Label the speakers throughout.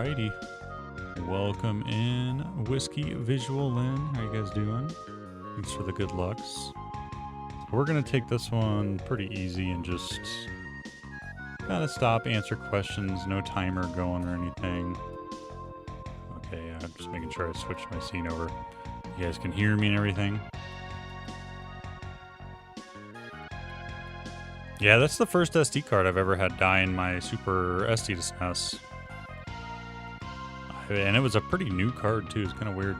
Speaker 1: Alrighty. Welcome in, Whiskey Visual Lynn. How you guys doing? Thanks for the good lucks. So we're going to take this one pretty easy and just kind of stop, answer questions, no timer going or anything. Okay, I'm just making sure I switched my scene over. You guys can hear me and everything. Yeah, that's the first SD card I've ever had die in my Super SD to SNES. And it was a pretty new card too, it's kind of weird.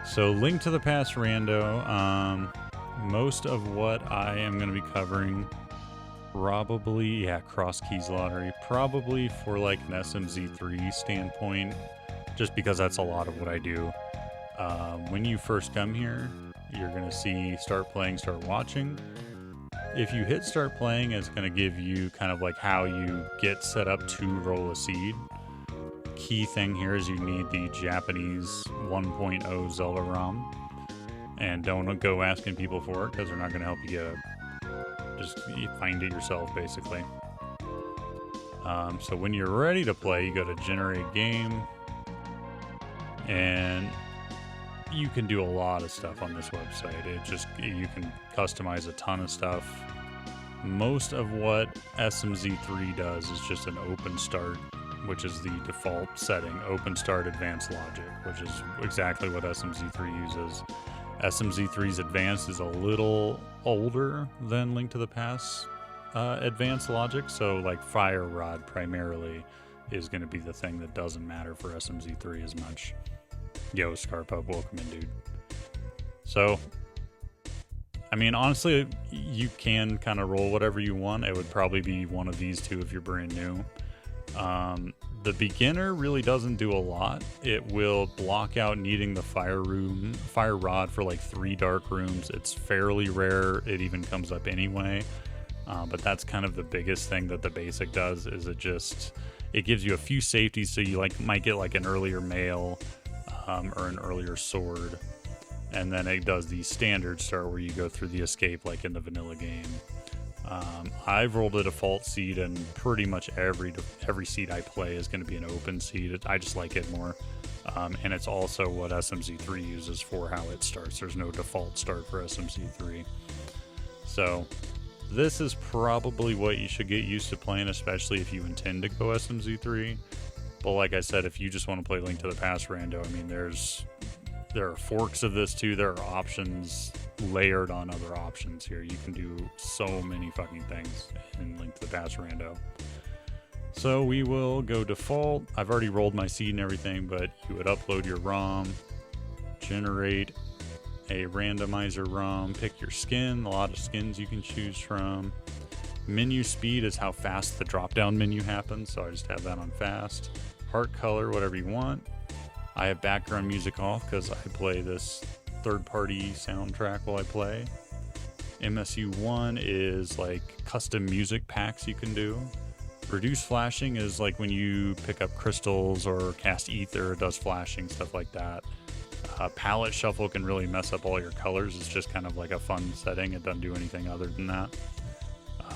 Speaker 1: So Link to the Past Rando, most of what I am going to be covering, probably, Cross Keys Lottery, probably for like an SMZ3 standpoint, just because that's a lot of what I do. When you first come here, you're going to see start playing, start watching. If you hit start playing, it's going to give you kind of like how you get set up to roll a seed. Key thing here is you need the Japanese 1.0 Zelda ROM, and don't go asking people for it because they're not going to help you get it. Just find it yourself, basically. So when you're ready to play, you go to generate game, and you can do a lot of stuff on this website. You can customize a ton of stuff. Most of what SMZ3 does is just an open start, which is the default setting, open start advanced logic, which is exactly what SMZ3 uses. SMZ3's advanced is a little older than Link to the Past advanced logic, so like Fire Rod primarily is going to be the thing that doesn't matter for SMZ3 as much. Yo, Scarpa, welcome in, dude. So, I mean, honestly, you can kind of roll whatever you want. It would probably be one of these two if you're brand new. The beginner really doesn't do a lot. It will block out needing the fire rod for like 3 dark rooms. It's fairly rare. It even comes up anyway. But that's kind of the biggest thing that the basic does, is it gives you a few safeties, so you might get like an earlier mail or an earlier sword. And then it does the standard start where you go through the escape like in the vanilla game. I've rolled a default seed, and pretty much every seed I play is going to be an open seed. I just like it more. And it's also what SMZ3 uses for how it starts. There's no default start for SMZ3. So this is probably what you should get used to playing, especially if you intend to go SMZ3. But like I said, if you just want to play Link to the Past Rando, I mean, there are forks of this too. There are options layered on other options here. You can do so many fucking things in Link to the Past Rando. So we will go default. I've already rolled my seed and everything, but you would upload your ROM, generate a randomizer ROM, pick your skin, a lot of skins you can choose from. Menu speed is how fast the drop down menu happens, so I just have that on fast. Heart color, whatever you want. I have background music off because I play this third-party soundtrack while I play. MSU1 is like custom music packs you can do. Reduce flashing is like when you pick up crystals or cast ether, it does flashing, stuff like that. Palette shuffle can really mess up all your colors. It's just kind of like a fun setting. It doesn't do anything other than that.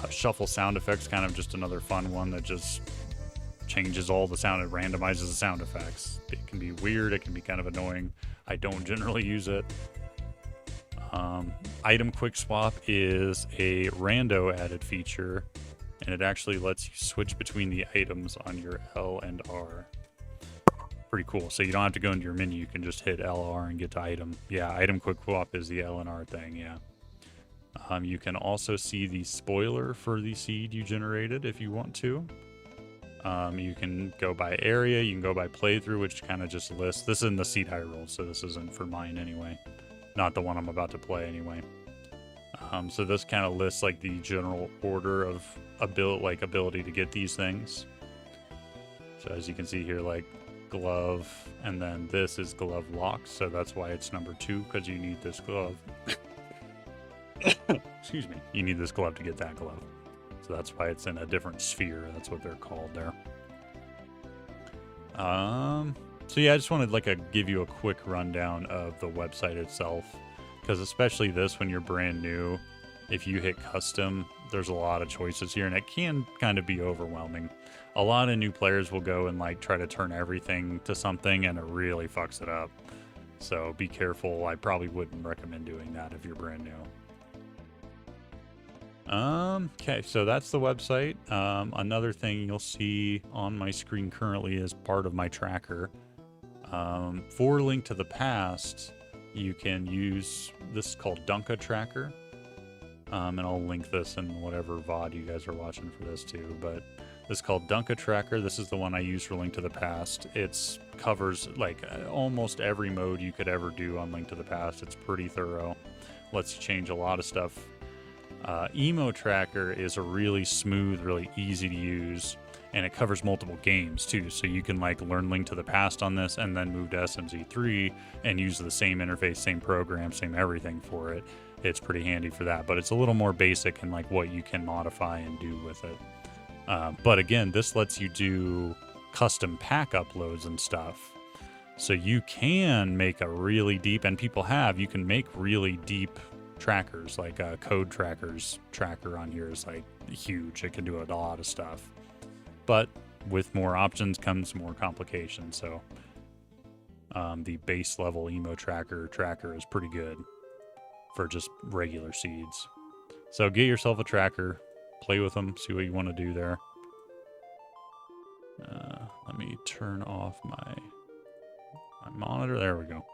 Speaker 1: Shuffle sound effects, kind of just another fun one that just changes all the sound. It randomizes the sound effects. It can be weird. It can be kind of annoying. I don't generally use it. Item quick swap is a rando added feature, and it actually lets you switch between the items on your L and R. Pretty cool. So you don't have to go into your menu. You can just hit LR and get to item. Yeah, item quick swap is the L and R thing. Yeah. You can also see the spoiler for the seed you generated if you want to. You can go by area, you can go by playthrough, which kind of just lists. This isn't the seed I rolled, so this isn't for mine anyway. Not the one I'm about to play anyway. So this kind of lists like the general order of ability to get these things. So as you can see here, like glove, and then this is glove lock, so that's why it's number 2, because you need this glove. Excuse me. You need this glove to get that glove. So that's why it's in a different sphere. That's what they're called there. So yeah, I just wanted give you a quick rundown of the website itself, because especially this, when you're brand new, if you hit custom, there's a lot of choices here, and it can kind of be overwhelming. A lot of new players will go and like try to turn everything to something, and it really fucks it up. So be careful. I probably wouldn't recommend doing that if you're brand new. Okay, so that's the website. Another thing you'll see on my screen currently is part of my tracker. For Link to the Past, you can use, this is called Dunka Tracker. And I'll link this in whatever VOD you guys are watching for this too, but this is called Dunka Tracker. This is the one I use for Link to the Past. It covers like almost every mode you could ever do on Link to the Past. It's pretty thorough. Lets you change a lot of stuff. Emo Tracker is a really smooth, really easy to use, and it covers multiple games too. So you can like learn Link to the Past on this and then move to SMZ3 and use the same interface, same program, same everything for it. It's pretty handy for that, but it's a little more basic in like what you can modify and do with it. But again, this lets you do custom pack uploads and stuff. So you can make a really deep, and people have, you can make really deep trackers, like Code Tracker's tracker on here is like huge. It can do a lot of stuff. But with more options comes more complications. So the base level Emo tracker is pretty good for just regular seeds. So get yourself a tracker, play with them, see what you want to do there. Let me turn off my monitor. There we go.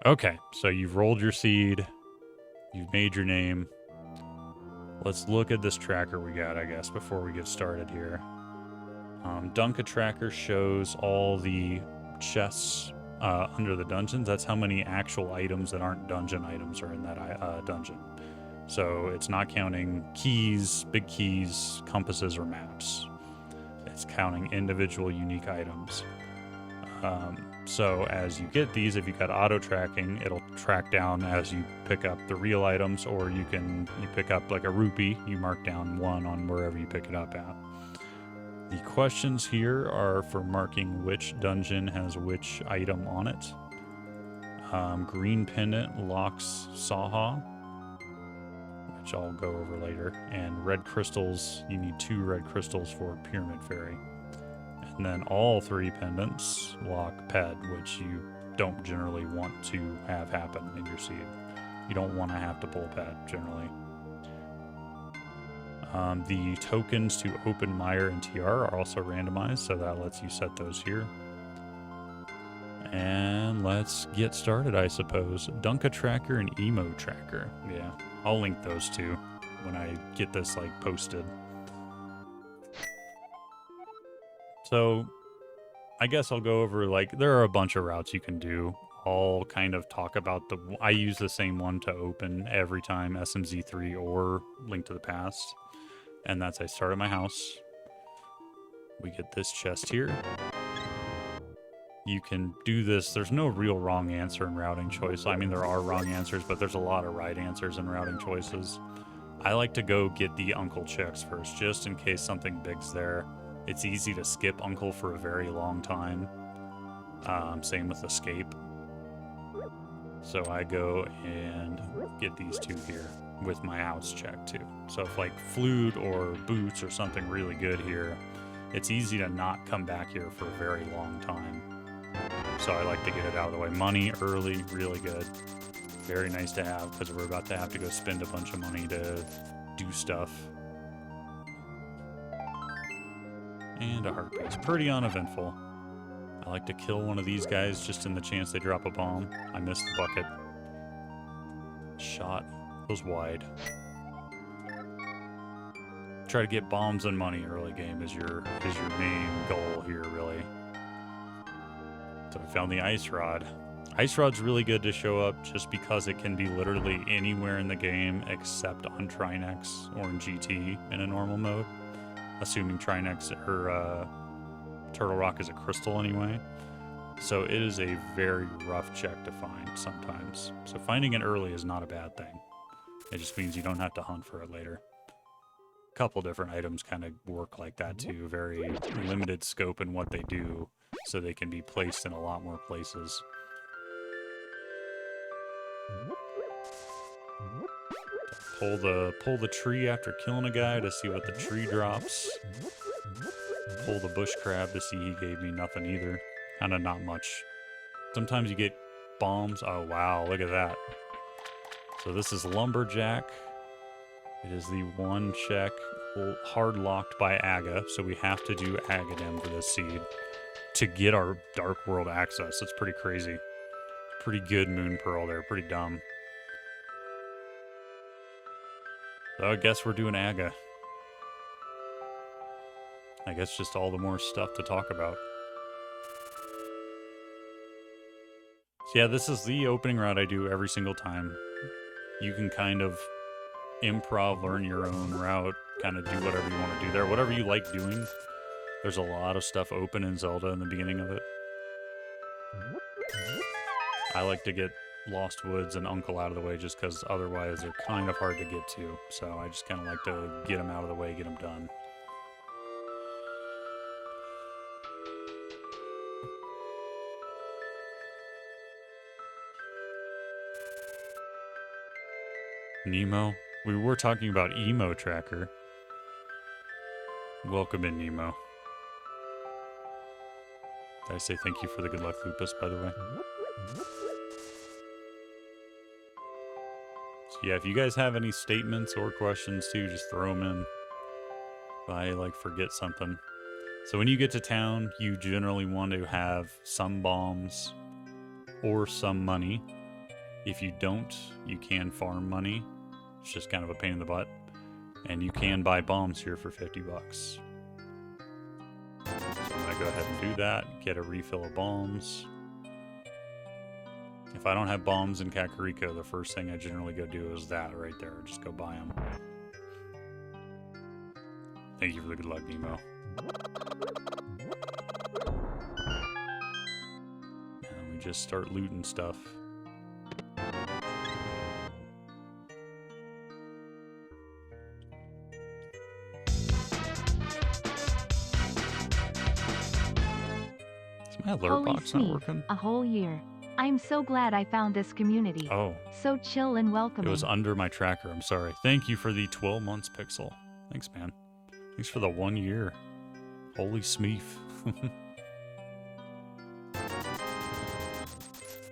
Speaker 1: Okay, so you've rolled your seed. You've made your name. Let's look at this tracker we got, I guess, before we get started here. Dunka Tracker shows all the chests under the dungeons. That's how many actual items that aren't dungeon items are in that dungeon. So it's not counting keys, big keys, compasses, or maps. It's counting individual unique items. So as you get these, if you got auto tracking, it'll track down as you pick up the real items, or you pick up like a rupee, you mark down 1 on wherever you pick it up at. The questions here are for marking which dungeon has which item on it. Green pendant locks Saha, which I'll go over later. And red crystals, you need 2 red crystals for Pyramid Fairy. And then all 3 pendants lock Ped, which you don't generally want to have happen in your seed. You don't want to have to pull Ped, generally. The tokens to open Mire and TR are also randomized, so that lets you set those here. And let's get started, I suppose. Dunka Tracker and Emo Tracker. Yeah, I'll link those two when I get this like posted. So I guess I'll go over, like, there are a bunch of routes you can do. I'll kind of talk about I use the same one to open every time SMZ3 or Link to the Past. And that's I start at my house. We get this chest here. You can do this. There's no real wrong answer in routing choice. I mean, there are wrong answers, but there's a lot of right answers in routing choices. I like to go get the Uncle checks first, just in case something big's there. It's easy to skip Uncle for a very long time. Same with Escape. So I go and get these 2 here with my house check too. So if like Flute or Boots or something really good here, it's easy to not come back here for a very long time. So I like to get it out of the way. Money early, really good. Very nice to have, because we're about to have to go spend a bunch of money to do stuff. And a heart piece. Pretty uneventful. I like to kill one of these guys just in the chance they drop a bomb. I missed the bucket. Shot goes wide. Try to get bombs and money early game is your main goal here, really. So I found the Ice Rod. Ice Rod's really good to show up just because it can be literally anywhere in the game except on Trinex or in GT in a normal mode. Assuming Trinex or Turtle Rock is a crystal anyway. So it is a very rough check to find sometimes. So finding it early is not a bad thing. It just means you don't have to hunt for it later. A couple different items kind of work like that too. Very limited scope in what they do, so they can be placed in a lot more places. Pull the tree after killing a guy to see what the tree drops. Pull the bush crab to see he gave me nothing either. Kinda not much. Sometimes you get bombs. Oh wow, look at that. So this is lumberjack. It is the one check hard locked by Aga, so we have to do Agadem for this seed to get our Dark World access. It's pretty crazy. Pretty good Moon Pearl there, pretty dumb. So I guess we're doing Aga. I guess just all the more stuff to talk about. So yeah, this is the opening route I do every single time. You can kind of improv, learn your own route, kind of do whatever you want to do there. Whatever you like doing. There's a lot of stuff open in Zelda in the beginning of it. I like to get Lost Woods and Uncle out of the way just because otherwise they're kind of hard to get to. So I just kind of like to get them out of the way, get them done. Nemo? We were talking about Emo Tracker. Welcome in, Nemo. Did I say thank you for the good luck, Lupus, by the way? So yeah, if you guys have any statements or questions too, just throw them in. If I like forget something. So when you get to town, you generally want to have some bombs or some money. If you don't, you can farm money. It's just kind of a pain in the butt. And you can buy bombs here for 50 bucks. So I'm going to go ahead and do that. Get a refill of bombs. If I don't have bombs in Kakariko, the first thing I generally go do is that right there. Just go buy them. Thank you for the good luck, Nemo. And we just start looting stuff. Is my alert box not working?
Speaker 2: A whole year. I'm so glad I found this community.
Speaker 1: Oh.
Speaker 2: So chill and welcoming.
Speaker 1: It was under my tracker. I'm sorry. Thank you for the 12 months, Pixel. Thanks, man. Thanks for the 1 year. Holy smeef.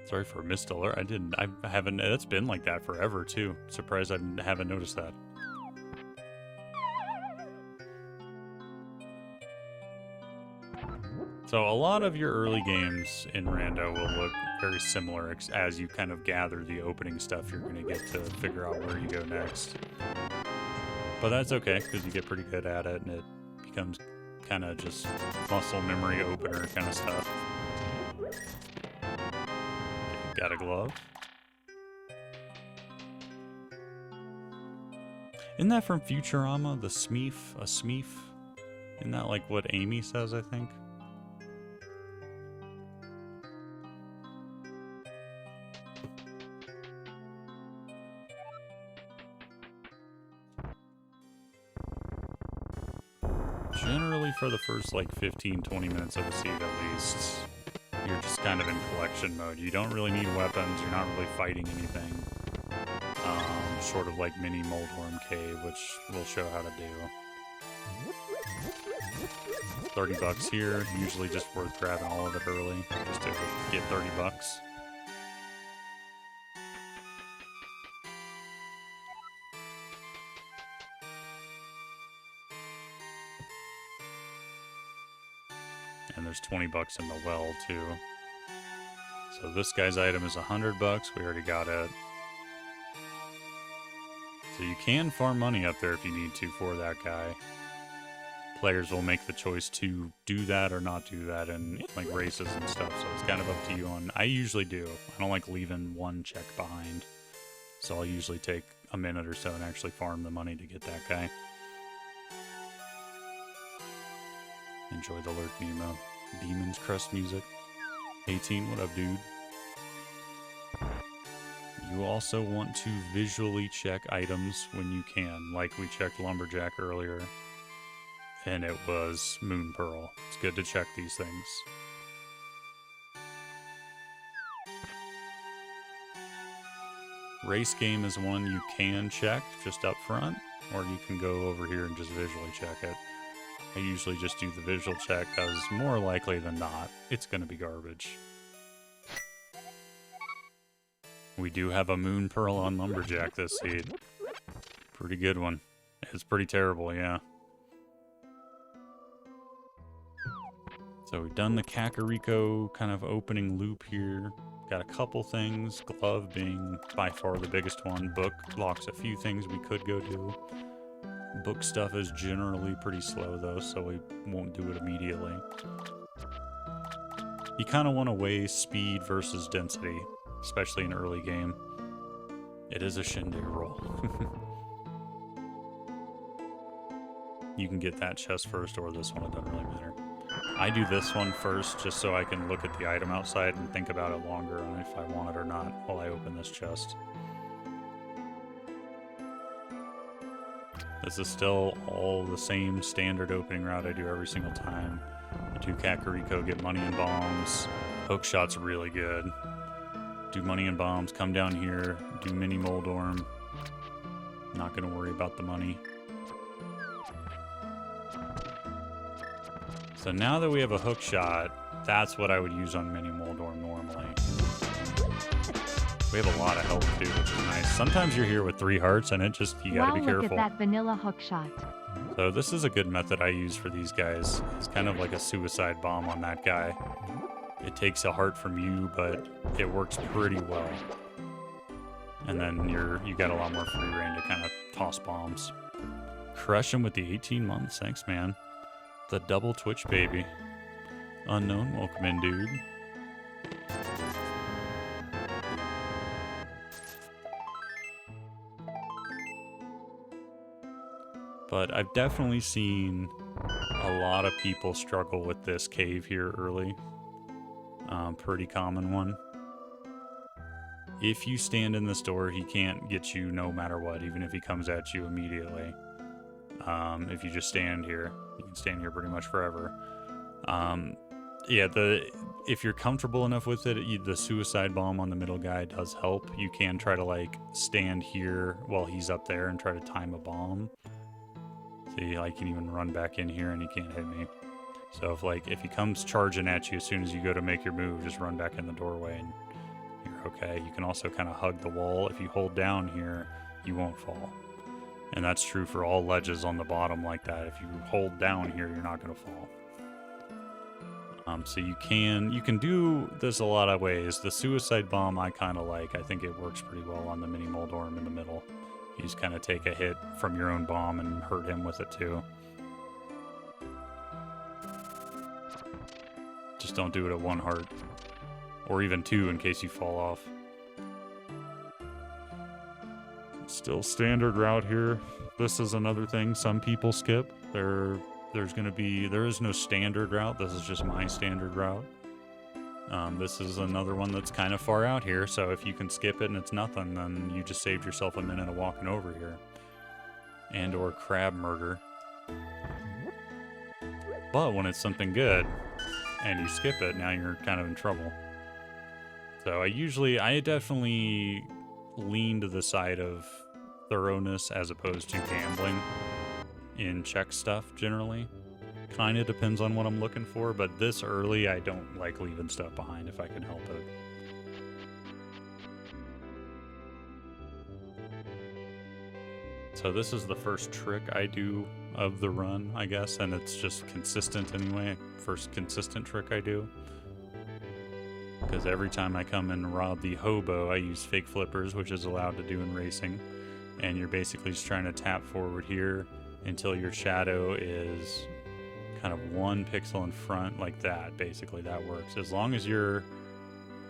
Speaker 1: Sorry for a missed alert. I haven't, it's been like that forever too. Surprised I haven't noticed that. So a lot of your early games in Rando will look very similar as you kind of gather the opening stuff you're going to get to figure out where you go next. But that's okay, because you get pretty good at it, and it becomes kind of just muscle memory opener kind of stuff. Okay, got a glove. Isn't that from Futurama, the Smeef? A Smeef? Isn't that like what Amy says, I think? Generally for the first like 15-20 minutes of a seed at least, you're just kind of in collection mode. You don't really need weapons, you're not really fighting anything. Short of like mini Moldworm Cave, which we'll show how to do. 30 bucks here, usually just worth grabbing all of it early, just to get 30 bucks. And there's 20 bucks in the well too. So this guy's item is 100 bucks. We already got it. So you can farm money up there if you need to for that guy. Players will make the choice to do that or not do that in like races and stuff. So it's kind of up to you on. I usually do. I don't like leaving one check behind. So I'll usually take a minute or so and actually farm the money to get that guy. Enjoy the Lurk Nemo. Demon's Crest music. 18, what up, dude? You also want to visually check items when you can, like we checked Lumberjack earlier, and it was Moon Pearl. It's good to check these things. Race game is one you can check just up front, or you can go over here and just visually check it. I usually just do the visual check because more likely than not, it's going to be garbage. We do have a Moon Pearl on Lumberjack this seed. Pretty good one. It's pretty terrible, yeah. So we've done the Kakariko kind of opening loop here. Got a couple things, glove being by far the biggest one. Book locks a few things we could go do. Book stuff is generally pretty slow though, so we won't do it immediately. You kind of want to weigh speed versus density, especially in early game. It is a shindig roll. You can get that chest first or this one, it doesn't really matter. I do this one first just so I can look at the item outside and think about it longer on if I want it or not while I open this chest. This is still all the same standard opening route I do every single time. Do Kakariko, get money and bombs. Hookshot's really good. Do money and bombs, come down here, do mini Moldorm. Not gonna worry about the money. So now that we have a hook shot, that's what I would use on mini Moldorm normally. We have a lot of health too, which is nice. Sometimes you're here with 3 hearts and it just, you gotta be careful.
Speaker 2: Look at that vanilla hook shot.
Speaker 1: So this is a good method I use for these guys. It's kind of like a suicide bomb on that guy. It takes a heart from you, but it works pretty well. And then you got a lot more free reign to kind of toss bombs. Crush him with the 18 months. Thanks, man. The double Twitch baby. Unknown, welcome in, dude. But I've definitely seen a lot of people struggle with this cave here early. Pretty common one. If you stand in this door, he can't get you no matter what, even if he comes at you immediately. If you just stand here, you can stand here pretty much forever. Yeah, if you're comfortable enough with it, the suicide bomb on the middle guy does help. You can try to like stand here while he's up there and try to time a bomb. See, I can even run back in here and he can't hit me. So if he comes charging at you as soon as you go to make your move, just run back in the doorway and you're okay. You can also kind of hug the wall. If you hold down here, you won't fall. And that's true for all ledges on the bottom like that. If you hold down here, you're not going to fall. So you can do this a lot of ways. The suicide bomb I kind of like. I think it works pretty well on the mini Moldorm in the middle. You just kind of take a hit from your own bomb and hurt him with it too. Just don't do it at 1 heart. Or even 2 in case you fall off. Still standard route here. This is another thing some people skip. There is no standard route. This is just my standard route. This is another one that's kind of far out here, so if you can skip it and it's nothing, then you just saved yourself a minute of walking over here. And or crab murder. But when it's something good and you skip it, now you're kind of in trouble. So I definitely lean to the side of thoroughness as opposed to gambling in check stuff generally. Kind of depends on what I'm looking for, but this early I don't like leaving stuff behind if I can help it. So this is the first trick I do of the run, I guess, and it's just consistent anyway. First consistent trick I do. Because every time I come and rob the hobo, I use fake flippers, which is allowed to do in racing. And you're basically just trying to tap forward here until your shadow is kind of 1 pixel in front, like that. Basically, that works. As long as you're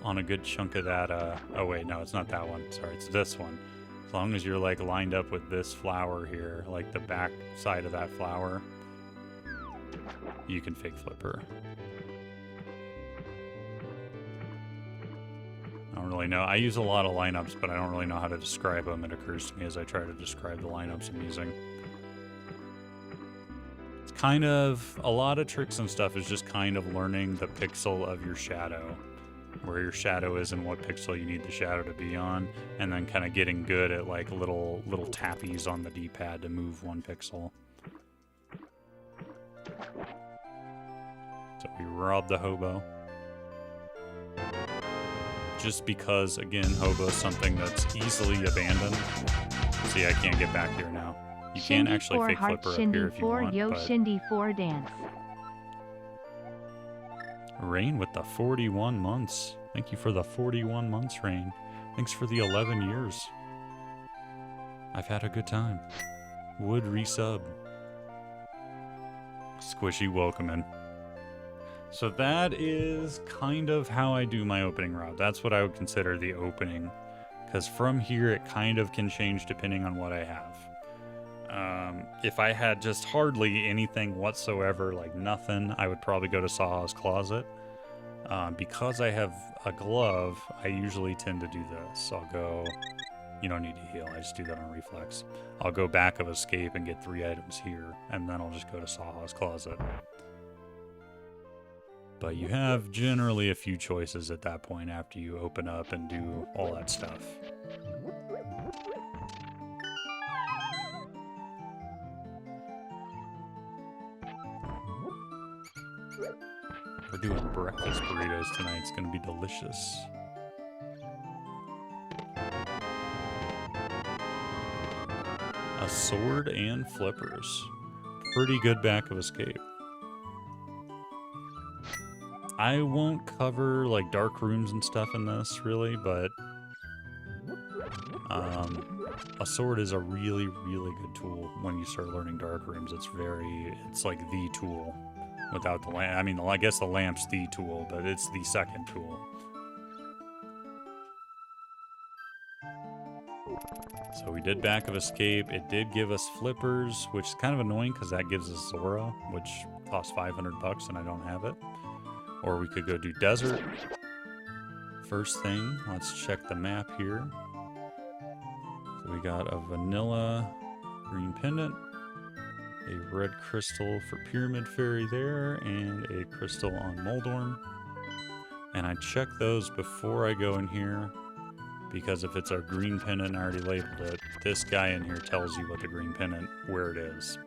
Speaker 1: on a good chunk of that, oh wait, no, it's not that one. Sorry, it's this one. As long as you're like lined up with this flower here, like the back side of that flower, you can fake flipper. I don't really know. I use a lot of lineups, but I don't really know how to describe them. It occurs to me as I try to describe the lineups I'm using. It's kind of, a lot of tricks and stuff is just kind of learning the pixel of your shadow. where your shadow is and what pixel you need the shadow to be on, and then kind of getting good at like little tappies on the D-pad to move 1 pixel. So we robbed the hobo. Just because, again, hobo is something that's easily abandoned. See, I can't get back here now. You can actually fake flipper up here if you want,
Speaker 2: yo
Speaker 1: but...
Speaker 2: Shindy 4 dance.
Speaker 1: Rain with the 41 months. Thank you for the 41 months, Rain. Thanks for the 11 years. I've had a good time. Would resub. Squishy welcoming. So that is kind of how I do my opening route. That's what I would consider the opening. Because from here, it kind of can change depending on what I have. If I had just hardly anything whatsoever, like nothing, I would probably go to Saha's Closet. Because I have a glove, I usually tend to do this. I'll go... You don't need to heal, I just do that on reflex. I'll go back of escape and get 3 items here, and then I'll just go to Saha's Closet. But you have generally a few choices at that point after you open up and do all that stuff. We're doing breakfast burritos tonight. It's going to be delicious. A sword and flippers. Pretty good back of escape. I won't cover like dark rooms and stuff in this really, but a sword is a really, really good tool when you start learning dark rooms. It's like the tool without the lamp. I mean, I guess the lamp's the tool, but it's the second tool. So we did back of escape. It did give us flippers, which is kind of annoying because that gives us Zora, which costs 500 bucks and I don't have it. Or we could go do desert. First thing, let's check the map here. So we got a vanilla green pendant, a red crystal for Pyramid Fairy there, and a crystal on Moldorm. And I check those before I go in here, because if it's a green pendant, I already labeled it. This guy in here tells you what the green pendant, where it is.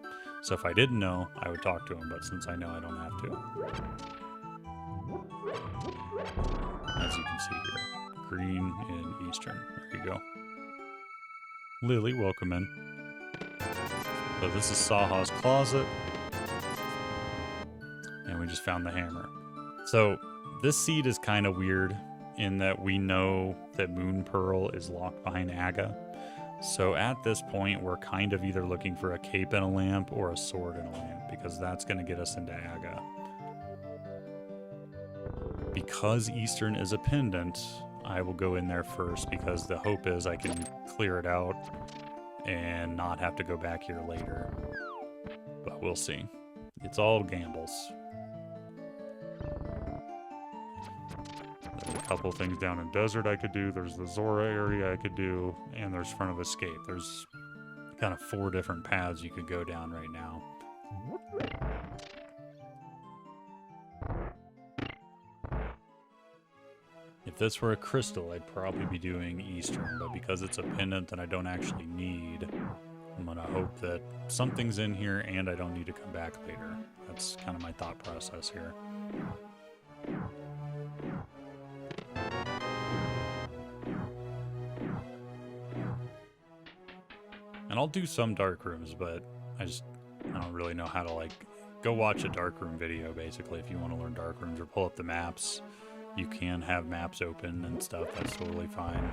Speaker 1: So if I didn't know, I would talk to him, but since I know, I don't have to. As you can see here, green in Eastern. There you go. Lily, welcome in. So this is Saha's Closet. And we just found the hammer. So this seed is kind of weird in that we know that Moon Pearl is locked behind Aga. So at this point, we're kind of either looking for a cape and a lamp or a sword and a lamp, because that's going to get us into Aga. Because Eastern is a pendant, I will go in there first, because the hope is I can clear it out and not have to go back here later. But we'll see. It's all gambles. There's a couple things down in Desert I could do. There's the Zora area I could do, and there's Front of Escape. There's kind of 4 different paths you could go down right now. If this were a crystal, I'd probably be doing Eastern, but because it's a pendant that I don't actually need, I'm gonna hope that something's in here and I don't need to come back later. That's kind of my thought process here. And I'll do some dark rooms, but I don't really know how to, like, go watch a dark room video, basically, if you want to learn dark rooms, or pull up the maps. You can have maps open and stuff, that's totally fine.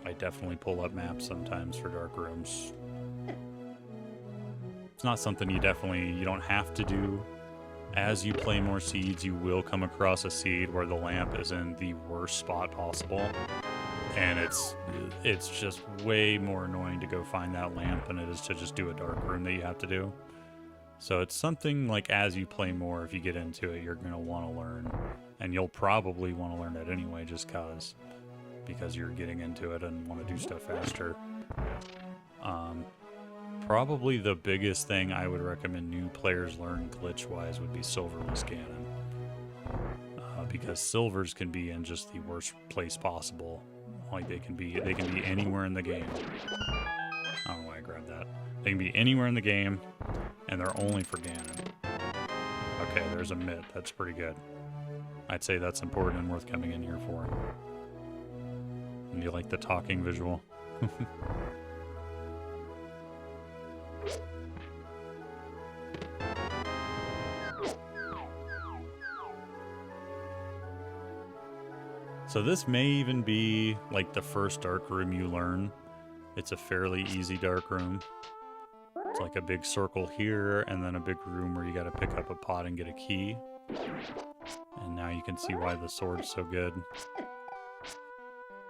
Speaker 1: I definitely pull up maps sometimes for dark rooms. It's not something you don't have to do. As you play more seeds, you will come across a seed where the lamp is in the worst spot possible. And it's just way more annoying to go find that lamp than it is to just do a dark room that you have to do. So it's something like as you play more, if you get into it, you're going to want to learn. And you'll probably want to learn it anyway just because you're getting into it and want to do stuff faster. Probably the biggest thing I would recommend new players learn glitch-wise would be Silverless Cannon. because silvers can be in just the worst place possible. Like they can be anywhere in the game. I don't know why I grabbed that. They can be anywhere in the game, and they're only for Ganon. Okay, there's a mitt. That's pretty good. I'd say that's important and worth coming in here for. And you like the talking visual? So this may even be like the first dark room you learn. It's a fairly easy dark room. It's like a big circle here, and then a big room where you gotta pick up a pot and get a key. And now you can see why the sword's so good.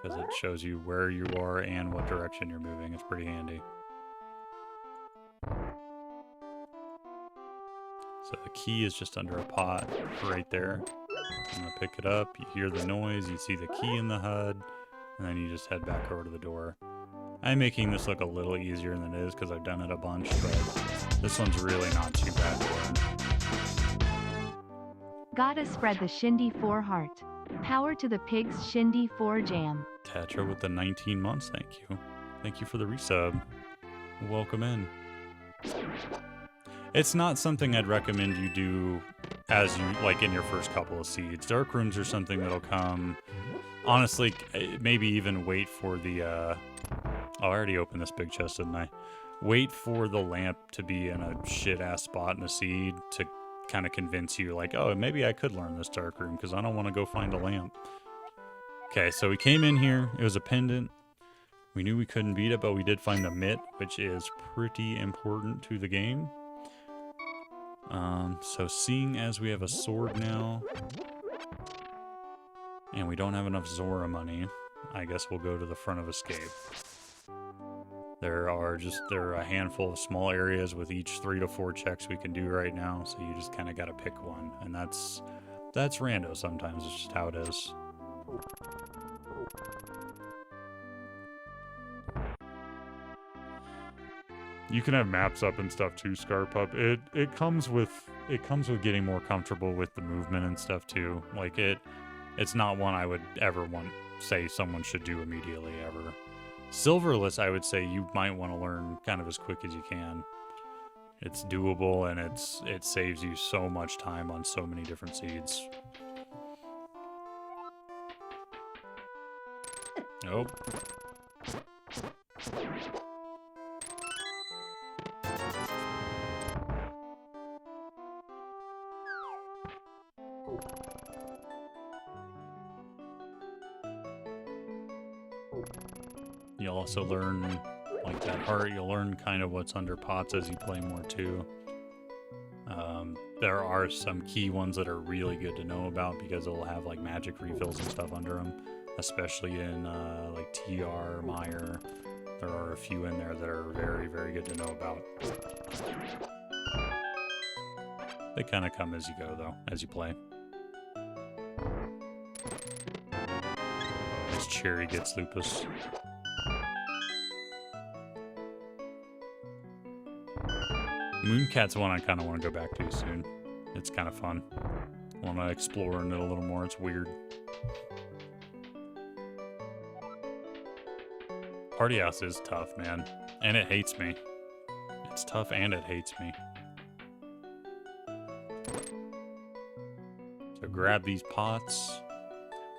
Speaker 1: Because it shows you where you are and what direction you're moving. It's pretty handy. So the key is just under a pot right there. I'm gonna pick it up, you hear the noise, you see the key in the HUD, and then you just head back over to the door. I'm making this look a little easier than it is because I've done it a bunch, but this one's really not too bad to learn.
Speaker 2: Gotta spread the Shindy 4 heart. Power to the pigs Shindy 4 jam.
Speaker 1: Tetra with the 19 months, thank you. Thank you for the resub. Welcome in. It's not something I'd recommend you do as you, like, in your first couple of seeds. Dark rooms are something that'll come, honestly, maybe even wait for the, oh, I already opened this big chest, didn't I? Wait for the lamp to be in a shit-ass spot in a seed to kind of convince you, like, oh, maybe I could learn this dark room because I don't want to go find a lamp. Okay, so we came in here. It was a pendant. We knew we couldn't beat it, but we did find the mitt, which is pretty important to the game. So seeing as we have a sword now, and we don't have enough Zora money, I guess we'll go to the front of Escape. There are a handful of small areas with each 3 to 4 checks we can do right now, so you just kind of got to pick one, and that's rando sometimes. It's just how it is. You can have maps up and stuff too, Scarpup. It comes with getting more comfortable with the movement and stuff too. Like it's not one I would ever say someone should do immediately ever. Silverless, I would say you might want to learn kind of as quick as you can. It's doable and it saves you so much time on so many different seeds. Nope. You'll also learn, like that heart, you'll learn kind of what's under pots as you play more too. There are some key ones that are really good to know about because it'll have like magic refills and stuff under them, especially in like TR, Meyer. There are a few in there that are very, very good to know about. They kind of come as you go though, as you play. As Cherry gets lupus. Mooncat's one I kind of want to go back to soon. It's kind of fun. I want to explore in it a little more. It's weird. Party House is tough, man. And it hates me. It's tough and it hates me. So grab these pots.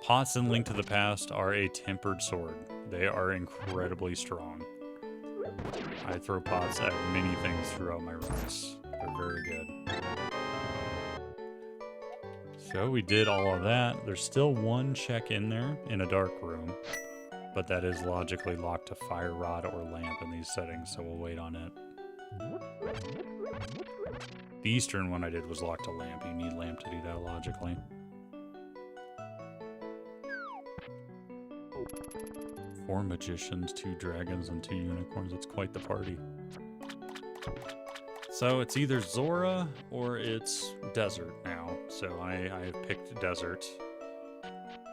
Speaker 1: Pots in Link to the Past are a tempered sword. They are incredibly strong. I throw pots at many things throughout my runs. They're very good. So we did all of that. There's still one check in there in a dark room, but that is logically locked to fire rod or lamp in these settings, so we'll wait on it. The eastern one I did was locked to lamp. You need lamp to do that logically. 4 magicians, 2 dragons, and 2 unicorns. It's quite the party. So it's either Zora or it's desert now. So I have picked desert.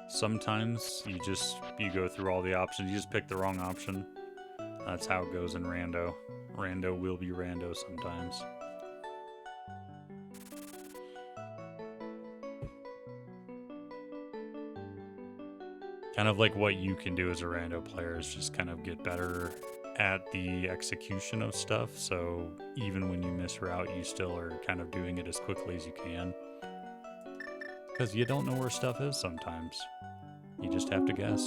Speaker 1: Sometimes you go through all the options. You just pick the wrong option. That's how it goes in Rando. Rando will be Rando sometimes. kind of like what you can do as a rando player is just kind of get better at the execution of stuff. So even when you miss route, you still are kind of doing it as quickly as you can. Because you don't know where stuff is sometimes. You just have to guess.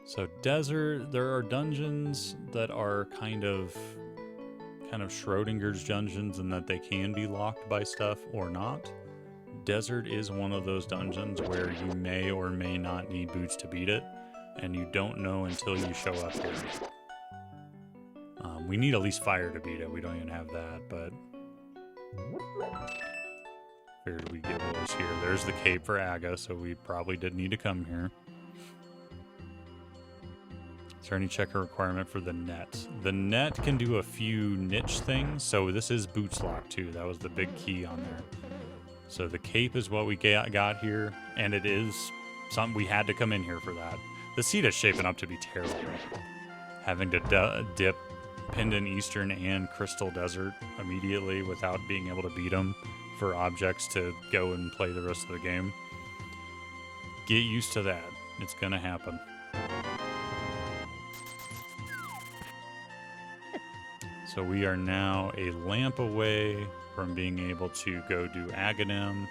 Speaker 1: So desert, there are dungeons that are kind of Schrodinger's dungeons in that they can be locked by stuff or not. Desert is one of those dungeons where you may or may not need boots to beat it, and you don't know until you show up here. We need at least fire to beat it. We don't even have that, but figured we get what was here. There's the cape for Aga, so we probably did need to come here. Is there any checker requirement for the net? The net can do a few niche things, so this is boots lock too. That was the big key on there. So the cape is what we got here, and it is something we had to come in here for that. The seed is shaping up to be terrible. Having to dip Pendant Eastern and Crystal Desert immediately without being able to beat them for objects to go and play the rest of the game. Get used to that. It's gonna happen. So we are now a lamp away from being able to go do Aghanim,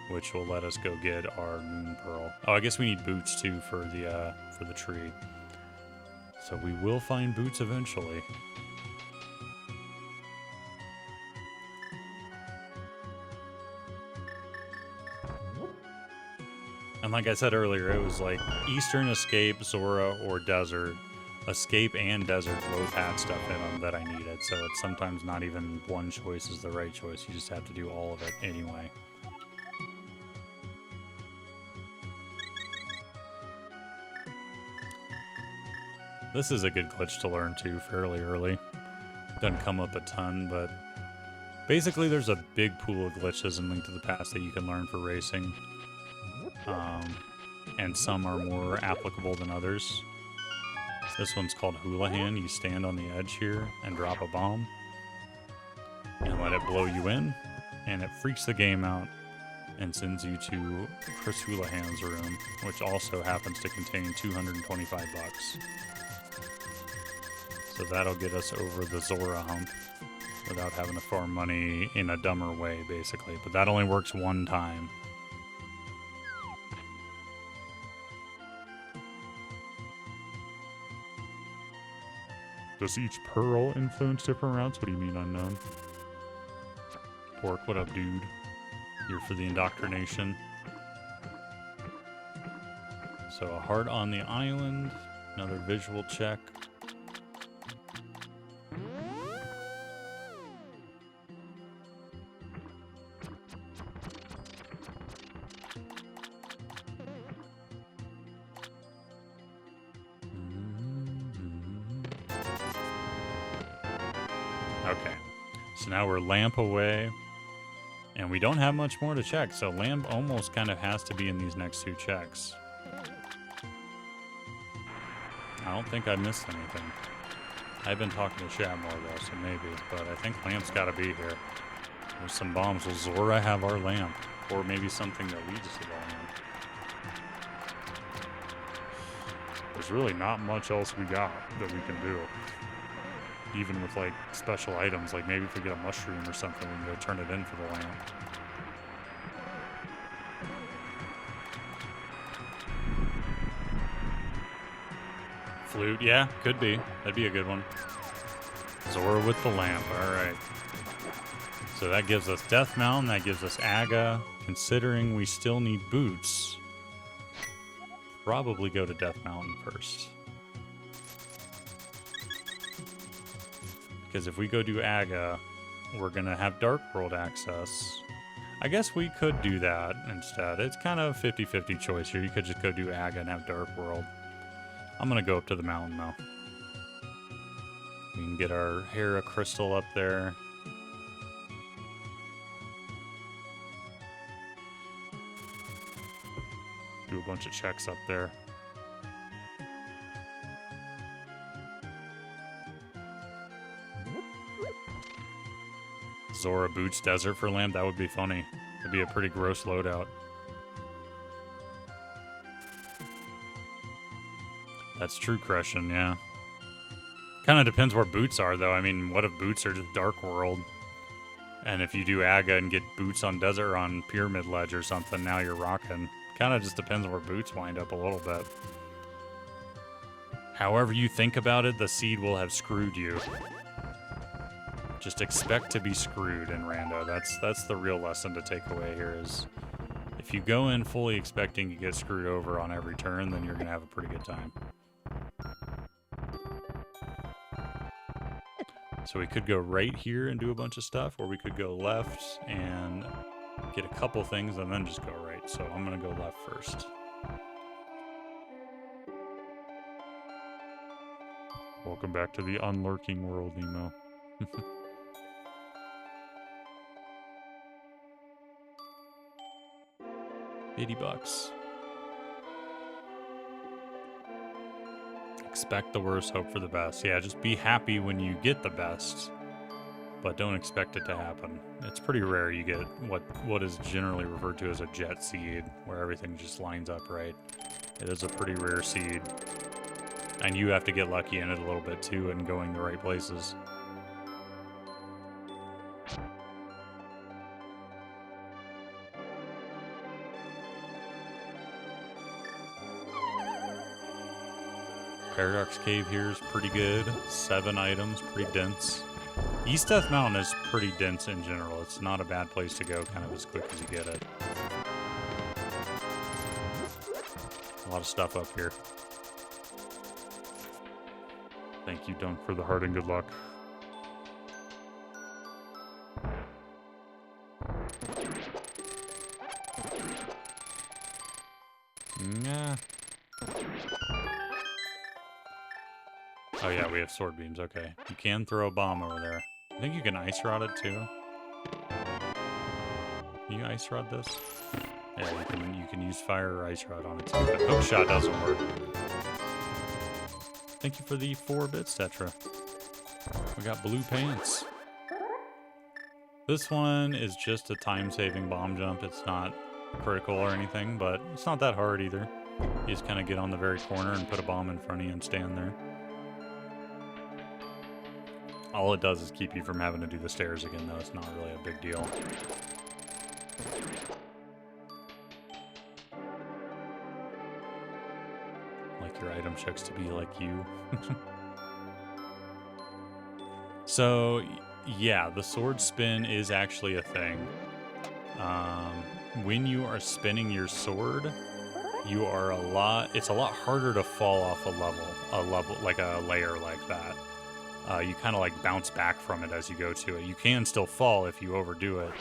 Speaker 1: which will let us go get our Moon Pearl. Oh, I guess we need boots too for the tree. So we will find boots eventually. And like I said earlier, it was like Eastern, Escape, Zora, or Desert. Escape and Desert both had stuff in them that I needed, so it's sometimes not even one choice is the right choice. You just have to do all of it anyway. This is a good glitch to learn too, fairly early. Doesn't come up a ton, but basically there's a big pool of glitches in Link to the Past that you can learn for racing. And some are more applicable than others. This one's called Houlihan. You stand on the edge here and drop a bomb and let it blow you in, and it freaks the game out and sends you to Chris Houlihan's room, which also happens to contain 225 bucks. So that'll get us over the Zora hump without having to farm money in a dumber way, basically. But that only works one time. Does each pearl influence different routes? What do you mean, unknown? Pork, what up, dude? Here for the indoctrination. So a heart on the island. Another visual check. Okay, so now we're lamp away, and we don't have much more to check, so lamp almost kind of has to be in these next two checks. I don't think I missed anything. I've been talking to chat more though, so maybe, but I think lamp's got to be here. There's some bombs. Will Zora have our lamp? Or maybe something that leads us to the lamp. There's really not much else we got that we can do. Even with like special items, like maybe if we get a mushroom or something, we can go turn it in for the lamp. Flute, yeah, could be. That'd be a good one. Zora with the lamp, alright. So that gives us Death Mountain, that gives us Aga. Considering we still need boots, probably go to Death Mountain first. Because if we go do Aga, we're going to have Dark World access. I guess we could do that instead. It's kind of a 50-50 choice here. You could just go do Aga and have Dark World. I'm going to go up to the mountain, though. We can get our Hera Crystal up there. Do a bunch of checks up there. Zora Boots Desert for Lamp, that would be funny. It'd be a pretty gross loadout. That's true, Crushing, yeah. Kind of depends where boots are, though. I mean, what if boots are just Dark World? And if you do Aga and get boots on Desert or on Pyramid Ledge or something, now you're rocking. Kind of just depends where boots wind up a little bit. However you think about it, the seed will have screwed you. Just expect to be screwed in Rando. That's the real lesson to take away here is if you go in fully expecting to get screwed over on every turn, then you're going to have a pretty good time. So we could go right here and do a bunch of stuff, or we could go left and get a couple things and then just go right. So I'm going to go left first. Welcome back to the unlurking world, Nemo. $80. Expect the worst, hope for the best. Yeah, just be happy when you get the best, but don't expect it to happen. It's pretty rare you get what is generally referred to as a jet seed, where everything just lines up right. It is a pretty rare seed. And you have to get lucky in it a little bit too and going the right places. Paradox Cave here is pretty good. 7 items, pretty dense. East Death Mountain is pretty dense in general. It's not a bad place to go kind of as quick as you get it. A lot of stuff up here. Thank you, Dunk, for the heart and good luck. Nah. Oh yeah, we have sword beams, okay. You can throw a bomb over there. I think you can ice rod it too. Can you ice rod this? Yeah, you can use fire or ice rod on it too, but hook shot doesn't work. Thank you for the 4 bits, Tetra. We got blue pants. This one is just a time-saving bomb jump. It's not critical or anything, but it's not that hard either. You just kind of get on the very corner and put a bomb in front of you and stand there. All it does is keep you from having to do the stairs again, though. It's not really a big deal. Like your item checks to be like you. So, yeah, the sword spin is actually a thing. When you are spinning your sword, you are it's a lot harder to fall off a level like a layer like that. You kind of like bounce back from it as you go to it. You can still fall if you overdo it,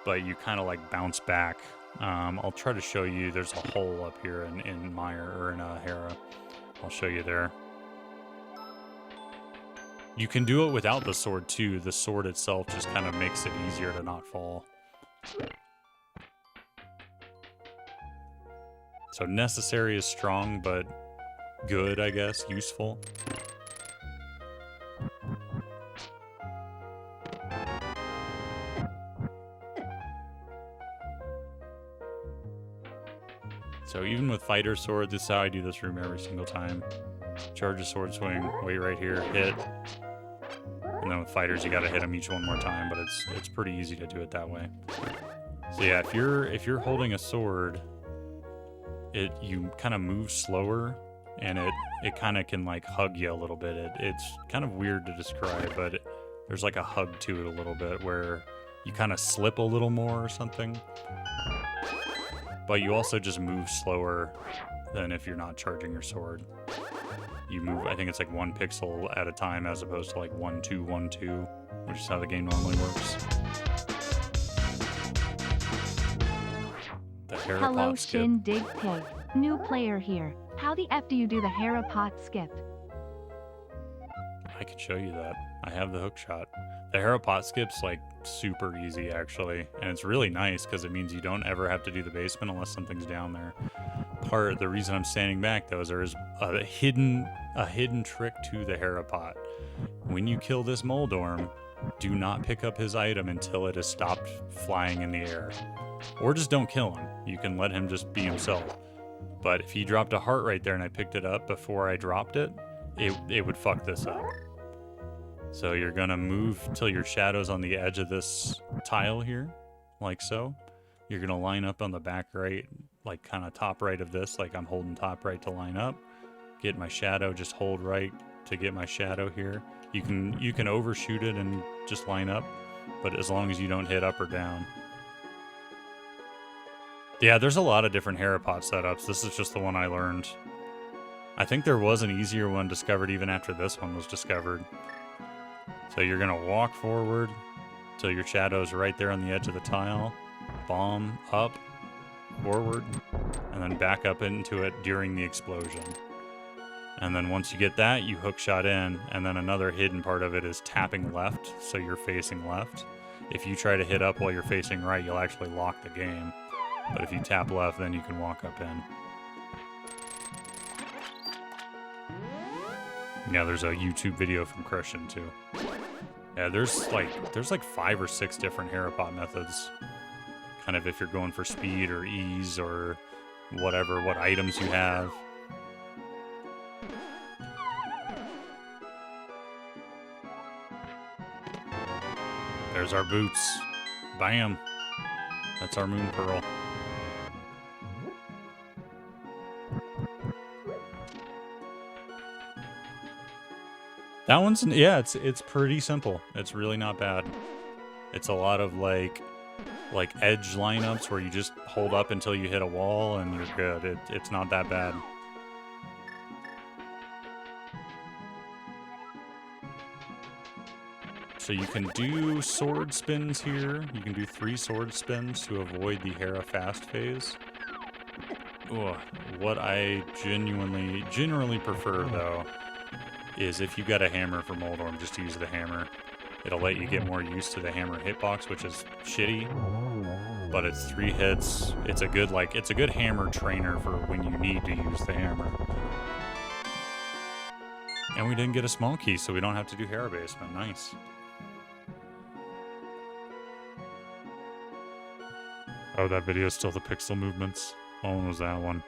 Speaker 1: but you kind of like bounce back. I'll try to show you. There's a hole up here in Meyer or in Hera. I'll show you there. You can do it without the sword too. The sword itself just kind of makes it easier to not fall. So necessary is strong, but good, I guess, useful. So even with fighter sword, this is how I do this room every single time. Charge a sword swing, wait right here, hit. And then with fighters, you gotta hit them each one more time, but it's pretty easy to do it that way. So yeah, if you're holding a sword, you kind of move slower, and it kind of can like hug you a little bit. It's kind of weird to describe, but there's like a hug to it a little bit where you kind of slip a little more or something. But you also just move slower than if you're not charging your sword. You move, I think it's like 1 pixel at a time as opposed to like 1, 2, 1, 2, which is how the game normally works. The Hera
Speaker 2: Hello,
Speaker 1: pot skip.
Speaker 2: Shin Dig Pig. New player here. How the F do you do the Hera pot skip?
Speaker 1: I could show you that. I have the hook shot. The Hera pot skip's like super easy actually, and it's really nice because it means you don't ever have to do the basement unless something's down there. The reason I'm standing back though is there is a hidden trick to the Hera pot. When you kill this Moldorm, do not pick up his item until it has stopped flying in the air. Or just don't kill him. You can let him just be himself. But if he dropped a heart right there and I picked it up before I dropped it, it would fuck this up. So you're gonna move till your shadow's on the edge of this tile here, like so. You're gonna line up on the back right, like kind of top right of this, like I'm holding top right to line up. Get my shadow, just hold right to get my shadow here. You can overshoot it and just line up, but as long as you don't hit up or down. Yeah, there's a lot of different Harapot setups. This is just the one I learned. I think there was an easier one discovered even after this one was discovered. So you're gonna walk forward till your shadow's right there on the edge of the tile. Bomb up, forward, and then back up into it during the explosion. And then once you get that, you hook shot in, and then another hidden part of it is tapping left, so you're facing left. If you try to hit up while you're facing right, you'll actually lock the game. But if you tap left, then you can walk up in. Yeah, there's a YouTube video from Christian too. Yeah, there's like 5 or 6 different Harapot methods. Kind of if you're going for speed or ease or whatever, what items you have. There's our boots. Bam. That's our moon pearl. That one's, yeah, it's pretty simple. It's really not bad. It's a lot of like edge lineups where you just hold up until you hit a wall and you're good. It's not that bad. So you can do sword spins here. You can do 3 sword spins to avoid the Hera fast phase. Ugh. What I generally prefer though is if you got a hammer for Moldorm, just use the hammer. It'll let you get more used to the hammer hitbox, which is shitty, but it's 3 hits. It's a good hammer trainer for when you need to use the hammer. And we didn't get a small key, so we don't have to do Hera basement. Nice. Oh, that video is still the pixel movements. What one was that one?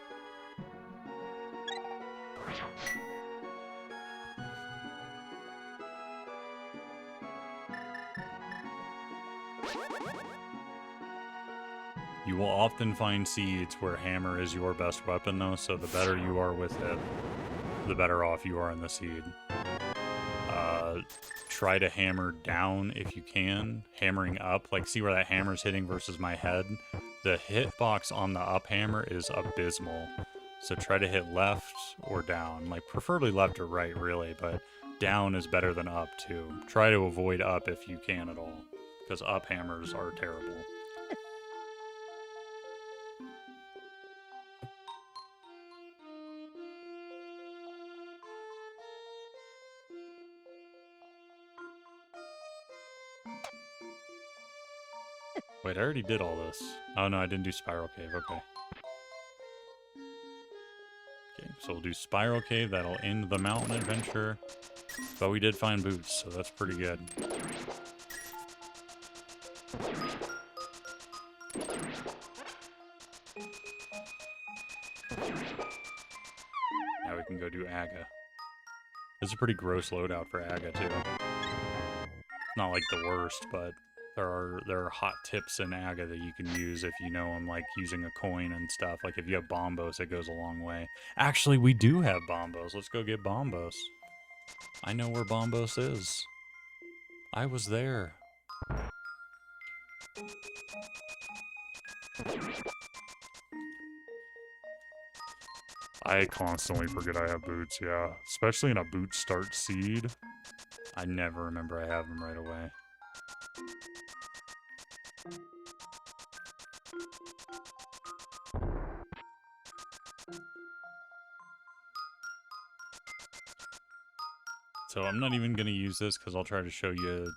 Speaker 1: You will often find seeds where hammer is your best weapon though, so the better you are with it, the better off you are in the seed. Try to hammer down if you can. Hammering up, like see where that hammer's hitting versus my head. The hitbox on the up hammer is abysmal. So try to hit left or down, like preferably left or right really, but down is better than up too. Try to avoid up if you can at all, because up hammers are terrible. Wait, I already did all this. Oh no, I didn't do Spiral Cave, okay. Okay, so we'll do Spiral Cave, that'll end the mountain adventure. But we did find boots, so that's pretty good. Now we can go do Aga. This is a pretty gross loadout for Aga too. Not like the worst, but there are hot tips in Aga that you can use if you know them, like using a coin and stuff. Like if you have Bombos, it goes a long way. Actually, we do have Bombos. Let's go get Bombos. I know where Bombos is. I was there. I constantly forget I have boots, yeah. Especially in a boot start seed. I never remember I have them right away. So I'm not even going to use this because I'll try to show you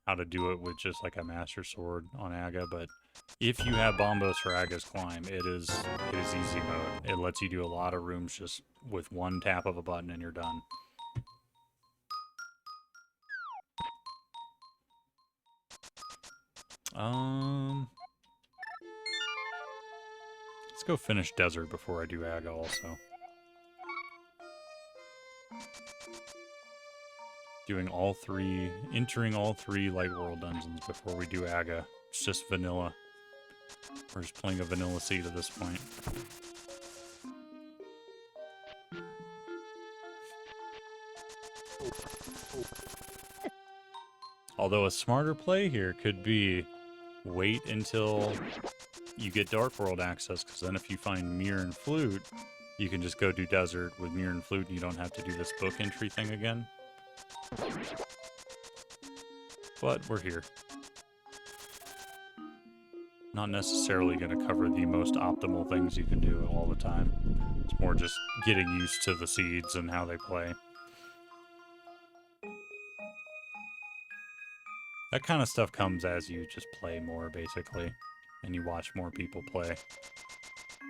Speaker 1: how to do it with just like a Master Sword on Aga, but if you have Bombos for Aga's Climb, it is easy mode. It lets you do a lot of rooms just with one tap of a button and you're done. Let's go finish Desert before I do Aga also. Doing all three, entering all three Light World dungeons before we do Aga. It's just vanilla. We're just playing a vanilla seed at this point. Although a smarter play here could be wait until you get Dark World access, because then if you find Mirror and Flute, you can just go do Desert with Mirror and Flute and you don't have to do this book entry thing again. But we're here. Not necessarily going to cover the most optimal things you can do all the time. It's more just getting used to the seeds and how they play. That kind of stuff comes as you just play more, basically, and you watch more people play.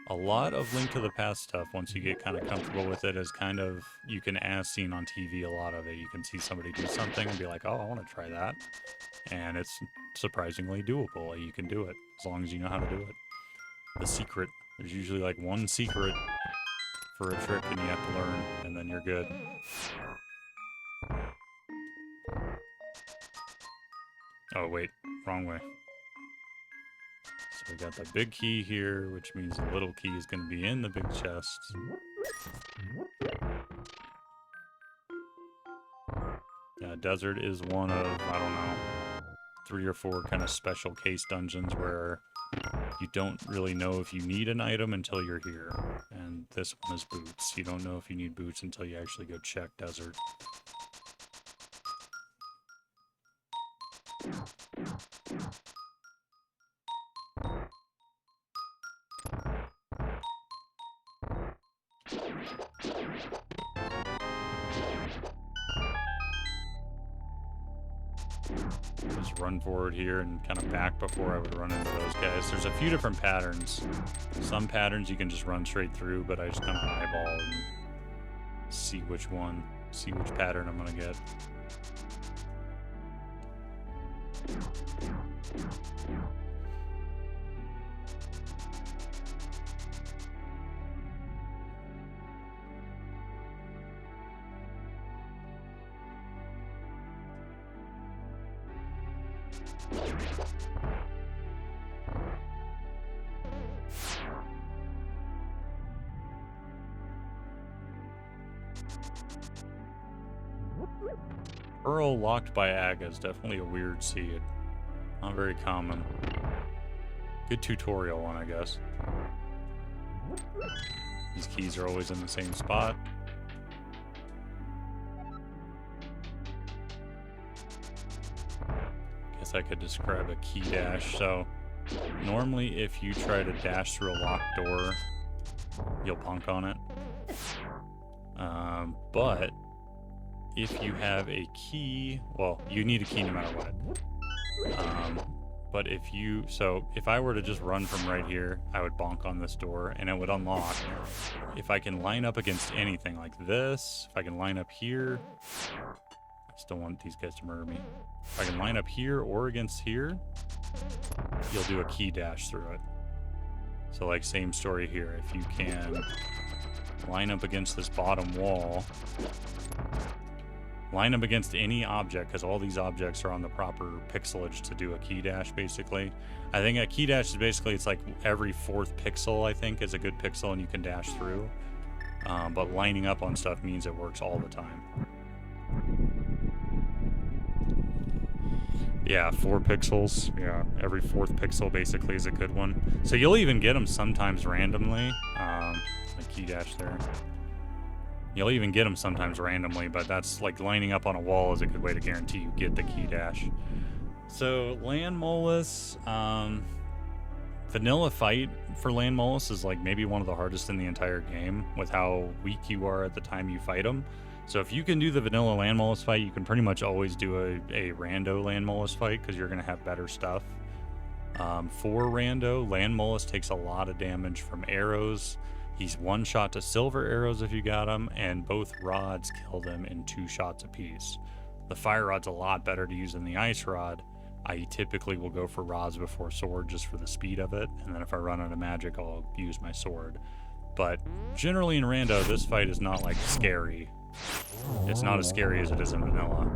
Speaker 1: A lot of Link to the Past stuff, once you get kind of comfortable with it, is kind of, you can, as seen on TV, a lot of it. You can see somebody do something and be like, oh, I want to try that. And it's surprisingly doable. You can do it, as long as you know how to do it. The secret, there's usually like one secret for a trick and you have to learn, and then you're good. Oh, wait, wrong way. So we got the big key here, which means the little key is going to be in the big chest. Yeah, Desert is one of, I don't know, 3 or 4 kind of special case dungeons where you don't really know if you need an item until you're here. And this one is boots. You don't know if you need boots until you actually go check Desert. Just run forward here and kind of back before I would run into those guys. There's a few different patterns. Some patterns you can just run straight through, but I just kind of eyeball and see which pattern I'm gonna get. Pearl locked by Aga is definitely a weird seed. Not very common. Good tutorial one, I guess. These keys are always in the same spot. Guess I could describe a key dash. So, normally if you try to dash through a locked door, you'll punk on it. But if you have a key, well, you need a key no matter what. But if I were to just run from right here, I would bonk on this door and it would unlock. If I can line up against anything like this, if I can line up here, I still want these guys to murder me. If I can line up here or against here, you'll do a key dash through it. So like same story here. If you can line up against this bottom wall, line up against any object, because all these objects are on the proper pixelage to do a key dash, basically. I think a key dash is basically, it's like every 4th pixel, I think, is a good pixel and you can dash through. But lining up on stuff means it works all the time. Yeah, 4 pixels. Yeah, every 4th pixel basically is a good one. So you'll even get them sometimes randomly. Like key dash there. You'll even get them sometimes randomly, but that's like lining up on a wall is a good way to guarantee you get the key dash. So Land Molus, vanilla fight for Land Molus is like maybe one of the hardest in the entire game with how weak you are at the time you fight them. So if you can do the vanilla Land Molus fight, you can pretty much always do a Rando Land Molus fight because you're going to have better stuff. For Rando, Land Molus takes a lot of damage from arrows. He's 1 shot to silver arrows if you got him, and both rods kill them in 2 shots apiece. The fire rod's a lot better to use than the ice rod, I typically will go for rods before sword just for the speed of it, and then if I run out of magic, I'll use my sword. But generally in Rando, this fight is not like scary. It's not as scary as it is in vanilla.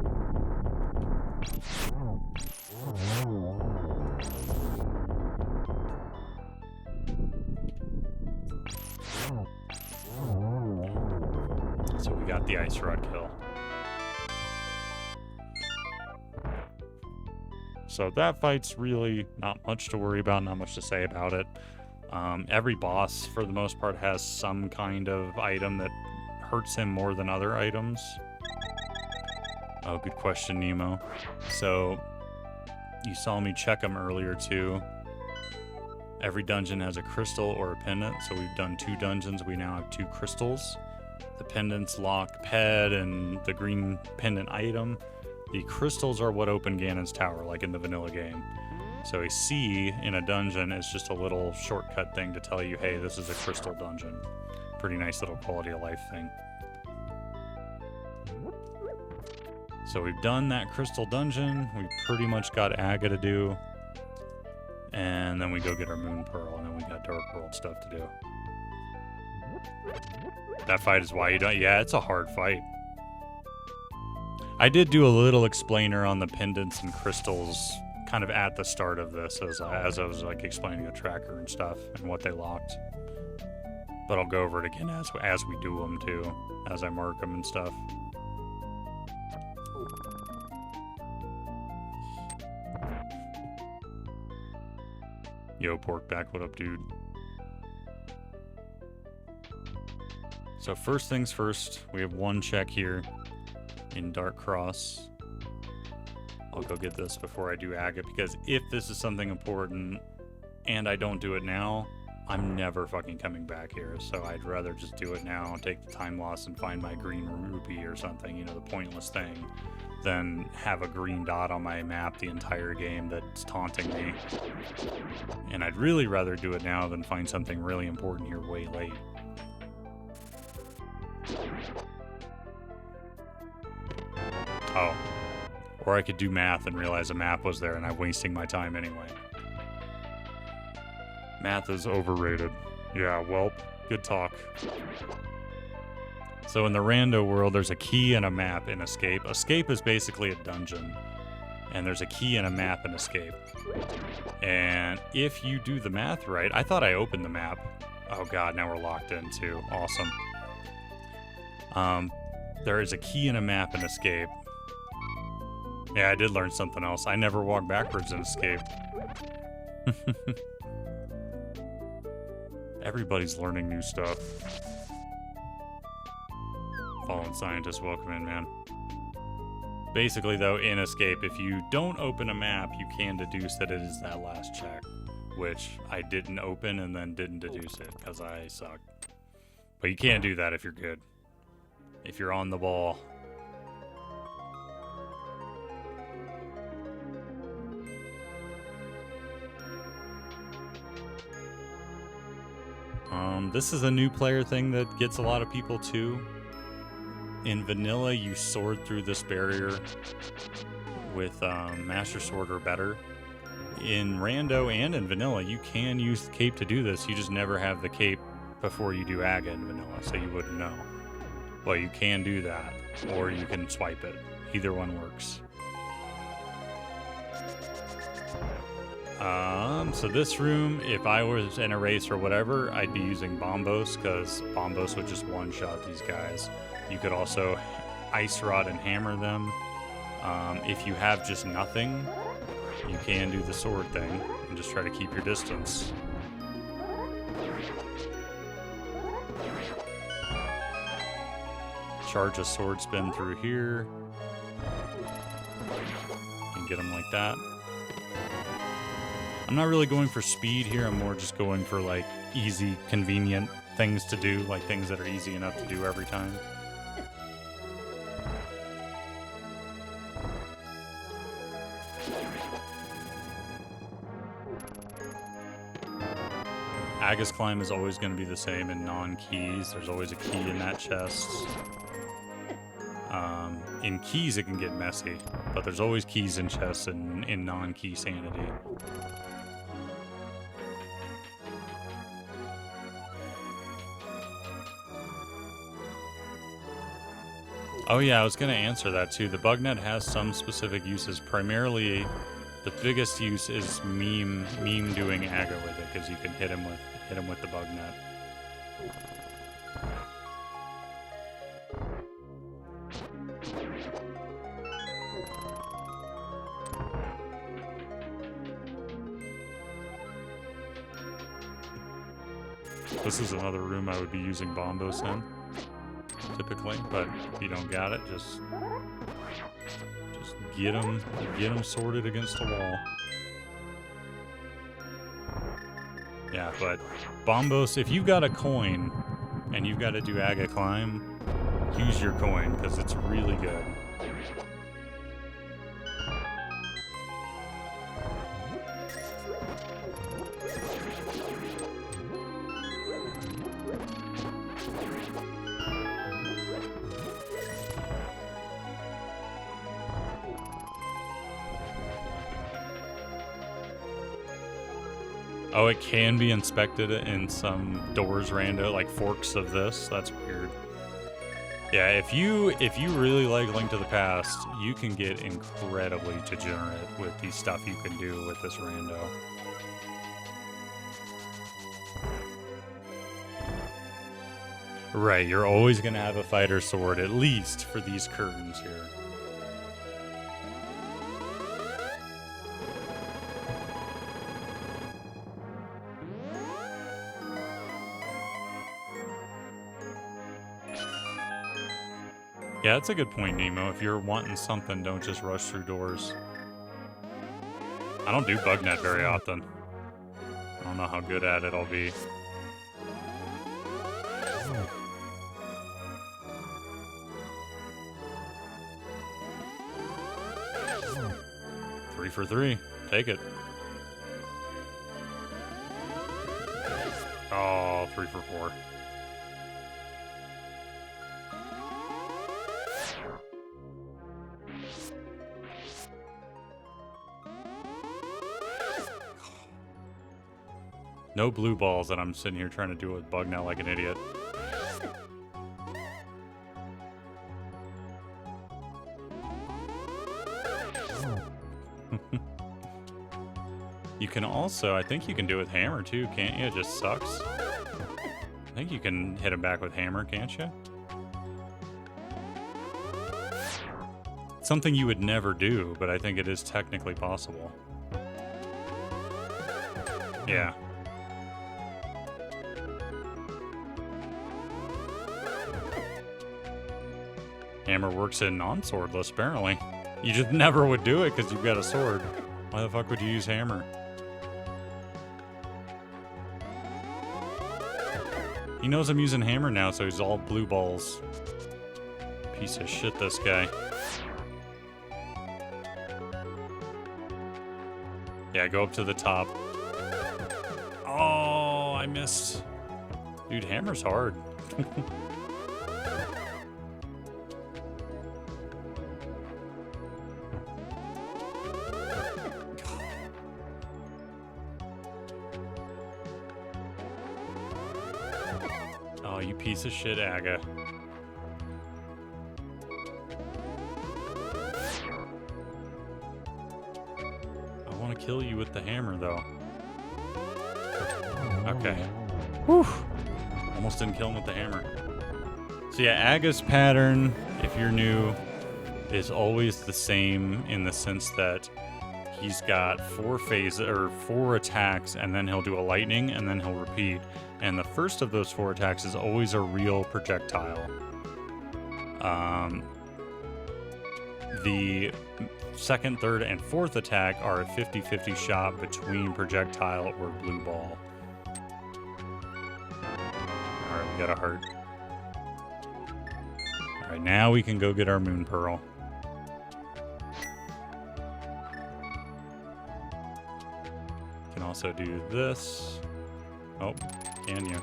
Speaker 1: So we got the ice rod kill. So that fight's really not much to worry about, not much to say about it. Every boss, for the most part, has some kind of item that hurts him more than other items. Oh, good question, Nemo. So, you saw me check them earlier, too. Every dungeon has a crystal or a pendant, so we've done 2 dungeons. We now have 2 crystals. The pendants lock Ped and the green pendant item. The crystals are what open Ganon's tower, like in the vanilla game. So a C in a dungeon is just a little shortcut thing to tell you, hey, this is a crystal dungeon. Pretty nice little quality of life thing. So we've done that crystal dungeon. We pretty much got Aga to do. And then we go get our moon pearl, and then we got dark world stuff to do. That fight is why you don't... Yeah, it's a hard fight. I did do a little explainer on the pendants and crystals kind of at the start of this as I was like explaining the tracker and stuff and what they locked. But I'll go over it again as we do them too, as I mark them and stuff. Yo, Porkback, what up, dude? So first things first, we have 1 check here in Dark Cross. I'll go get this before I do Aga, because if this is something important and I don't do it now, I'm never fucking coming back here. So I'd rather just do it now, take the time loss and find my green rupee or something, you know, the pointless thing, than have a green dot on my map the entire game that's taunting me. And I'd really rather do it now than find something really important here way late. Oh. Or I could do math and realize a map was there and I'm wasting my time anyway. Math is overrated. Yeah, welp. Good talk. So in the Rando world, there's a key and a map in Escape. Escape is basically a dungeon. And there's a key and a map in Escape. And if you do the math right... I thought I opened the map. Oh god, now we're locked in too. Awesome. There is a key and a map in Escape. Yeah, I did learn something else. I never walk backwards in Escape. Everybody's learning new stuff. Fallen Scientist, welcome in, man. Basically, though, in Escape, if you don't open a map, you can deduce that it is that last check. Which I didn't open and then didn't deduce it, because I suck. But you can't do that if you're good. If you're on the ball. This is a new player thing that gets a lot of people too. In vanilla, you sword through this barrier with Master Sword or better. In Rando and in vanilla, you can use the cape to do this. You just never have the cape before you do Aga in vanilla, so you wouldn't know. Well, you can do that, or you can swipe it. Either one works. So this room, if I was in a race or whatever, I'd be using Bombos, because Bombos would just one-shot these guys. You could also Ice Rod and hammer them. If you have just nothing, you can do the sword thing and just try to keep your distance. Charge a sword spin through here. And get them like that. I'm not really going for speed here, I'm more just going for like easy, convenient things to do, like things that are easy enough to do every time. Aga's climb is always going to be the same in non-keys. There's always a key in that chest. In keys, it can get messy. But there's always keys in chests in non-key sanity. Oh yeah, I was gonna answer that too. The bug net has some specific uses. Primarily, the biggest use is meme doing aga with it, because you can hit him with the bug net. This is another room I would be using Bombos in, typically, but if you don't got it, just get them sorted against the wall. Yeah, but Bombos, if you've got a coin and you've got to do Aga Climb, use your coin, because it's really good. Oh, it can be inspected in some doors, Rando, like forks of this. That's weird. Yeah, if you really like Link to the Past, you can get incredibly degenerate with the stuff you can do with this Rando. Right, you're always gonna have a fighter sword, at least for these curtains here. Yeah, that's a good point, Nemo. If you're wanting something, don't just rush through doors. I don't do bug net very often. I don't know how good at it I'll be. Three for three. Take it. Oh, 3 for 4. No blue balls that I'm sitting here trying to do with bug now like an idiot. You can also, I think you can do it with hammer too, can't you? It just sucks. I think you can hit him back with hammer, can't you? Something you would never do, but I think it is technically possible. Yeah. Hammer works in non-swordless, apparently. You just never would do it because you've got a sword. Why the fuck would you use hammer? He knows I'm using hammer now, so he's all blue balls. Piece of shit, this guy. Yeah, go up to the top. Oh, I missed. Dude, hammer's hard. Oh, you piece of shit, Aga. I want to kill you with the hammer, though. Okay. Whew. Almost didn't kill him with the hammer. So yeah, Aga's pattern, if you're new, is always the same in the sense that he's got 4 phases or 4 attacks, and then he'll do a lightning, and then he'll repeat. And the first of those 4 attacks is always a real projectile. The second, third, and fourth attack are a 50-50 shot between projectile or blue ball. Alright, we got a heart. Alright, now we can go get our moon pearl. Can also do this. Oh, can you?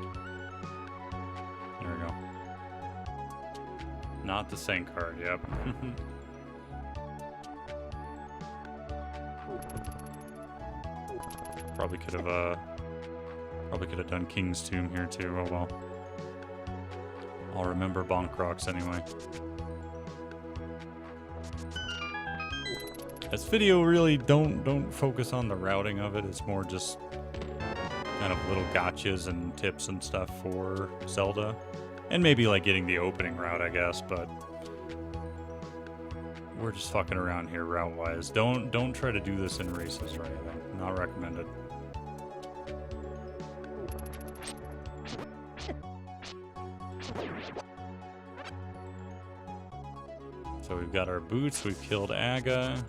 Speaker 1: There we go. Not the same card, yep. Probably could have done King's Tomb here too. Oh well. I'll remember Bonk Rocks anyway. This video really don't focus on the routing of it. It's more just kind of little gotchas and tips and stuff for Zelda. And maybe like getting the opening route, I guess, but we're just fucking around here route-wise. Don't try to do this in races or anything. Not recommended. So we've got our boots, we've killed Aga.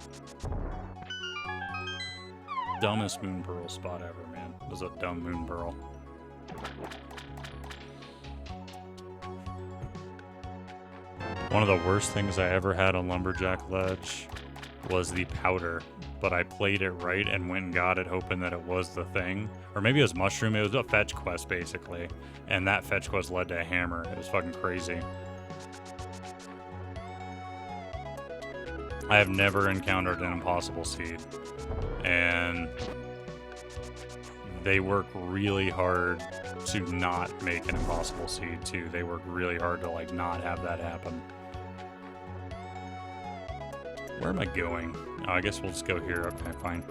Speaker 1: Dumbest Moon Pearl spot ever, man. This is a dumb Moon Pearl. One of the worst things I ever had on Lumberjack Ledge was the powder, but I played it right and went and got it hoping that it was the thing. Or maybe it was Mushroom, it was a fetch quest basically. And that fetch quest led to a hammer. It was fucking crazy. I have never encountered an impossible seed. And they work really hard to not make an impossible seed too. They work really hard to like not have that happen. Where am I going? Oh, I guess we'll just go here. Okay, fine.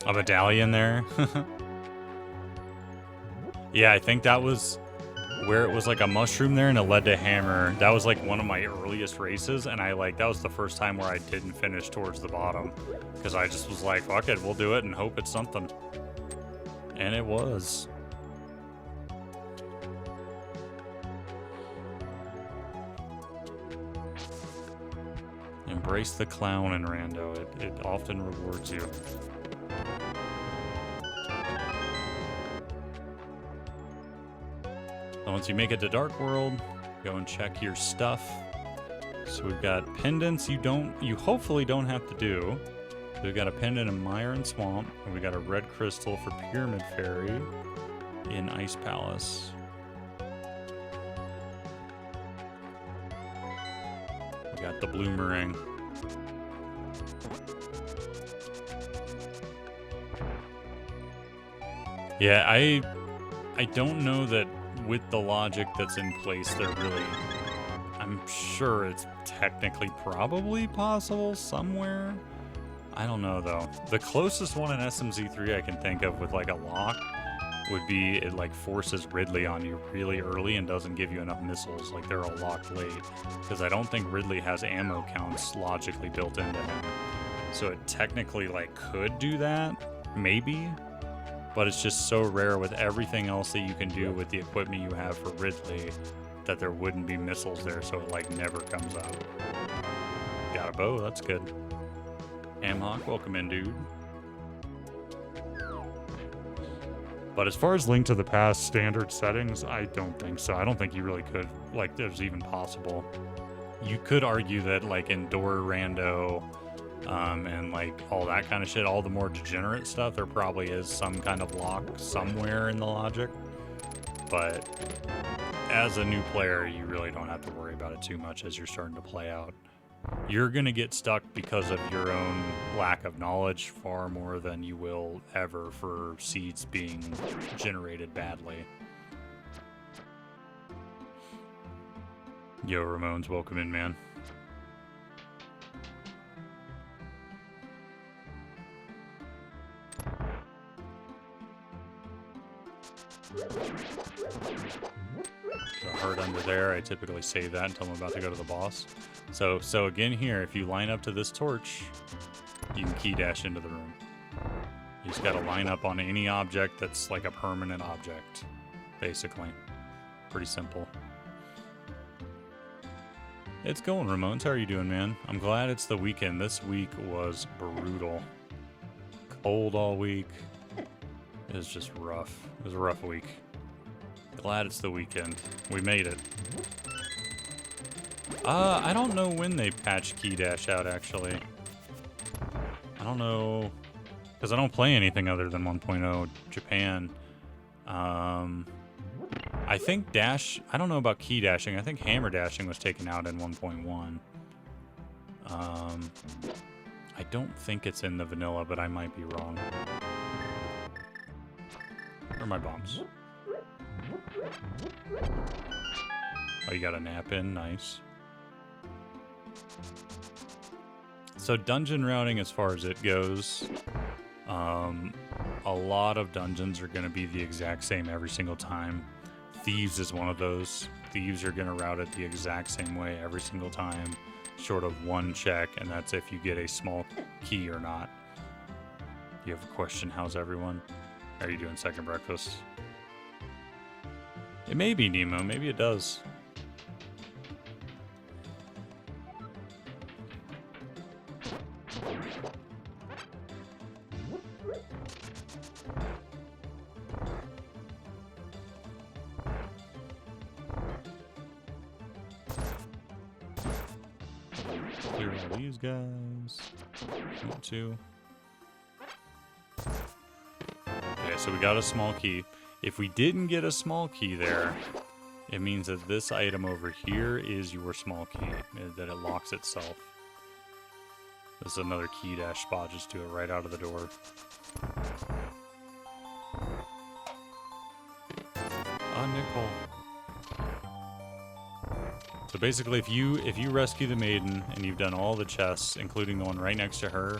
Speaker 1: A medallion there? Yeah, I think that was where it was like a mushroom there and it led to hammer. That was like one of my earliest races, and that was the first time where I didn't finish towards the bottom. Because I just was like, fuck it, we'll do it and hope it's something. And it was. Embrace the clown in Rando. It often rewards you. And once you make it to Dark World, go and check your stuff. So we've got pendants you hopefully don't have to do. So we've got a pendant in Mire and Swamp, and we got a red crystal for Pyramid Fairy in Ice Palace. We got the Bloomerang. Yeah, I don't know that with the logic that's in place, I'm sure it's technically probably possible somewhere. I don't know though. The closest one in SMZ3 I can think of with like a lock would be it like forces Ridley on you really early and doesn't give you enough missiles, like they're all locked late. Because I don't think Ridley has ammo counts logically built into him. So it technically like could do that, maybe. But it's just so rare with everything else that you can do with the equipment you have for Ridley that there wouldn't be missiles there, so it like never comes up. Got a bow, that's good. Amhawk, welcome in, dude. But as far as Link to the Past standard settings, I don't think so. I don't think you really could, like, there's even possible. You could argue that, like, in Door Rando, and like all that kind of shit, all the more degenerate stuff, there probably is some kind of lock somewhere in the logic. But as a new player, you really don't have to worry about it too much as you're starting to play out. You're going to get stuck because of your own lack of knowledge far more than you will ever for seeds being generated badly. Yo, Ramones, welcome in, man. The heart under there, I typically save that until I'm about to go to the boss. So again here, if you line up to this torch, you can key dash into the room. You just gotta line up on any object that's like a permanent object, basically. Pretty simple. It's going, Ramones. How are you doing, man? I'm glad it's the weekend. This week was brutal. Cold all week. It was just rough. It was a rough week. Glad it's the weekend. We made it. I don't know when they patched Key Dash out, actually. I don't know, because I don't play anything other than 1.0 Japan. I think Dash, I don't know about Key Dashing. I think Hammer Dashing was taken out in 1.1. I don't think it's in the vanilla, but I might be wrong. Where are my bombs? Oh, you got a nap in? Nice. So dungeon routing, as far as it goes, a lot of dungeons are going to be the exact same every single time. Thieves is one of those. Thieves are going to route it the exact same way every single time, short of one check, and that's if you get a small key or not. You have a question? How's everyone? How are you doing, second breakfast? It may be Nemo. Maybe it does. Clear all these guys. 1, 2. Okay, so we got a small key. If we didn't get a small key there, it means that this item over here is your small key, that it locks itself. This is another key dash spot, just do it right out of the door. A nickel. So basically, if you rescue the maiden and you've done all the chests, including the one right next to her,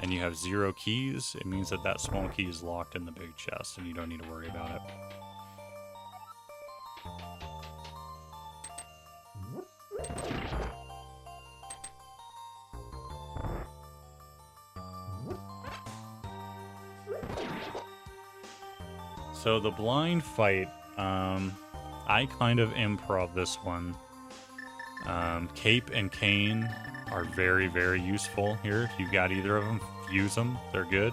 Speaker 1: and you have 0 keys, it means that that small key is locked in the big chest, and you don't need to worry about it. So the blind fight, I kind of improv this one. Cape and cane are very, very useful here. If you've got either of them, use them. They're good.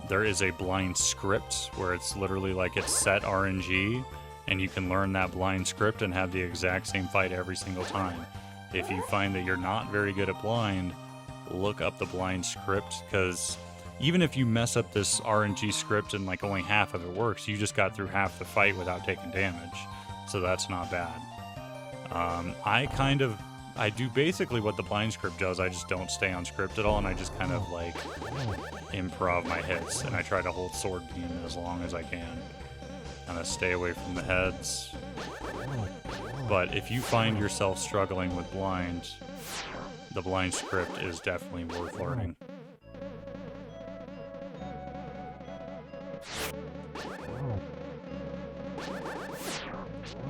Speaker 1: There is a blind script where it's literally like it's set RNG, and you can learn that blind script and have the exact same fight every single time. If you find that you're not very good at blind, look up the blind script, because even if you mess up this RNG script and like only half of it works, you just got through half the fight without taking damage. So that's not bad. I do basically what the blind script does. I just don't stay on script at all, and I just kind of like improv my hits, and I try to hold sword beam as long as I can. Kind of stay away from the heads. But if you find yourself struggling with blind, the blind script is definitely worth learning.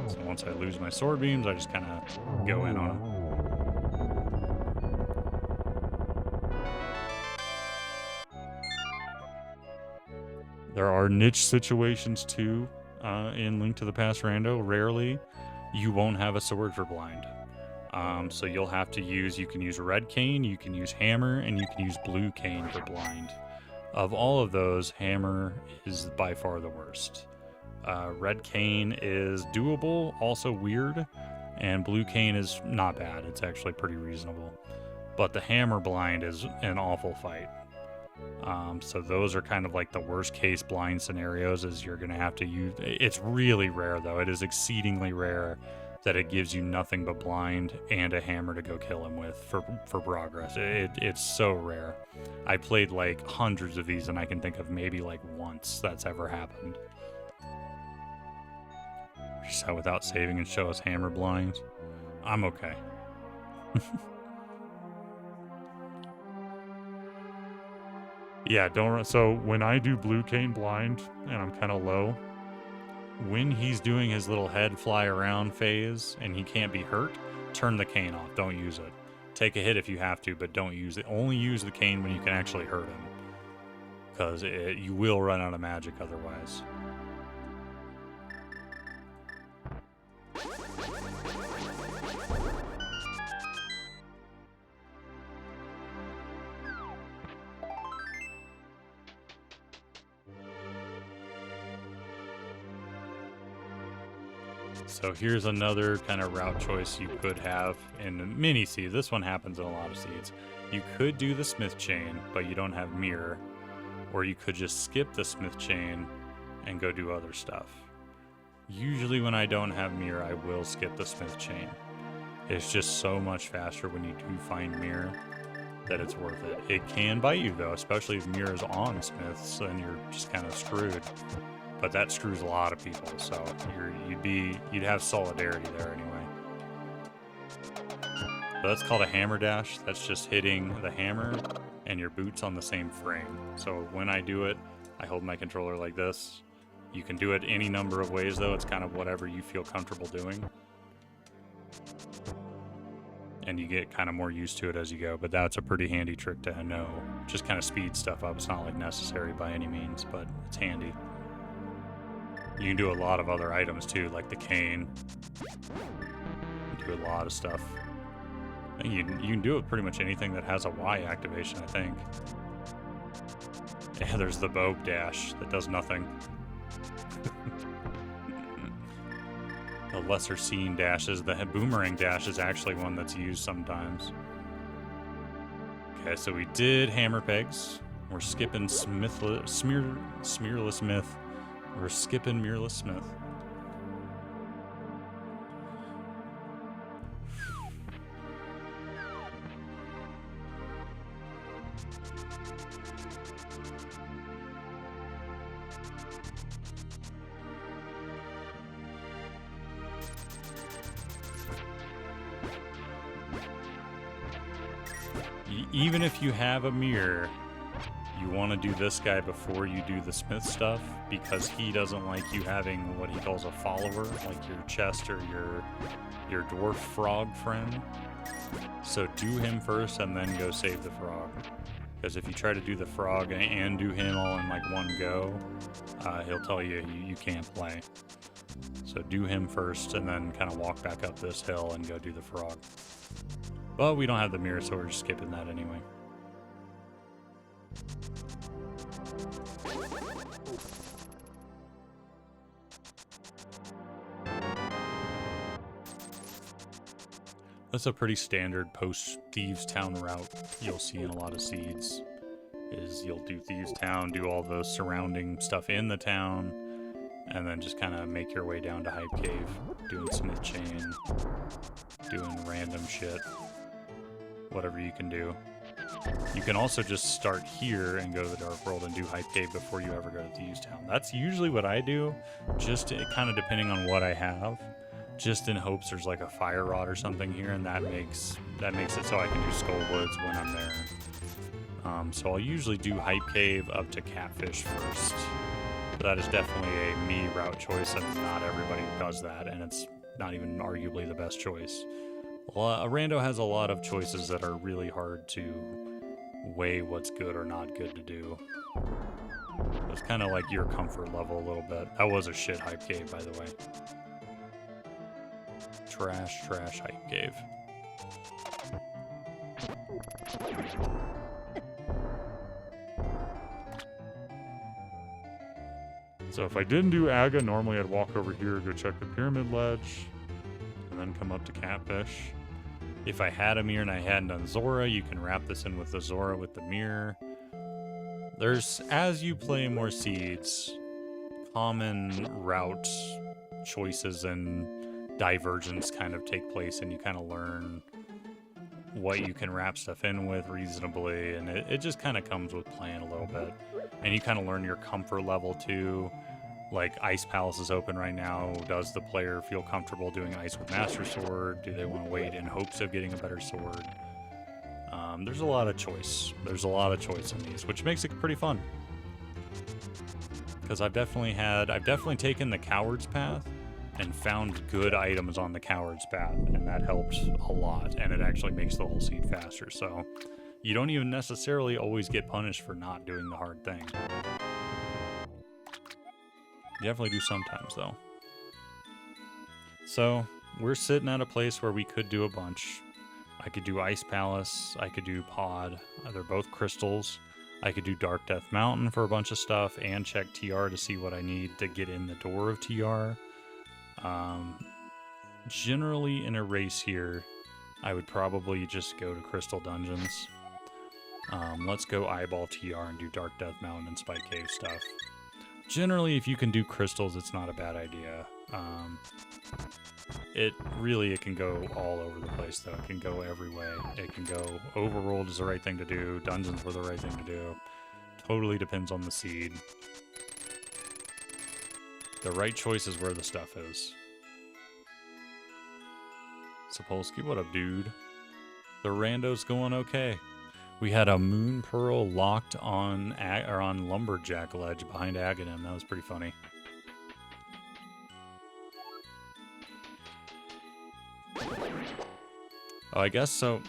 Speaker 1: So once I lose my sword beams, I just kind of go in on them. There are niche situations too in Link to the Past Rando. Rarely you won't have a sword for blind. So you'll have to use, you can use red cane, you can use hammer, and you can use blue cane for blind. Of all of those, hammer is by far the worst. Red cane is doable, also weird, and blue cane is not bad. It's actually pretty reasonable. But the hammer blind is an awful fight. So those are kind of like the worst case blind scenarios, is you're going to have to use... It's really rare, though. It is exceedingly rare that it gives you nothing but blind and a hammer to go kill him with for progress. It's so rare. I played like hundreds of these, and I can think of maybe like once that's ever happened. Just out without saving and show us hammer blind. I'm okay. Yeah, don't... So when I do blue cane blind and I'm kind of low, when he's doing his little head fly around phase and he can't be hurt, turn the cane off. Don't use it. Take a hit if you have to, but don't use it. Only use the cane when you can actually hurt him, because you will run out of magic otherwise. So here's another kind of route choice you could have in the mini seed. This one happens in a lot of seeds. You could do the smith chain, but you don't have mirror. Or you could just skip the smith chain and go do other stuff. Usually when I don't have mirror, I will skip the smith chain. It's just so much faster when you do find mirror. that it's worth it. It can bite you though, especially if mirrors on smiths, then you're just kind of screwed. But that screws a lot of people, so you'd have solidarity there anyway. So that's called a hammer dash. That's just hitting the hammer and your boots on the same frame. So when I do it, I hold my controller like this. You can do it any number of ways though. It's kind of whatever you feel comfortable doing. And you get kind of more used to it as you go, but that's a pretty handy trick to know. Just kind of speed stuff up. It's not like necessary by any means, but it's handy. You can do a lot of other items too, like the cane. You do a lot of stuff. You can do it with pretty much anything that has a Y activation, I think. Yeah, there's the bow dash that does nothing. The lesser seen dashes, the boomerang dash is actually one that's used sometimes. Okay, so we did hammer pegs. We're skipping smearless smith. We're skipping mirrorless smith. Even if you have a mirror, you want to do this guy before you do the smith stuff, because he doesn't like you having what he calls a follower, like your chest or your dwarf frog friend. So do him first and then go save the frog. Because if you try to do the frog and do him all in like one go, he'll tell you you can't play. So do him first and then kind of walk back up this hill and go do the frog. But we don't have the mirror, so we're just skipping that anyway. That's a pretty standard post Thieves Town route you'll see in a lot of seeds. Is you'll do Thieves Town, do all the surrounding stuff in the town, and then just kind of make your way down to Hype Cave, doing Smith Chain, doing random shit, whatever you can do. You can also just start here and go to the Dark World and do Hype Cave before you ever go to Thieves Town. That's usually what I do, just kind of depending on what I have, just in hopes there's like a fire rod or something here, and that makes it so I can do Skull Woods when I'm there. So I'll usually do Hype Cave up to Catfish first. But that is definitely a me route choice, and not everybody does that, and it's not even arguably the best choice. A rando has a lot of choices that are really hard to weigh what's good or not good to do. It's kind of like your comfort level a little bit. That was a shit Hype Cave, by the way. Trash Hype Cave. So if I didn't do Aga, normally I'd walk over here, go check the pyramid ledge, and then come up to Catfish. If I had a mirror and I hadn't done Zora, you can wrap this in with the Zora with the mirror. There's, as you play more seeds, common route choices and divergence kind of take place, and you kind of learn what you can wrap stuff in with reasonably, and it just kind of comes with playing a little bit. And you kind of learn your comfort level too. Like Ice Palace is open right now. Does the player feel comfortable doing ice with Master Sword? Do they want to wait in hopes of getting a better sword? There's a lot of choice. There's a lot of choice in these, which makes it pretty fun. Because I've definitely taken the Coward's Path and found good items on the Coward's Path, and that helped a lot, and it actually makes the whole seed faster. So you don't even necessarily always get punished for not doing the hard thing. You definitely do sometimes, though. So we're sitting at a place where we could do a bunch. I could do Ice Palace. I could do Pod. They're both crystals. I could do Dark Death Mountain for a bunch of stuff and check TR to see what I need to get in the door of TR. Generally in a race here, I would probably just go to Crystal Dungeons. Let's go eyeball TR and do Dark Death Mountain and Spike Cave stuff. Generally, if you can do crystals, it's not a bad idea. It can go all over the place, though. It can go every way. It can go overworld is the right thing to do. Dungeons were the right thing to do. Totally depends on the seed. The right choice is where the stuff is. Sapolsky, what up, dude? The rando's going okay. We had a moon pearl locked on lumberjack ledge behind Aghanim. That was pretty funny. Oh, I guess so.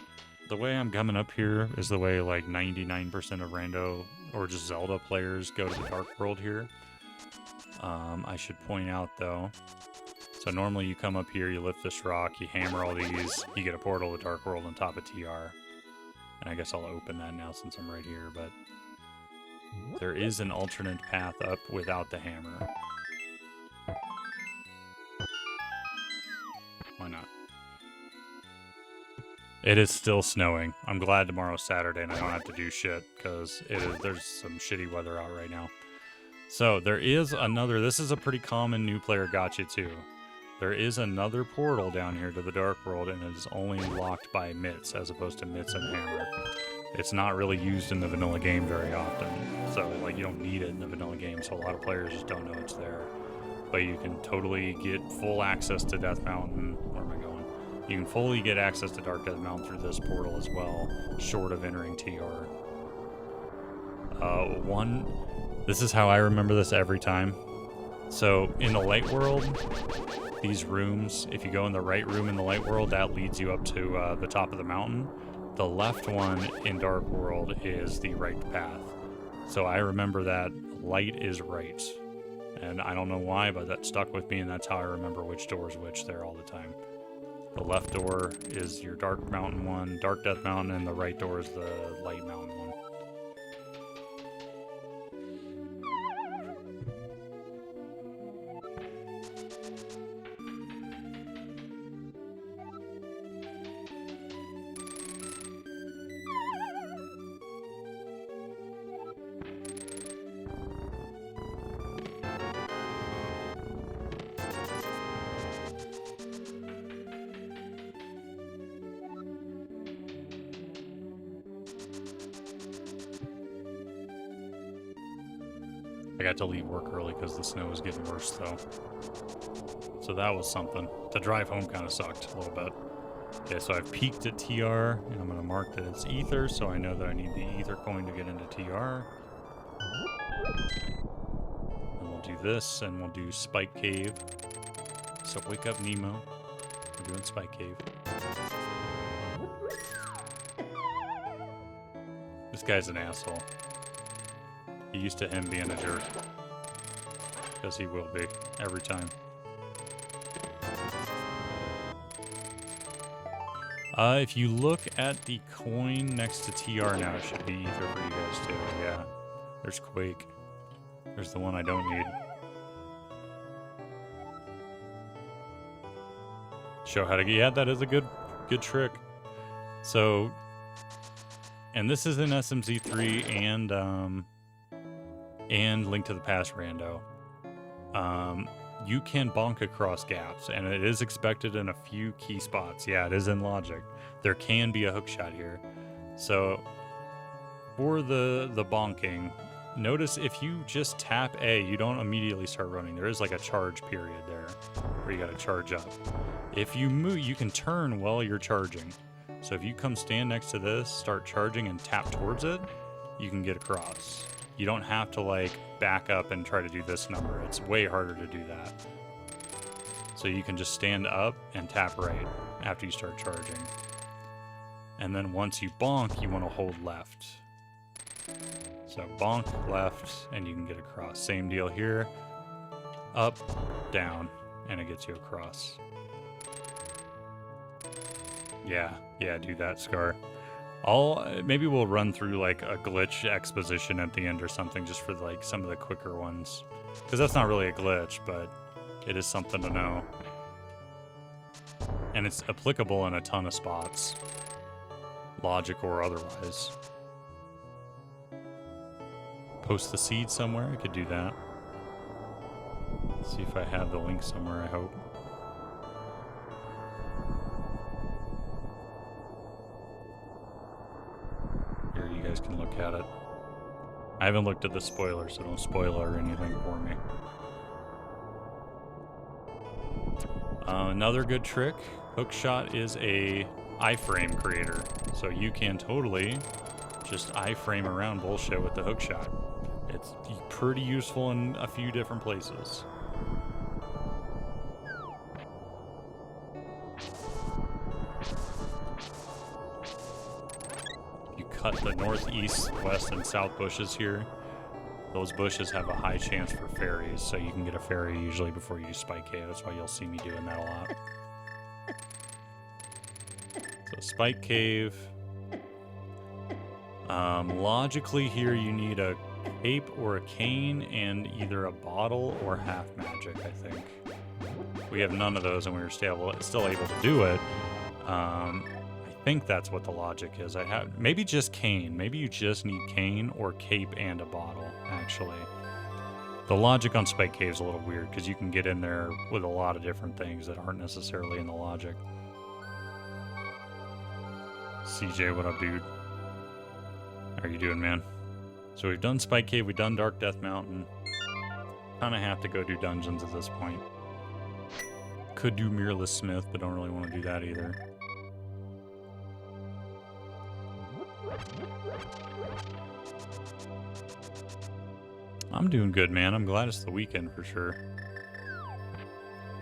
Speaker 1: The way I'm coming up here is the way like 99% of rando or just Zelda players go to the Dark World here. I should point out though. So normally you come up here, you lift this rock, you hammer all these, you get a portal to Dark World on top of TR. And I guess I'll open that now since I'm right here, but there is an alternate path up without the hammer. Why not? It is still snowing. I'm glad tomorrow's Saturday and I don't have to do shit, because there's some shitty weather out right now. So there is another, this is a pretty common new player gotcha too. There is another portal down here to the Dark World, and it is only locked by mitts as opposed to mitts and hammer. It's not really used in the vanilla game very often, so like you don't need it in the vanilla game, so a lot of players just don't know it's there. But you can totally get full access to Death Mountain. Where am I going? You can fully get access to Dark Death Mountain through this portal as well, short of entering TR. This is how I remember this every time. So in the Light World, these rooms, if you go in the right room in the Light World, that leads you up to the top of the mountain. The left one in Dark World is the right path. So I remember that light is right. And I don't know why, but that stuck with me, and that's how I remember which door is which there all the time. The left door is your Dark Mountain one, Dark Death Mountain, and the right door is the Light Mountain one. I got to leave work early because the snow was getting worse, though. So that was something. The drive home kind of sucked a little bit. Okay, so I've peaked at TR, and I'm going to mark that it's ether, so I know that I need the ether coin to get into TR. And we'll do this, and we'll do Spike Cave. So wake up, Nemo. We're doing Spike Cave. This guy's an asshole. He used to him being a jerk. Because he will be, every time. If you look at the coin next to TR now, it should be ether for you guys too. Yeah. There's Quake. There's the one I don't need. Show how to get, yeah, that is a good trick. So, and this is in SMZ3 and Link to the Past Rando. You can bonk across gaps, and it is expected in a few key spots. Yeah, it is in logic. There can be a hook shot here. So for the bonking, notice if you just tap A, you don't immediately start running. There is like a charge period there where you got to charge up. If you move, you can turn while you're charging. So if you come stand next to this, start charging and tap towards it, you can get across. You don't have to like back up and try to do this number. It's way harder to do that. So you can just stand up and tap right after you start charging. And then once you bonk, you want to hold left. So bonk left and you can get across. Same deal here. Up, down, and it gets you across. Yeah, do that, Scar. Maybe we'll run through like a glitch exposition at the end or something, just for like some of the quicker ones, because that's not really a glitch, but it is something to know, and it's applicable in a ton of spots, logic or otherwise. Post the seed somewhere, I could do that. See if I have the link somewhere, I hope. Here, you guys can look at it. I haven't looked at the spoiler, so don't spoil or anything for me. Another good trick, Hookshot is a iframe creator. So you can totally just iframe around bullshit with the Hookshot. It's pretty useful in a few different places. You cut the north, east, west, and south bushes here. Those bushes have a high chance for fairies, so you can get a fairy usually before you do Spike Cave. That's why you'll see me doing that a lot. So Spike Cave. Logically here you need a cape or a cane and either a bottle or half magic, I think. We have none of those and we were still able to do it. I think that's what the logic is. Maybe just cane. Maybe you just need cane or cape and a bottle, actually. The logic on Spike Cave is a little weird because you can get in there with a lot of different things that aren't necessarily in the logic. CJ, what up, dude? How are you doing, man? So we've done Spike Cave, we've done Dark Death Mountain. Kinda have to go do dungeons at this point. Could do Mirrorless Smith, but don't really want to do that either. I'm doing good, man. I'm glad it's the weekend for sure.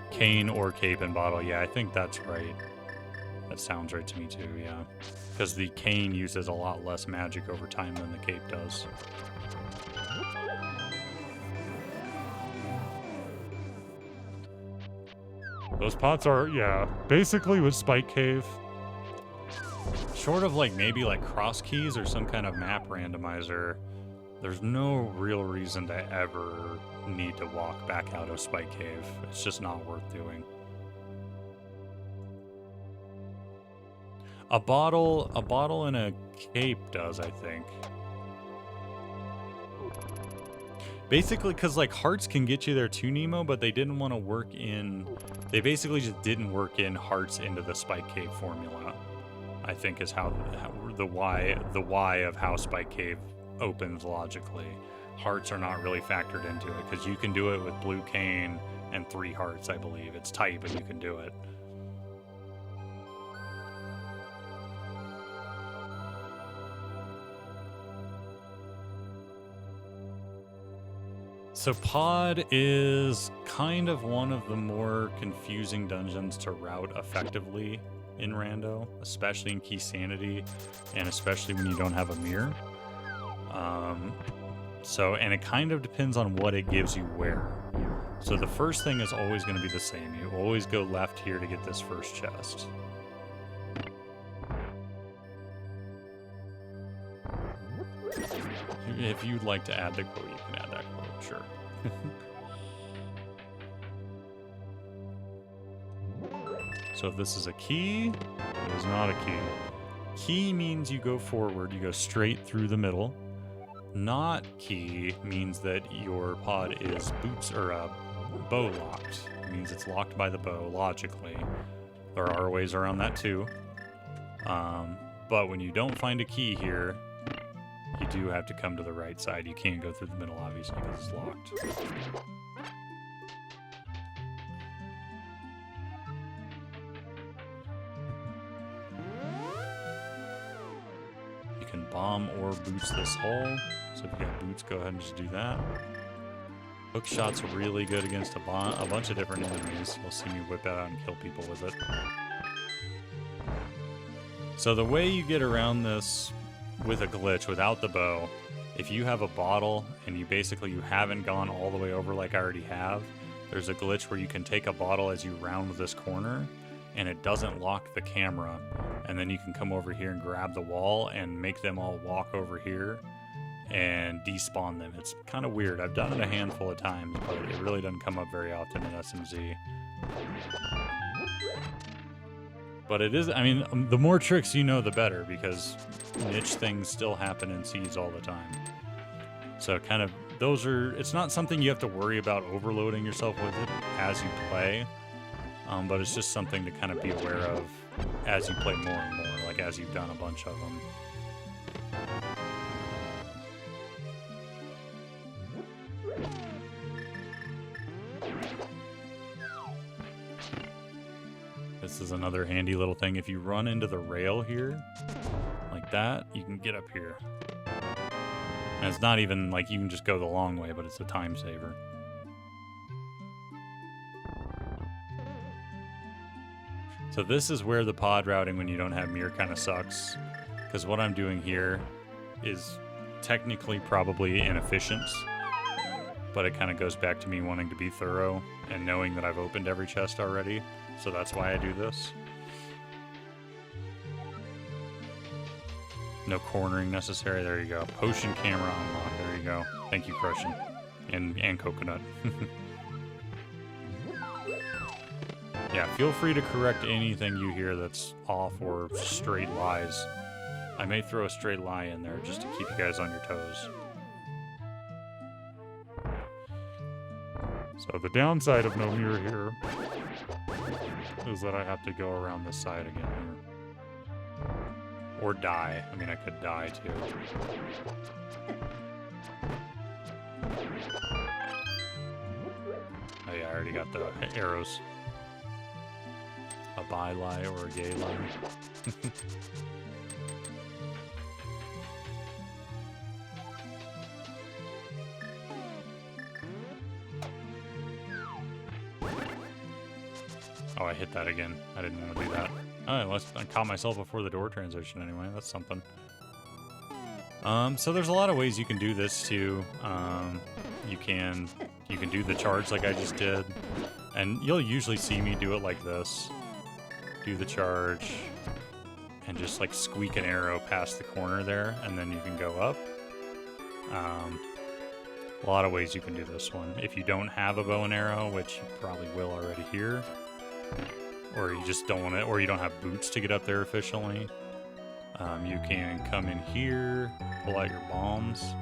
Speaker 1: Cane or cape and bottle. Yeah, I think that's right. That sounds right to me too, yeah. Because the cane uses a lot less magic over time than the cape does. Those pots are, yeah, basically with Spike Cave. Short of like maybe like cross keys or some kind of map randomizer, there's no real reason to ever need to walk back out of Spike Cave. It's just not worth doing. A bottle and a cape does, I think. Basically, because like hearts can get you there too, Nemo, but they didn't want to work in. They basically just didn't work in hearts into the Spike Cave formula. I think is how the why of how Spike Cave opens logically. Hearts are not really factored into it because you can do it with blue cane and 3 hearts, I believe. It's tight, but you can do it. So Pod is kind of one of the more confusing dungeons to route effectively in Rando, especially in Key Sanity, and especially when you don't have a mirror. And it kind of depends on what it gives you where. So the first thing is always going to be the same. You always go left here to get this first chest. If you'd like to add the quote, you can add that quote, sure. So if this is a key, it is not a key. Key means you go forward, you go straight through the middle. Not key means that your pod is bow locked. It means it's locked by the bow, logically. There are ways around that too. But when you don't find a key here, you do have to come to the right side. You can't go through the middle, obviously, because it's locked. You can bomb or boots this hole. So if you got boots, go ahead and just do that. Hookshot's really good against a bunch of different enemies. You'll see me whip out and kill people with it. So the way you get around this with a glitch without the bow, if you have a bottle and you haven't gone all the way over like I already have, there's a glitch where you can take a bottle as you round this corner and it doesn't lock the camera, and then you can come over here and grab the wall and make them all walk over here and despawn them. It's kind of weird. I've done it a handful of times, but it really doesn't come up very often in SMZ. But it is, I mean, the more tricks you know, the better, because niche things still happen in seeds all the time. So kind of it's not something you have to worry about overloading yourself with it as you play, but it's just something to kind of be aware of as you play more and more, like as you've done a bunch of them. This is another handy little thing. If you run into the rail here, like that, you can get up here. And it's not even like you can just go the long way, but it's a time saver. So this is where the pod routing when you don't have mirror kind of sucks. Because what I'm doing here is technically probably inefficient, but it kind of goes back to me wanting to be thorough and knowing that I've opened every chest already. So that's why I do this. No cornering necessary. There you go. Potion camera unlock. There you go. Thank you, Crushing. And Coconut. Yeah, feel free to correct anything you hear that's off or straight lies. I may throw a straight lie in there just to keep you guys on your toes. So the downside of no mirror here is that I have to go around this side again here. Or die. I mean, I could die too. Oh yeah, I already got the arrows. A bi lie or a gay lie. Oh, I hit that again. I didn't want to do that. Oh, unless I caught myself before the door transition anyway. That's something. So there's a lot of ways you can do this too. You can do the charge like I just did. And you'll usually see me do it like this. Do the charge. And just like squeak an arrow past the corner there. And then you can go up. A lot of ways you can do this one. If you don't have a bow and arrow, which you probably will already here. Or you just don't want to, or you don't have boots to get up there efficiently. You can come in here, pull out your bombs,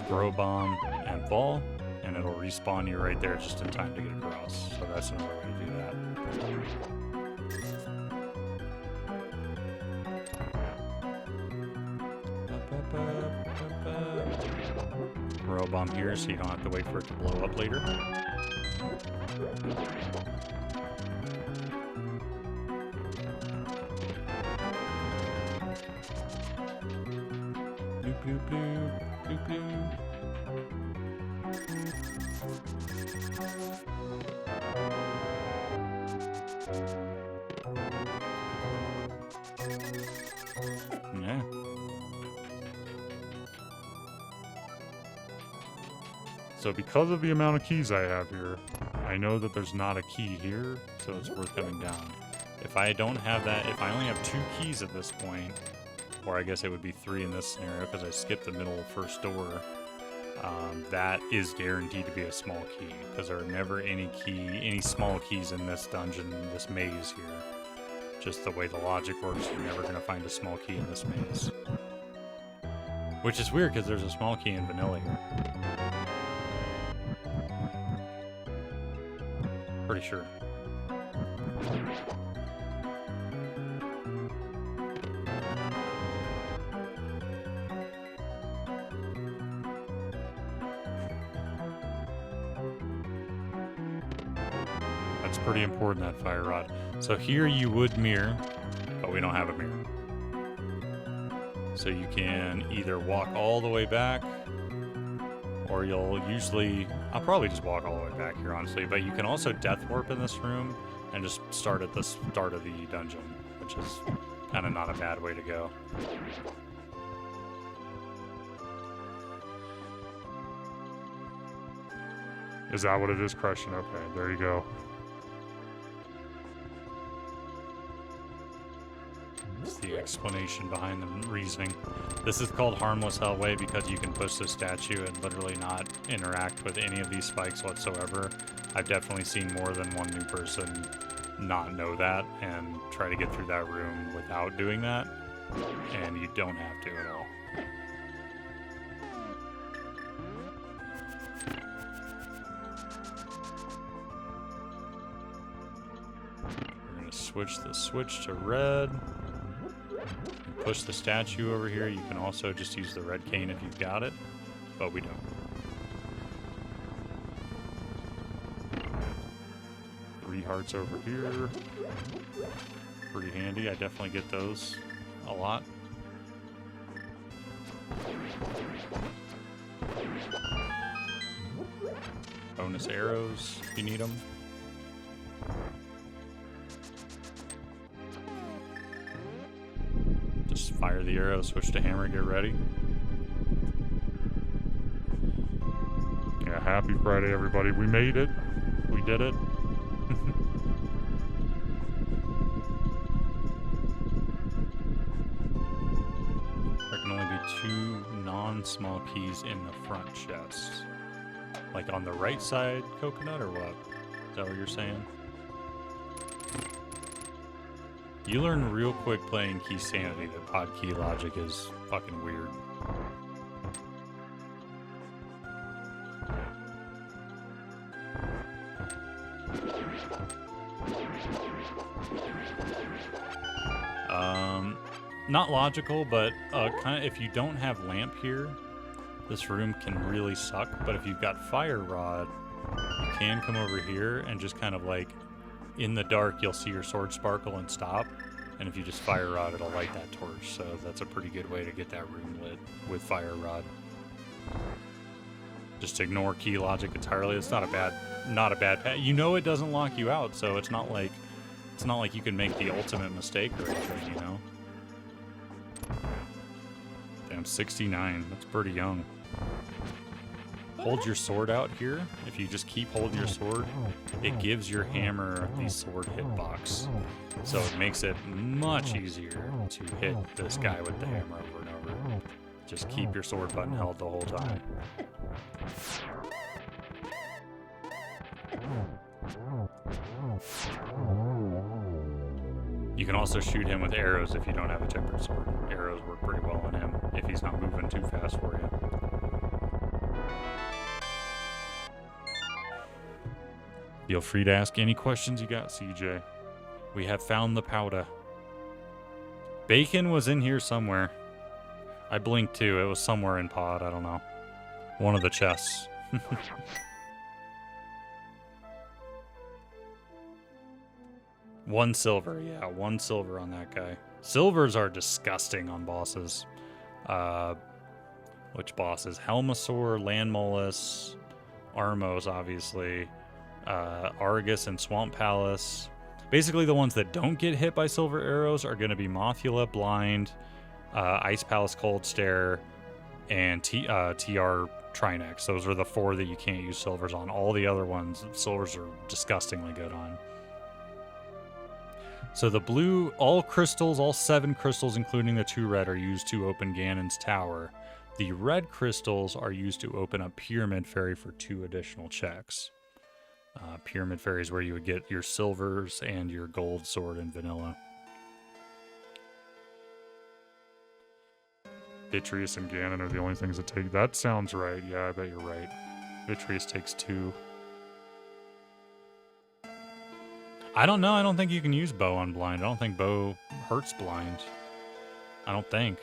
Speaker 1: throw a bomb, and fall, and it'll respawn you right there just in time to get across. So that's another way to do that. Throw a bomb here so you don't have to wait for it to blow up later. Bloop, bloop, bloop, bloop, bloop. Yeah. So because of the amount of keys I have here, I know that there's not a key here, so it's worth coming down. If I don't have that, if I only have 2 keys at this point, or I guess it would be 3 in this scenario because I skipped the middle first door, that is guaranteed to be a small key because there are never any small keys in this dungeon, this maze here. Just the way the logic works, you're never going to find a small key in this maze. Which is weird because there's a small key in vanilla here. Pretty sure. That's pretty important, that fire rod. So here you would mirror, but we don't have a mirror. So you can either walk all the way back, or you'll usually... I'll probably just walk all the way back here, honestly, but you can also death warp in this room and just start at the start of the dungeon, which is kind of not a bad way to go. Is that what it is, Crushing? Okay, there you go. That's the explanation behind the reasoning. This is called Harmless Hellway because you can push the statue and literally not interact with any of these spikes whatsoever. I've definitely seen more than one new person not know that and try to get through that room without doing that, and you don't have to at all. switch the switch to red. Push the statue over here. You can also just use the red cane if you've got it, but we don't. Three hearts over here. Pretty handy. I definitely get those a lot. Bonus arrows if you need them. Just fire the arrow, switch to hammer, get ready. Yeah, happy Friday, everybody. We made it. We did it. There can only be 2 non-small keys in the front chest. Like on the right side, Coconut, or what? Is that what you're saying? You learn real quick playing Key Sanity that pod key logic is fucking weird. Not logical, but kind of if you don't have lamp here, this room can really suck. But if you've got fire rod, you can come over here and just kind of like in the dark, you'll see your sword sparkle and stop. And if you just fire rod, it'll light that torch. So that's a pretty good way to get that room lit with fire rod. Just ignore key logic entirely. It's not a bad path. You know it doesn't lock you out, so it's not like you can make the ultimate mistake or anything, you know? Damn, 69. That's pretty young. Hold your sword out here. If you just keep holding your sword, it gives your hammer the sword hitbox. So it makes it much easier to hit this guy with the hammer over and over. Just keep your sword button held the whole time. You can also shoot him with arrows if you don't have a tempered sword. Arrows work pretty well on him if he's not moving too fast for you. Feel free to ask any questions you got, CJ. We have found the powder. Bacon was in here somewhere. I blinked too. It was somewhere in pod. I don't know. One of the chests. One silver. Yeah, 1 silver on that guy. Silvers are disgusting on bosses. Which bosses? Helmasaur, Landmolus, Armos, obviously. Argus and Swamp Palace. Basically, the ones that don't get hit by silver arrows are going to be Mothula, Blind, Ice Palace, Cold Stare, and TR Trinex. Those are the 4 that you can't use silvers on. All the other ones, silvers are disgustingly good on. So the blue, all crystals, all 7 crystals, including the 2 red, are used to open Ganon's tower. The red crystals are used to open up Pyramid Fairy for 2 additional checks. Pyramid Fairy is where you would get your silvers and your gold sword in vanilla. Vitreous and Ganon are the only things that take... That sounds right. Yeah, I bet you're right. Vitreous takes 2. I don't know. I don't think you can use bow on blind. I don't think bow hurts blind. I don't think.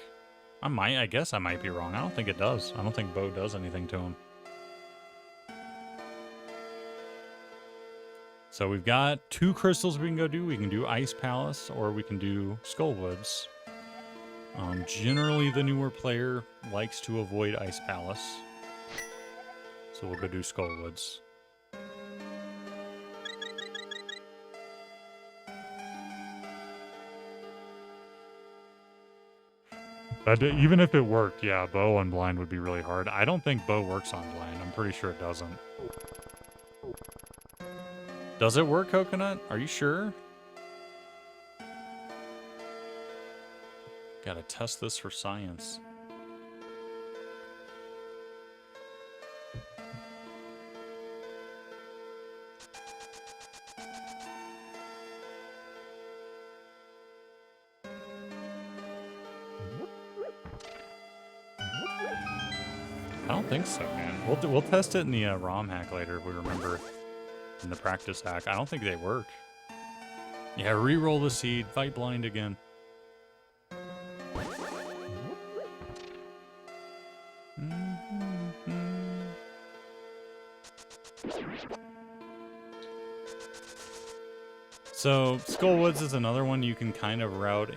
Speaker 1: I guess I might be wrong. I don't think it does. I don't think bow does anything to him. So we've got 2 crystals we can go do. We can do Ice Palace or we can do Skullwoods. Generally, the newer player likes to avoid Ice Palace. So we'll go do Skullwoods. Even if it worked, yeah, bow on blind would be really hard. I don't think bow works on blind. I'm pretty sure it doesn't. Does it work, Coconut? Are you sure? Gotta test this for science. I don't think so, man. We'll test it in the ROM hack later if we remember in the practice hack. I don't think they work. Yeah, re-roll the seed. Fight blind again. So, Skullwoods is another one you can kind of route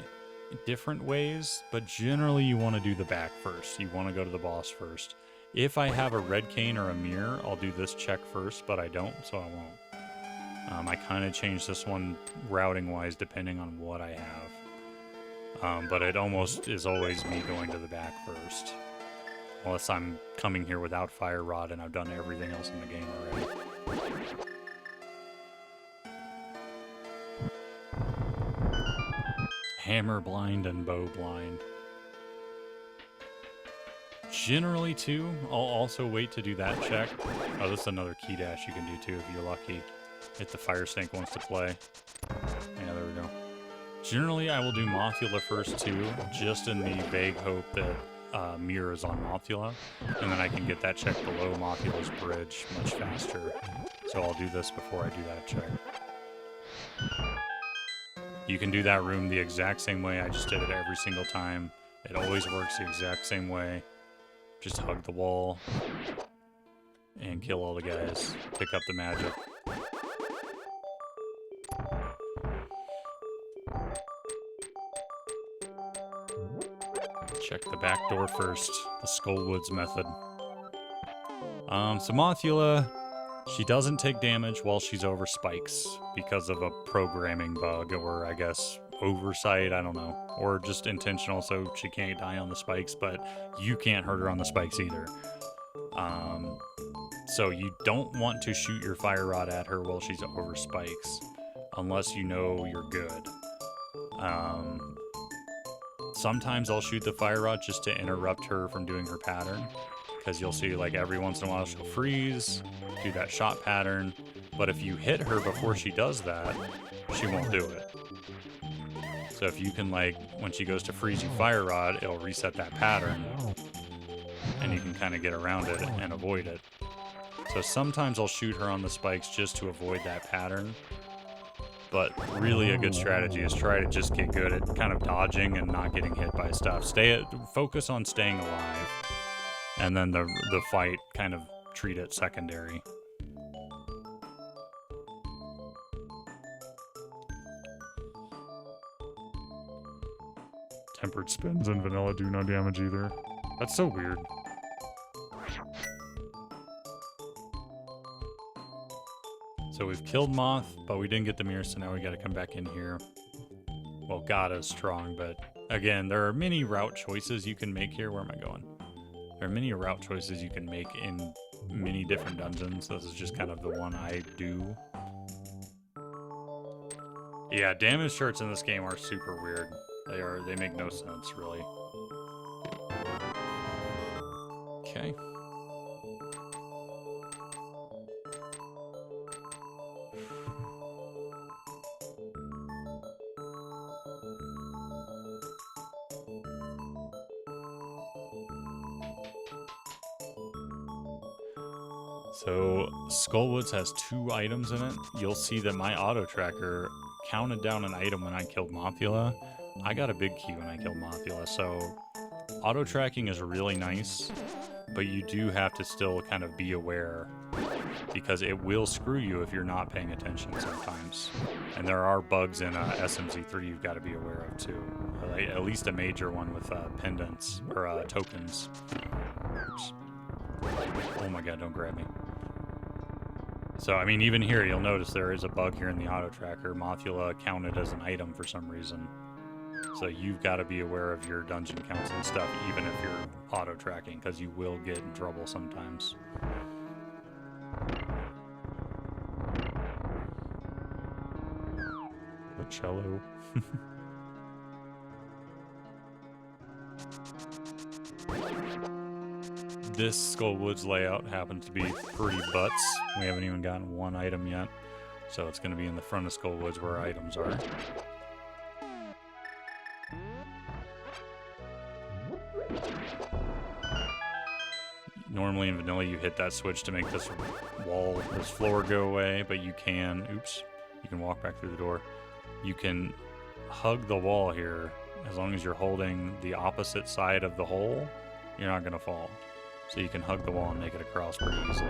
Speaker 1: different ways, but generally you want to do the back first. You want to go to the boss first. If I have a red cane or a mirror, I'll do this check first, but I don't, so I won't. I kind of change this one routing-wise depending on what I have. But it almost is always me going to the back first. Unless I'm coming here without Fire Rod and I've done everything else in the game already. Hammer blind and bow blind. Generally, too, I'll also wait to do that check. Oh, this is another key dash you can do, too, if you're lucky. If the fire snake wants to play. Yeah, there we go. Generally, I will do Mothula first, too, just in the vague hope that Mirror is on Mothula, and then I can get that check below Mothula's bridge much faster. So I'll do this before I do that check. You can do that room the exact same way. I just did it every single time. It always works the exact same way. Just hug the wall and kill all the guys. Pick up the magic. Check the back door first. The Skullwoods method. So Mothula, she doesn't take damage while she's over spikes because of a programming bug or I guess oversight, I don't know, or just intentional so she can't die on the spikes, but you can't hurt her on the spikes either. So you don't want to shoot your fire rod at her while she's over spikes unless you know you're good. Sometimes I'll shoot the fire rod just to interrupt her from doing her pattern, because you'll see like every once in a while she'll freeze, do that shot pattern, but if you hit her before she does that, she won't do it. So if you can, like, when she goes to freeze you fire rod, it'll reset that pattern, and you can kind of get around it and avoid it. So sometimes I'll shoot her on the spikes just to avoid that pattern, but really a good strategy is try to just get good at kind of dodging and not getting hit by stuff. Focus on staying alive, and then the fight, kind of treat it secondary. Tempered spins and vanilla do no damage either. That's so weird. So we've killed Moth, but we didn't get the mirror, so now we gotta come back in here. Well, God is strong, but again, there are many route choices you can make here. Where am I going? There are many route choices you can make in many different dungeons. This is just kind of the one I do. Yeah, damage charts in this game are super weird. They make no sense, really. Okay. So, Skullwoods has 2 items in it. You'll see that my auto tracker counted down an item when I killed Mothula. I got a big key when I killed Mothula, so auto tracking is really nice, but you do have to still kind of be aware because it will screw you if you're not paying attention sometimes. And there are bugs in SMZ3 you've got to be aware of too. At least a major one with pendants or tokens. Oops. Oh my god, don't grab me. So, I mean, even here, you'll notice there is a bug here in the auto tracker. Mothula counted as an item for some reason. So you've got to be aware of your dungeon counts and stuff, even if you're auto tracking, because you will get in trouble sometimes. The cello. This Skullwoods layout happens to be pretty butts. We haven't even gotten one item yet. So it's going to be in the front of Skullwoods where our items are. Normally in vanilla you hit that switch to make this wall, this floor go away, but you can, oops, you can walk back through the door. you can hug the wall here. As long as you're holding the opposite side of the hole, you're not going to fall. So you can hug the wall and make it across pretty easily.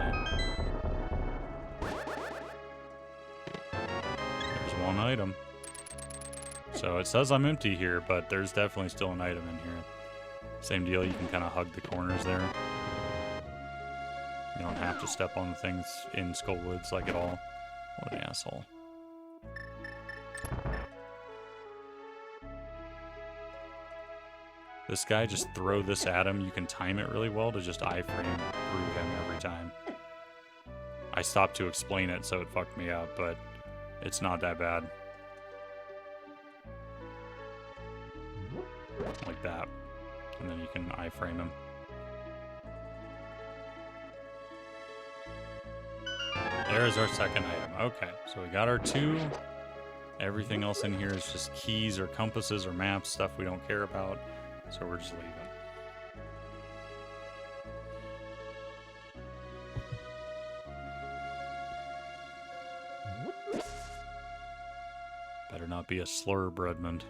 Speaker 1: There's one item. So it says I'm empty here, but there's definitely still an item in here. Same deal, you can kind of hug the corners there. You don't have to step on the things in skull lids like at all. What an asshole. This guy, just throw this at him. You can time it really well to just iframe through him every time. I stopped to explain it, so it fucked me up, but it's not that bad. Like that. And then you can iframe him. There's our second item. Okay, so we got our 2. Everything else in here is just keys or compasses or maps, stuff we don't care about. So we're just leaving. Better not be a slur, Breadmond.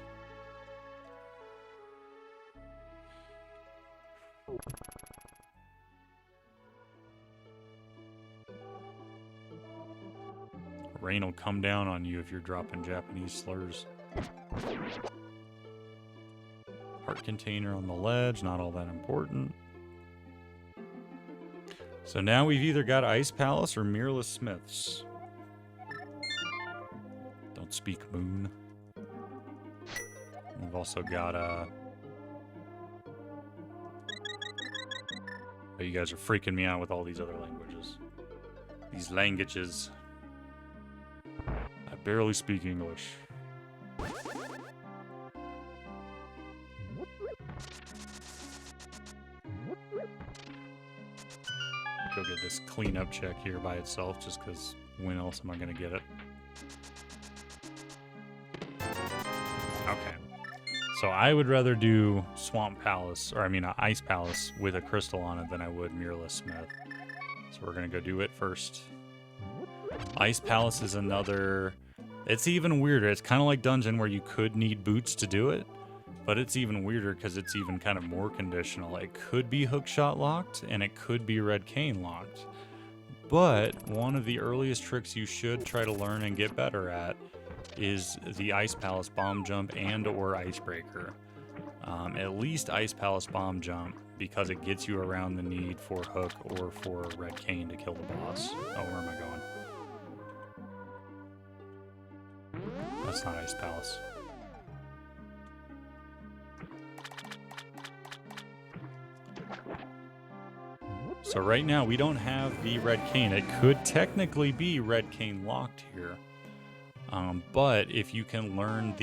Speaker 1: Rain will come down on you if you're dropping Japanese slurs. Heart container on the ledge, not all that important. So now we've either got Ice Palace or Mirrorless Smiths. Don't speak moon. We've also got oh, you guys are freaking me out with all these other languages. These languages. I barely speak English. Go get this cleanup check here by itself, just because when else am I going to get it? Okay. So I would rather do Swamp Palace, or I mean Ice Palace with a crystal on it than I would Mirrorless Smith. So we're going to go do it first. Ice Palace is another... It's even weirder. It's kind of like Dungeon where you could need boots to do it. But it's even weirder because it's even kind of more conditional. It could be hookshot locked, and it could be red cane locked. But one of the earliest tricks you should try to learn and get better at is the Ice Palace bomb jump and or icebreaker. At least Ice Palace bomb jump, because it gets you around the need for hook or for red cane to kill the boss. Oh, where am I going? That's not Ice Palace. So right now we don't have the red cane. It could technically be red cane locked here, but if you can learn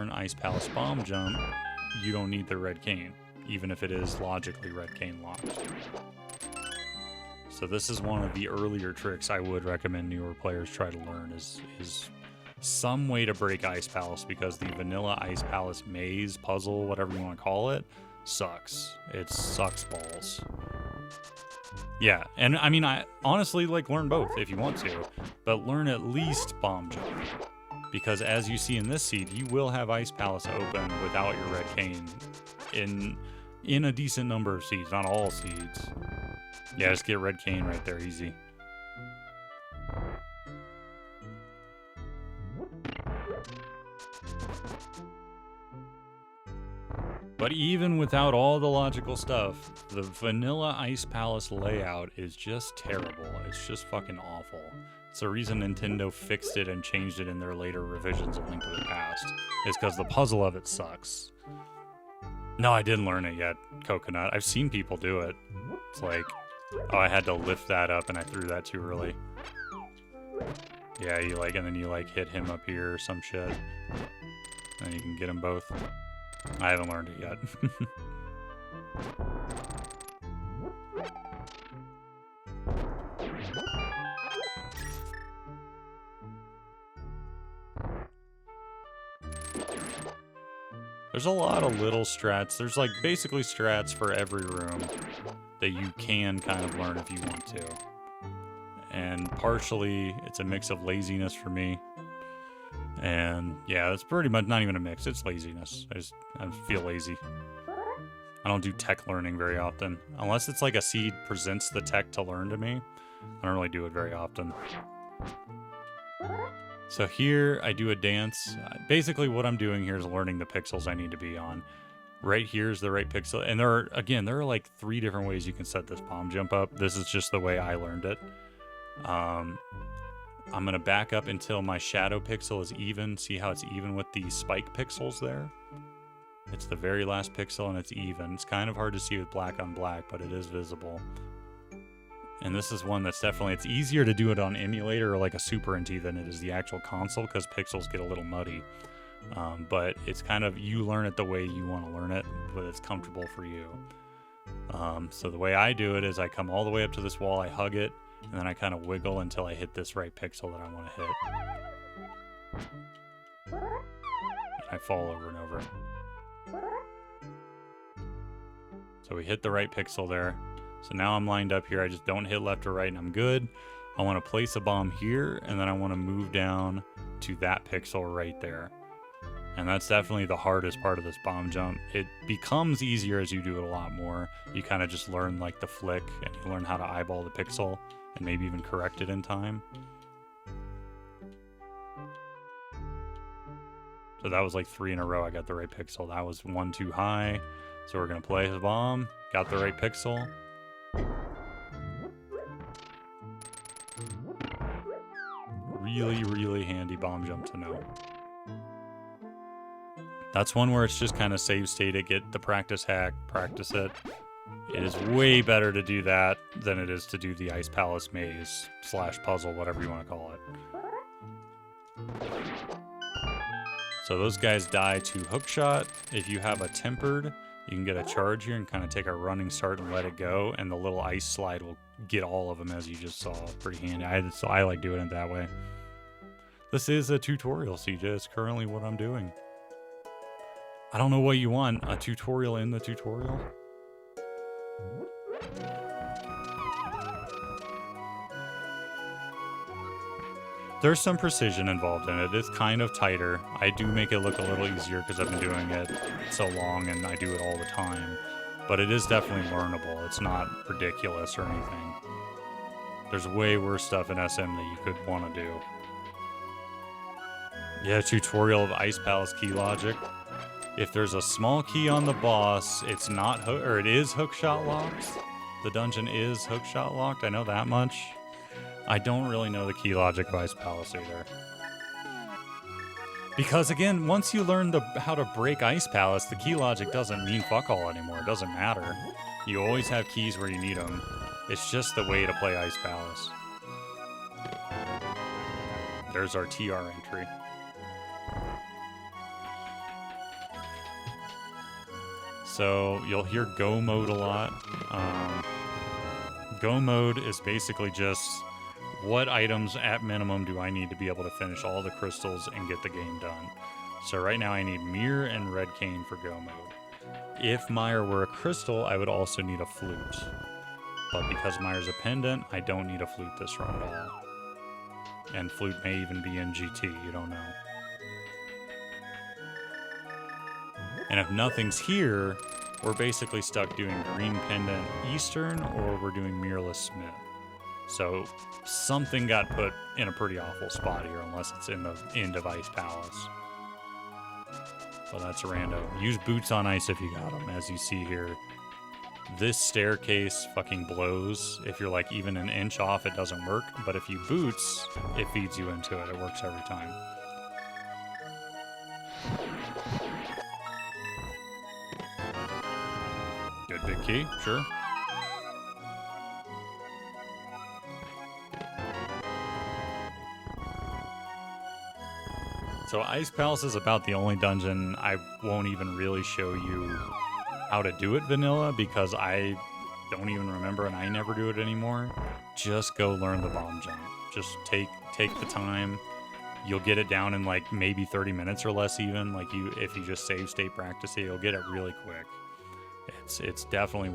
Speaker 1: Ice Palace bomb jump, you don't need the red cane, even if it is logically red cane locked. So this is one of the earlier tricks I would recommend newer players try to learn is some way to break Ice Palace, because the vanilla Ice Palace maze, puzzle, whatever you want to call it, sucks. It sucks balls. Yeah, and I mean, I honestly learn both if you want to, but learn at least bomb jump, because as you see in this seed, you will have Ice Palace open without your red cane in a decent number of seeds, not all seeds. Yeah, just get red cane right there, easy. But even without all the logical stuff, the vanilla Ice Palace layout is just terrible. It's just fucking awful. It's the reason Nintendo fixed it and changed it in their later revisions of Link to the Past. Is because the puzzle of it sucks. No, I didn't learn it yet, Coconut. I've seen people do it. It's like, oh, I had to lift that up and I threw that too early. Yeah, and then you hit him up here or some shit. And you can get them both. I haven't learned it yet. There's a lot of little strats. There's basically strats for every room that you can kind of learn if you want to. And partially, it's a mix of laziness for me. And yeah, it's pretty much not even a mix. It's laziness. I feel lazy. I don't do tech learning very often. Unless it's like a seed presents the tech to learn to me. I don't really do it very often. So here I do a dance. Basically what I'm doing here is learning the pixels I need to be on. Right here is the right pixel. And there are like 3 different ways you can set this bomb jump up. This is just the way I learned it. I'm going to back up until my shadow pixel is even. See how it's even with the spike pixels there? It's the very last pixel and it's even. It's kind of hard to see with black on black, but it is visible. And this is one that's definitely, it's easier to do it on emulator or like a Super NT than it is the actual console because pixels get a little muddy. But it's kind of, you learn it the way you want to learn it, but it's comfortable for you. So the way I do it is I come all the way up to this wall, I hug it, and then I kind of wiggle until I hit this right pixel that I want to hit. And I fall over and over. So we hit the right pixel there. So now I'm lined up here. I just don't hit left or right and I'm good. I want to place a bomb here and then I want to move down to that pixel right there. And that's definitely the hardest part of this bomb jump. It becomes easier as you do it a lot more. You kind of just learn like the flick and you learn how to eyeball the pixel and maybe even correct it in time. So that was like 3 in a row. I got the right pixel. That was 1 too high. So we're going to place the bomb. Got the right pixel. Really, really handy bomb jump to know. That's one where it's just kind of save state it, get the practice hack, practice it. It is way better to do that than it is to do the Ice Palace maze / puzzle, whatever you want to call it. So those guys die to hookshot. If you have a tempered, you can get a charge here and kind of take a running start and let it go, and the little ice slide will get all of them as you just saw. Pretty handy. I like doing it that way. This is a tutorial, CJ. It's currently what I'm doing. I don't know what you want. A tutorial in the tutorial? There's some precision involved in it. It's kind of tighter. I do make it look a little easier because I've been doing it so long and I do it all the time. But it is definitely learnable. It's not ridiculous or anything. There's way worse stuff in SM that you could want to do. Yeah, tutorial of Ice Palace key logic. If there's a small key on the boss, it's not it is hookshot locked. The dungeon is hookshot locked. I know that much. I don't really know the key logic of Ice Palace either. Because again, once you learn how to break Ice Palace, the key logic doesn't mean fuck all anymore. It doesn't matter. You always have keys where you need them. It's just the way to play Ice Palace. There's our TR entry. So you'll hear go mode a lot. Go mode is basically just what items at minimum do I need to be able to finish all the crystals and get the game done. So right now I need mirror and red cane for go mode. If Meyer were a crystal, I would also need a flute. But because Meyer's a pendant, I don't need a flute this run at all. And flute may even be in GT, you don't know. And if nothing's here, we're basically stuck doing green pendant Eastern or we're doing mirrorless Smith. So something got put in a pretty awful spot here unless it's in the end of Ice Palace. Well, that's Rando. Use boots on ice if you got them, as you see here. This staircase fucking blows. If you're like even an inch off, it doesn't work. But if you boots, it feeds you into it. It works every time. Good big key, sure. So Ice Palace is about the only dungeon I won't even really show you how to do it vanilla because I don't even remember and I never do it anymore. Just go learn the bomb jump. Just take the time. You'll get it down in like maybe 30 minutes or less even. Like if you just save state practice it, you'll get it really quick. It's definitely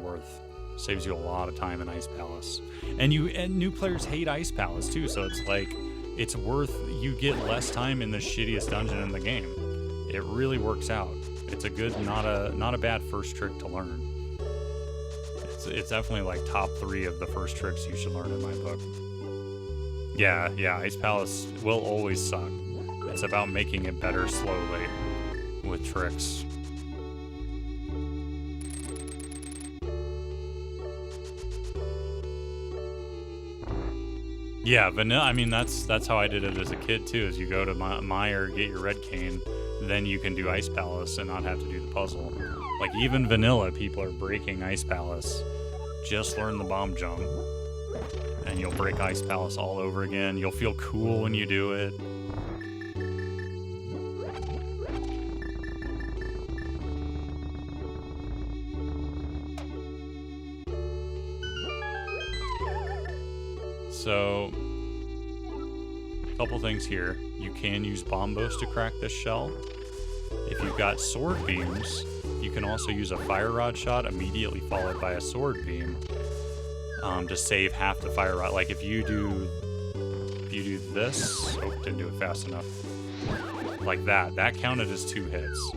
Speaker 1: saves you a lot of time in Ice Palace. And new players hate Ice Palace too, so it's like it's worth, you get less time in the shittiest dungeon in the game. It really works out. It's a good, not a bad first trick to learn. It's definitely like top 3 of the first tricks you should learn in my book. Yeah, Ice Palace will always suck. It's about making it better slowly with tricks. Yeah, vanilla. I mean, that's how I did it as a kid too. Is you go to Meyer, get your red cane, then you can do Ice Palace and not have to do the puzzle. Like even vanilla, people are breaking Ice Palace. Just learn the bomb jump, and you'll break Ice Palace all over again. You'll feel cool when you do it. So, a couple things here. You can use bombos to crack this shell. If you've got sword beams, you can also use a fire rod shot immediately followed by a sword beam to save half the fire rod. Like if you do this, oh, didn't do it fast enough. Like that counted as 2 hits.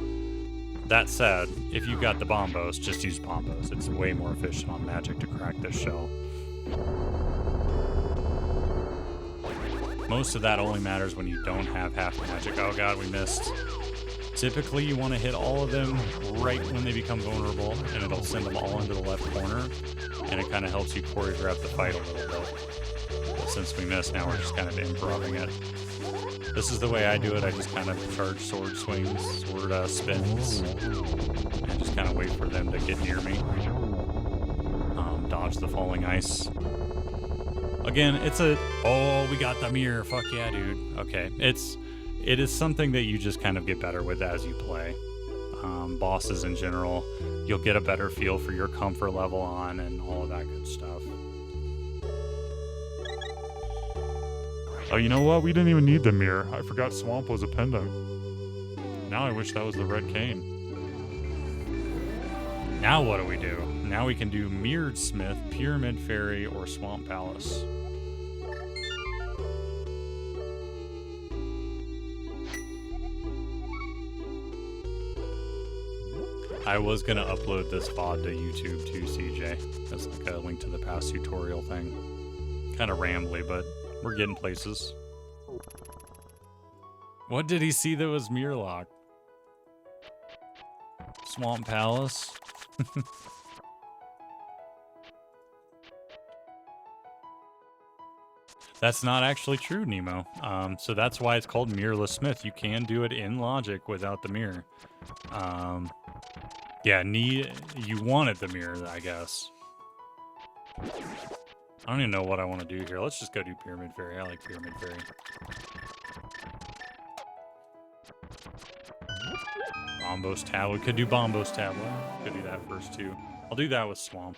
Speaker 1: That said, if you've got the bombos, just use bombos. It's way more efficient on magic to crack this shell. Most of that only matters when you don't have half magic. Oh god, we missed. Typically, you want to hit all of them right when they become vulnerable, and it'll send them all into the left corner, and it kind of helps you choreograph the fight a little bit. But since we missed, now we're just kind of improving it. This is the way I do it. I just kind of charge sword swings, sword spins, and just kind of wait for them to get near me. Dodge the falling ice. Again, it's a, oh, we got the mirror, fuck yeah, dude. Okay, it is something that you just kind of get better with as you play. Bosses in general, you'll get a better feel for your comfort level on and all of that good stuff.
Speaker 3: Oh, you know what? We didn't even need the mirror. I forgot Swamp was a pendant.
Speaker 1: Now I wish that was the red cane. Now what do we do? Now we can do Mirrored Smith, Pyramid Fairy, or Swamp Palace. I was gonna upload this VOD to YouTube too, CJ. As like a link to the past tutorial thing. Kind of rambly, but we're getting places. What did he see that was mirror lock? Swamp Palace? That's not actually true, Nemo. So that's why it's called Mirrorless Smith. You can do it in logic without the mirror. Yeah, you wanted the mirror, I guess. I don't even know what I want to do here. Let's just go do Pyramid Fairy. I like Pyramid Fairy. Bombos Tablet. Could do Bombos Tablet. Could do that first, too. I'll do that with Swamp.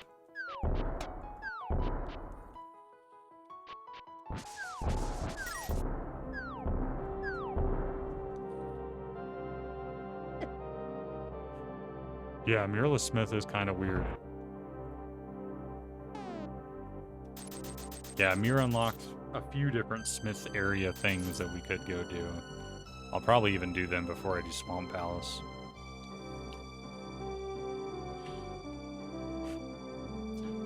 Speaker 3: Yeah, Mirrorless Smith is kind of weird.
Speaker 1: Yeah, Mirror unlocked a few different Smith area things that we could go do. I'll probably even do them before I do Swamp Palace.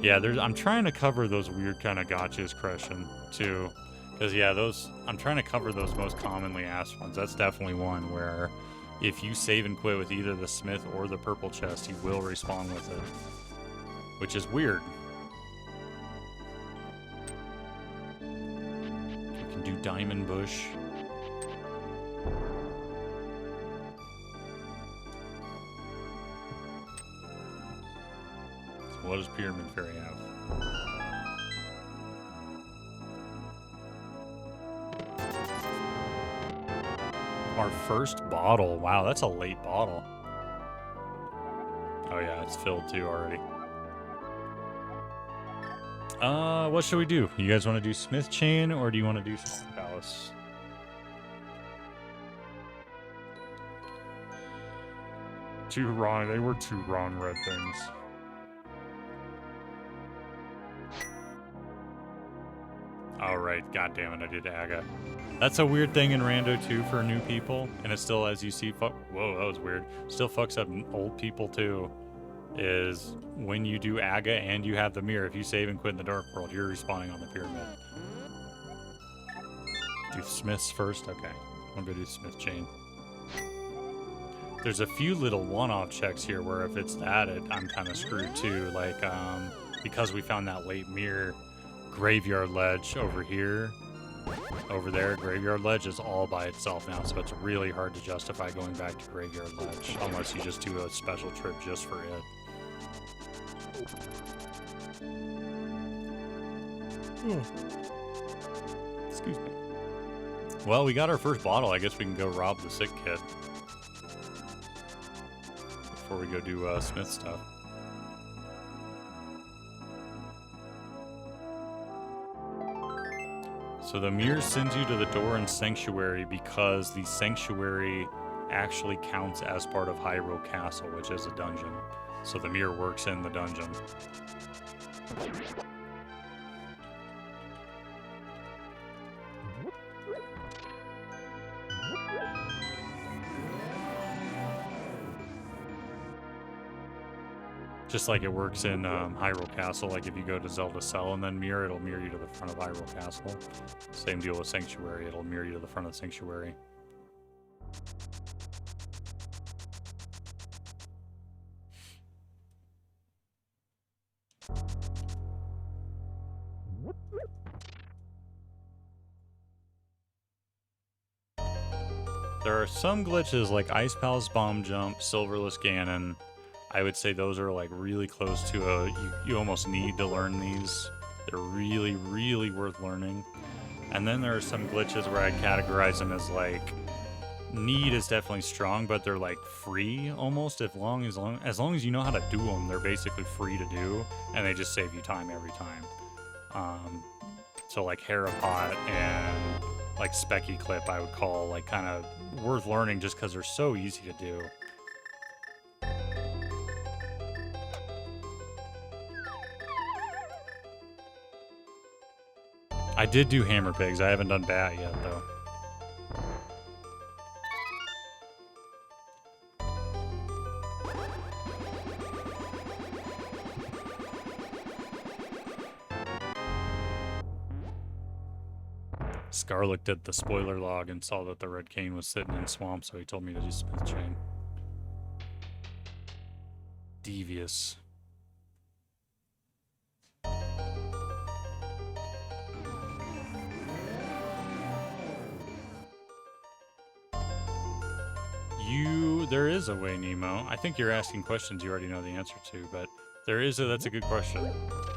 Speaker 1: Yeah, I'm trying to cover those weird kind of gotchas, Crescent, too. Because, yeah, I'm trying to cover those most commonly asked ones. That's definitely one where if you save and quit with either the Smith or the purple chest, you will respawn with it. Which is weird. We can do Diamond Bush. So what does Pyramid Fairy have? Our first bottle. Wow, that's a late bottle. Oh yeah, it's filled too already. What should we do? You guys want to do Smith Chain or do you want to do Swamp Palace?
Speaker 3: Two wrong. They were two wrong red things.
Speaker 1: Oh, right. God damn it, I did Aga. That's a weird thing in Rando, too, for new people. And it still, as you see, whoa, that was weird. Still fucks up old people, too. Is when you do Aga and you have the mirror, if you save and quit in the Dark World, you're respawning on the pyramid. Do Smiths first? Okay. I'm gonna do Smith Chain. There's a few little one-off checks here where if it's that, I'm kind of screwed, too. Like, because we found that late mirror, Graveyard Ledge over here. Over there, Graveyard Ledge is all by itself now, so it's really hard to justify going back to Graveyard Ledge unless you just do a special trip just for it. Excuse me. Well, we got our first bottle. I guess we can go rob the sick kid before we go do Smith stuff. So the mirror sends you to the door in Sanctuary because the Sanctuary actually counts as part of Hyrule Castle, which is a dungeon. So the mirror works in the dungeon. Just like it works in Hyrule Castle, like if you go to Zelda Cell and then mirror, it'll mirror you to the front of Hyrule Castle. Same deal with Sanctuary, it'll mirror you to the front of Sanctuary. There are some glitches like Ice Palace Bomb Jump, Silverless Ganon. I would say those are like really close to a, you almost need to learn these. They're really, really worth learning. And then there are some glitches where I categorize them as like, need is definitely strong, but they're like free almost. As long as you know how to do them, they're basically free to do, and they just save you time every time. So like Harapot and like Specky Clip I would call like kind of worth learning just because they're so easy to do. I did do Hammer Pigs. I haven't done Bat yet, though. Scar looked at the spoiler log and saw that the Red Cane was sitting in Swamp, so he told me to do Smith Chain. Devious. There is a way, Nemo. I think you're asking questions you already know the answer to, but that's a good question.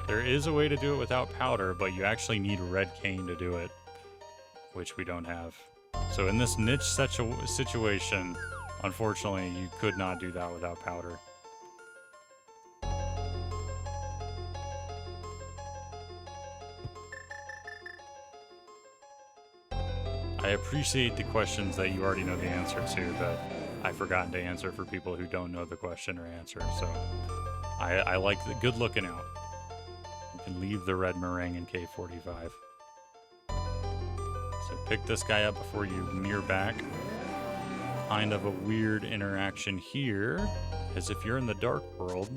Speaker 1: There is a way to do it without powder, but you actually need Red Cane to do it, which we don't have. So in this niche situation, unfortunately, you could not do that without powder. I appreciate the questions that you already know the answer to, but I've forgotten to answer for people who don't know the question or answer, so I like the good looking out. You can leave the red meringue in K45. So pick this guy up before you mirror back. Kind of a weird interaction here is if you're in the dark world,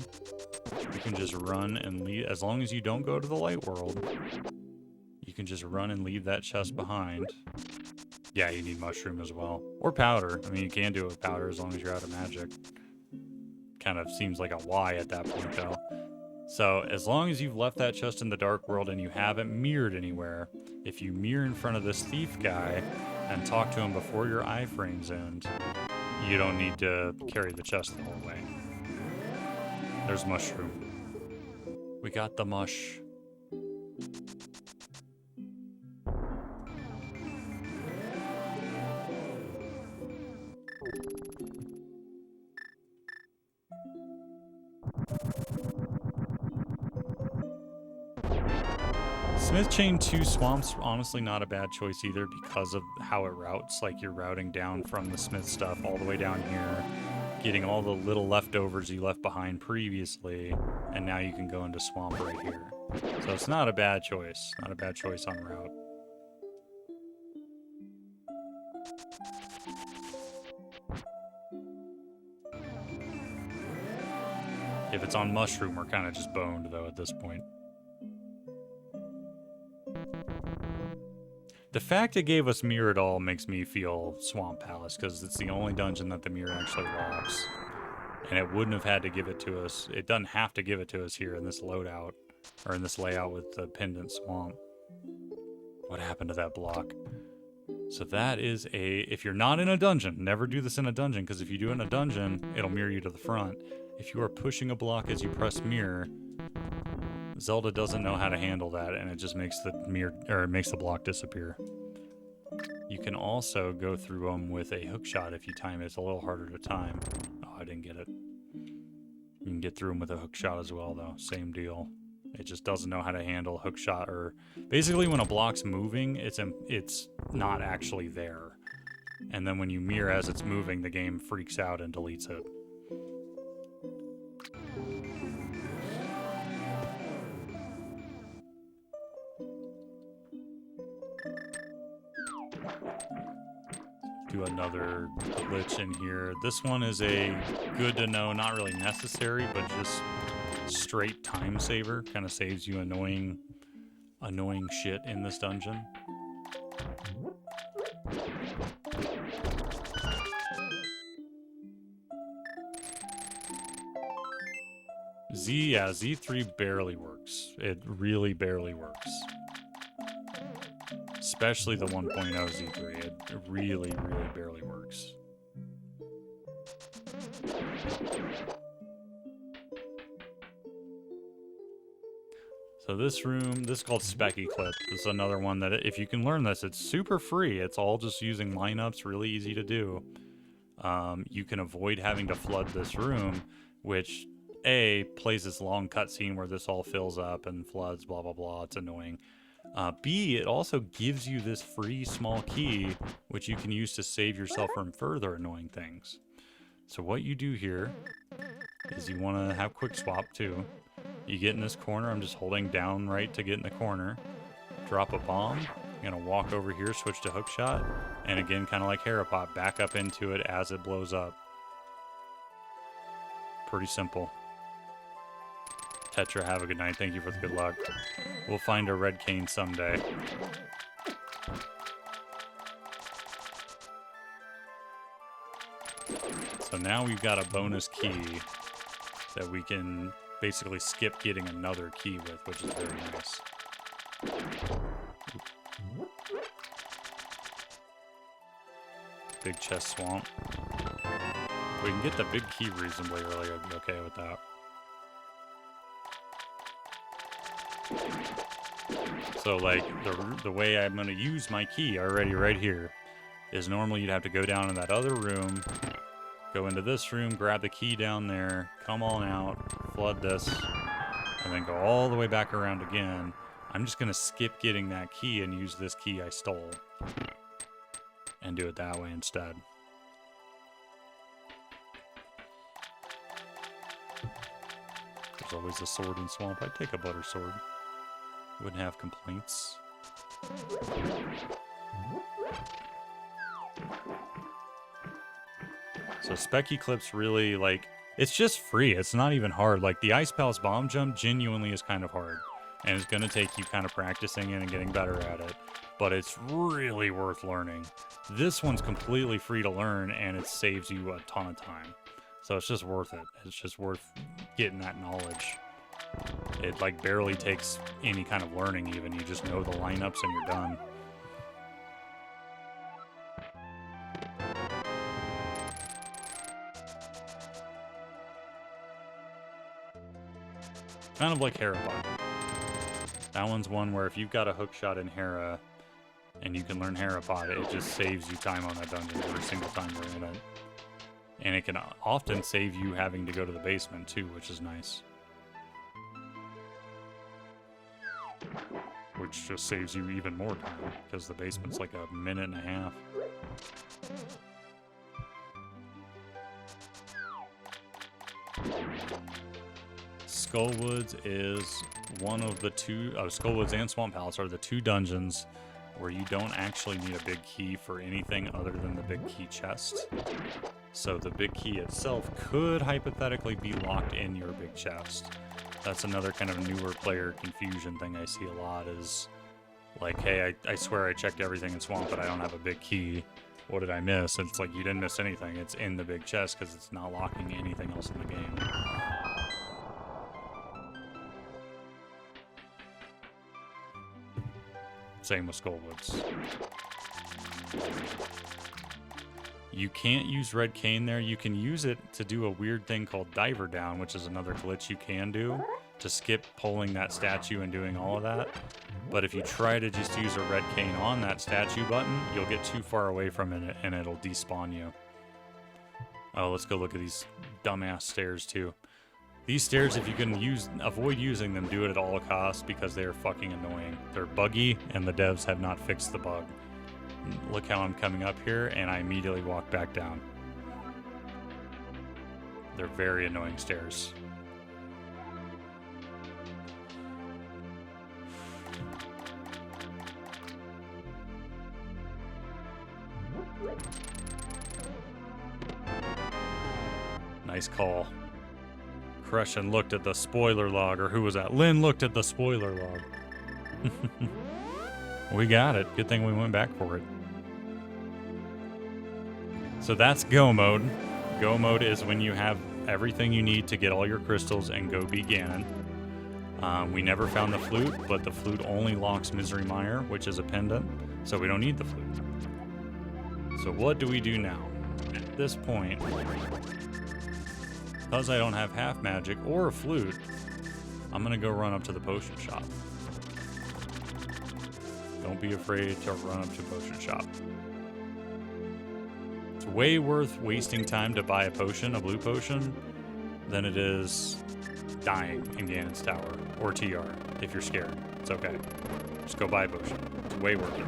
Speaker 1: you can just run and leave. As long as you don't go to the light world, you can just run and leave that chest behind. Yeah, you need mushroom as well. Or powder. I mean, you can do it with powder as long as you're out of magic. Kind of seems like a Y at that point, though. So, as long as you've left that chest in the dark world and you haven't mirrored anywhere, if you mirror in front of this thief guy and talk to him before your iframes end, you don't need to carry the chest the whole way. There's mushroom. We got the mush. Smith Chain 2 Swamp's honestly not a bad choice either because of how it routes. Like you're routing down from the Smith stuff all the way down here, getting all the little leftovers you left behind previously, and now you can go into Swamp right here. So it's not a bad choice. Not a bad choice on route. If it's on mushroom, we're kind of just boned, though, at this point. The fact it gave us mirror at all makes me feel Swamp Palace, because it's the only dungeon that the mirror actually locks. And it wouldn't have had to give it to us. It doesn't have to give it to us here in this loadout, or in this layout with the Pendant Swamp. What happened to that block? So that is a... If you're not in a dungeon, never do this in a dungeon, because if you do it in a dungeon, it'll mirror you to the front. If you are pushing a block as you press mirror, Zelda doesn't know how to handle that, and it just makes the mirror, or it makes the block disappear. You can also go through them with a hook shot if you time it. It's a little harder to time. Oh, I didn't get it. You can get through them with a hook shot as well, though. Same deal. It just doesn't know how to handle hook shot, or basically when a block's moving, it's not actually there. And then when you mirror as it's moving, the game freaks out and deletes it. Do another glitch in here. This one is a good to know, not really necessary, but just straight time saver. Kind of saves you annoying shit in this dungeon. Z3 barely works. It really barely works. Especially the 1.0 Z3. It really, really barely works. So this room, this is called Specky Clip. This is another one that if you can learn this, it's super free. It's all just using lineups, really easy to do. You can avoid having to flood this room, which A, plays this long cutscene where this all fills up and floods, blah, blah, blah. It's annoying. B, it also gives you this free small key, which you can use to save yourself from further annoying things. So what you do here is you want to have quick swap too. You get in this corner. I'm just holding down right to get in the corner. Drop a bomb. You're going to walk over here, switch to hookshot. And again, kind of like Harapot, back up into it as it blows up. Pretty simple. Tetra, have a good night. Thank you for the good luck. We'll find a red cane someday. So now we've got a bonus key that we can basically skip getting another key with, which is very nice. Big chest swamp. If we can get the big key reasonably early, I'd be okay with that. So like the way I'm going to use my key already right here is normally you'd have to go down in that other room, go into this room, grab the key down there, come on out, flood this, and then go all the way back around again. I'm just going to skip getting that key and use this key I stole and do it that way instead. There's always a sword in swamp. I'd take a butter sword. Wouldn't have complaints. So Specky Clip's really like, it's just free. It's not even hard. Like the Ice Palace bomb jump genuinely is kind of hard. And it's going to take you kind of practicing it and getting better at it. But it's really worth learning. This one's completely free to learn and it saves you a ton of time. So it's just worth it. It's just worth getting that knowledge. It like barely takes any kind of learning even. You just know the lineups and you're done. Kind of like Harapot. That one's one where if you've got a hookshot in Hera and you can learn Harapot, it just saves you time on that dungeon every single time you're in it. And it can often save you having to go to the basement too, which is nice. Which just saves you even more time, because the basement's like a minute and a half. Skullwoods is one of the two, Skullwoods and Swamp Palace are the two dungeons where you don't actually need a big key for anything other than the big key chest. So the big key itself could hypothetically be locked in your big chest. That's another kind of newer player confusion thing I see a lot is like, hey, I swear I checked everything in Swamp, but I don't have a big key. What did I miss? And it's like, you didn't miss anything. It's in the big chest because it's not locking anything else in the game. Same with Skullwoods. You can't use Red Cane there. You can use it to do a weird thing called Diver Down, which is another glitch you can do to skip pulling that statue and doing all of that. But if you try to just use a Red Cane on that statue button, you'll get too far away from it and it'll despawn you. Oh, let's go look at these dumbass stairs too. These stairs, if you can avoid using them, do it at all costs because they are fucking annoying. They're buggy and the devs have not fixed the bug. Look how I'm coming up here and I immediately walk back down. They're very annoying stairs. Nice call. Crushing looked at the spoiler log, or who was that? Lynn looked at the spoiler log. We got it. Good thing we went back for it. So that's go mode. Go mode is when you have everything you need to get all your crystals and go beat Ganon. We never found the flute, but the flute only locks Misery Mire, which is a pendant, so we don't need the flute. So what do we do now? At this point, because I don't have half magic or a flute, I'm gonna go run up to the potion shop. Don't be afraid to run up to potion shop. It's way worth wasting time to buy a potion, a blue potion, than it is dying in Ganon's Tower, or TR, if you're scared. It's okay. Just go buy a potion. It's way worth it.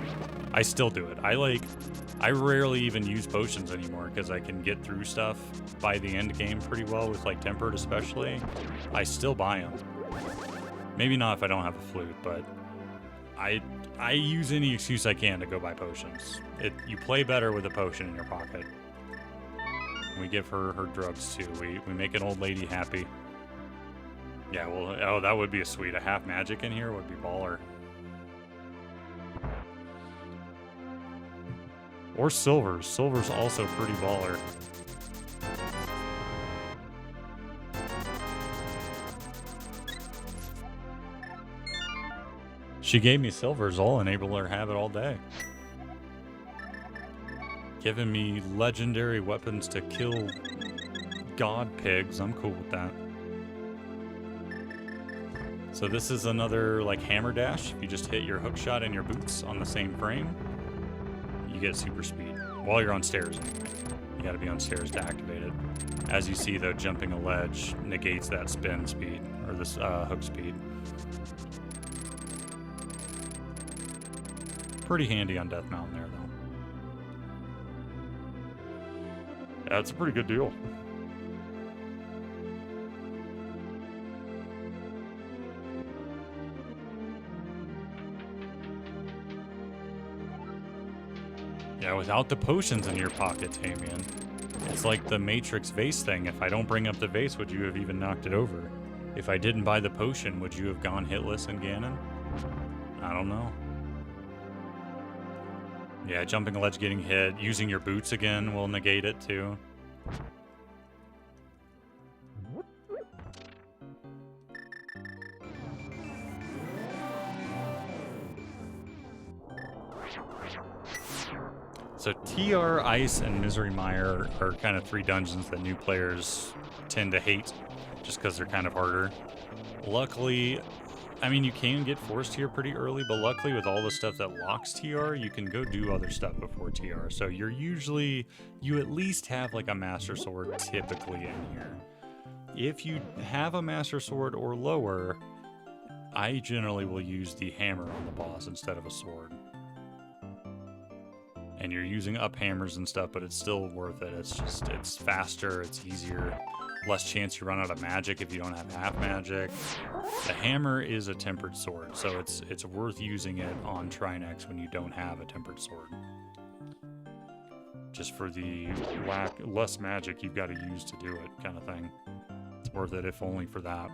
Speaker 1: I still do it. I rarely even use potions anymore because I can get through stuff by the end game pretty well with like Tempered especially. I still buy them. Maybe not if I don't have a flute, but I use any excuse I can to go buy potions. You play better with a potion in your pocket. We give her drugs too. We make an old lady happy. Yeah, well, oh, that would be a sweet. A half magic in here would be baller. Or silvers. Silver's also pretty baller. She gave me silvers. I'll enable her have it all day. Giving me legendary weapons to kill god pigs. I'm cool with that. So this is another like hammer dash. If you just hit your hook shot and your boots on the same frame, you get super speed. While you're on stairs anyway. You gotta be on stairs to activate it. As you see though, jumping a ledge negates that spin speed, or this hook speed. Pretty handy on Death Mountain there though.
Speaker 3: Yeah, it's a pretty good deal.
Speaker 1: Yeah, without the potions in your pocket, Tamian. It's like the Matrix vase thing. If I don't bring up the vase, would you have even knocked it over? If I didn't buy the potion, would you have gone hitless in Ganon? I don't know. Yeah, jumping a ledge, getting hit, using your boots again will negate it too. So TR, Ice, and Misery Mire are kind of three dungeons that new players tend to hate just because they're kind of harder. Luckily, I mean, you can get forced here pretty early, but luckily with all the stuff that locks TR, you can go do other stuff before TR. So you at least have like a Master Sword typically in here. If you have a Master Sword or lower, I generally will use the hammer on the boss instead of a sword. And you're using up hammers and stuff, but it's still worth it. It's faster, it's easier. less chance you run out of magic if you don't have half magic. The hammer is a tempered sword, so it's worth using it on Trinex when you don't have a tempered sword. Just for the less magic you've got to use to do it kind of thing. It's worth it if only for that.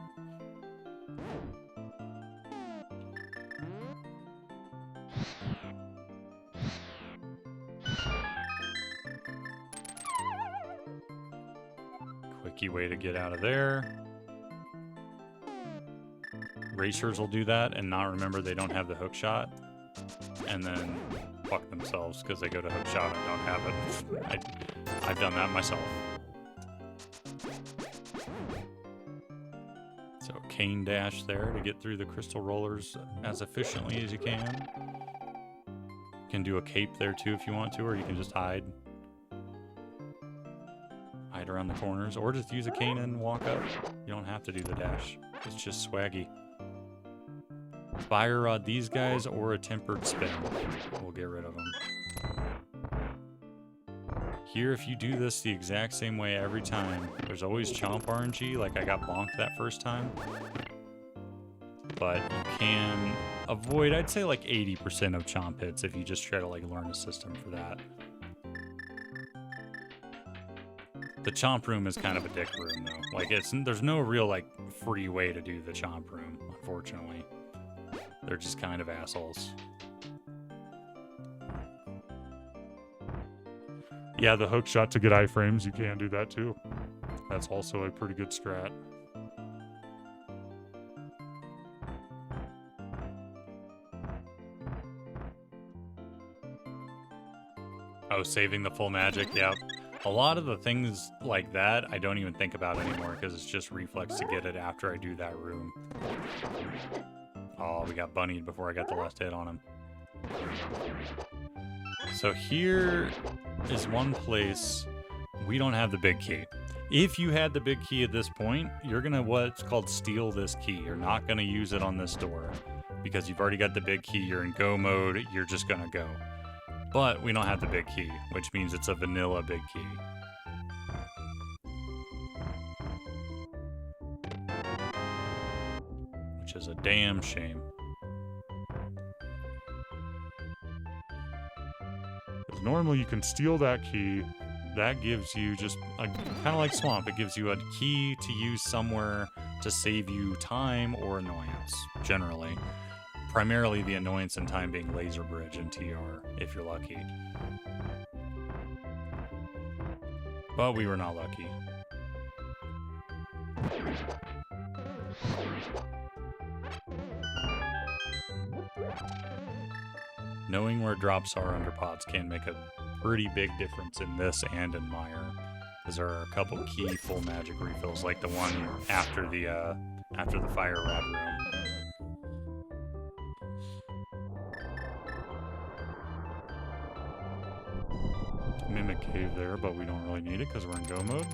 Speaker 1: Quickie way to get out of there. Racers will do that and not remember they don't have the hook shot, and then fuck themselves because they go to hook shot and don't have it. I've done that myself. So cane dash there to get through the crystal rollers as efficiently as you can. You can do a cape there too if you want to, or you can just hide. Hide around the corners, or just use a cane and walk up. You don't have to do the dash. It's just swaggy. Fire rod these guys, or a tempered spin. We'll get rid of them. Here, if you do this the exact same way every time, there's always chomp RNG, like I got bonked that first time. But you can avoid, I'd say like 80% of chomp hits if you just try to like learn a system for that. The chomp room is kind of a dick room though. Like there's no real like free way to do the chomp room, unfortunately. They're just kind of assholes.
Speaker 3: Yeah, the hook shot to get iframes, you can do that too. That's also a pretty good strat.
Speaker 1: Oh, saving the full magic, yep. A lot of the things like that I don't even think about anymore because it's just reflex to get it after I do that room. Oh, we got bunnied before I got the last hit on him. So here is one place we don't have the big key. If you had the big key at this point, you're gonna what's called steal this key. You're not gonna use it on this door because you've already got the big key. You're in go mode. You're just gonna go. But we don't have the big key, which means it's a vanilla big key. Which is a damn shame.
Speaker 3: Because normally you can steal that key. That gives you just kind of like Swamp. It gives you a key to use somewhere to save you time or annoyance, generally. Primarily the annoyance and time being Laser Bridge and TR, if you're lucky. But we were not lucky. Knowing where drops are under pots can make a pretty big difference in this and in Mire. Because there are a couple key full magic refills, like the one after the Fire Rad room. Mimic Cave there, but we don't really need it because we're in go mode.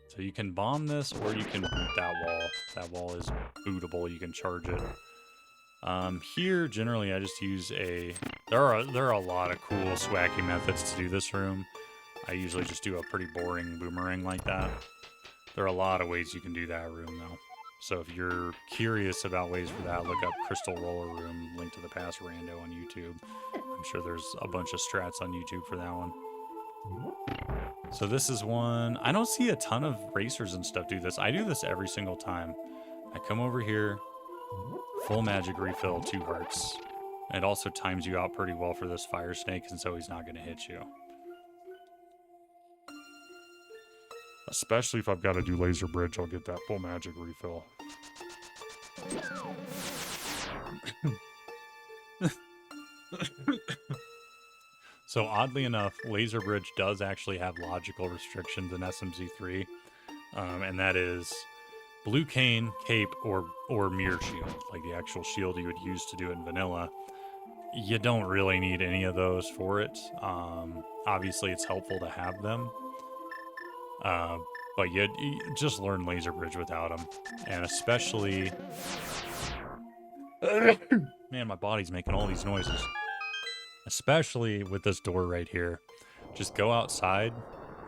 Speaker 3: So you can bomb this, or you can boot that wall. That wall is bootable. You can charge it. Here, generally, I just use a... There are a lot of cool, swaggy methods to do this room. I usually just do a pretty boring boomerang like that. There are a lot of ways you can do that room, though. So if you're curious about ways for that, look up Crystal Roller Room, link to the past Rando on YouTube. I'm sure there's a bunch of strats on YouTube for that one. So this is one... I don't see a ton of racers and stuff do this. I do this every single time. I come over here, full magic refill, 2 hearts. It also times you out pretty well for this fire snake, and so he's not going to hit you. Especially if I've got to do Laser Bridge, I'll get that full magic refill.
Speaker 1: So oddly enough, Laser Bridge does actually have logical restrictions in SMZ3, and that is Blue Cane, Cape, or Mirror Shield, like the actual shield you would use to do it in vanilla. You don't really need any of those for it. Obviously, it's helpful to have them.
Speaker 3: But you just learn laser bridge without them. And especially... Man, my body's making all these noises. Especially with this door right here. Just go outside.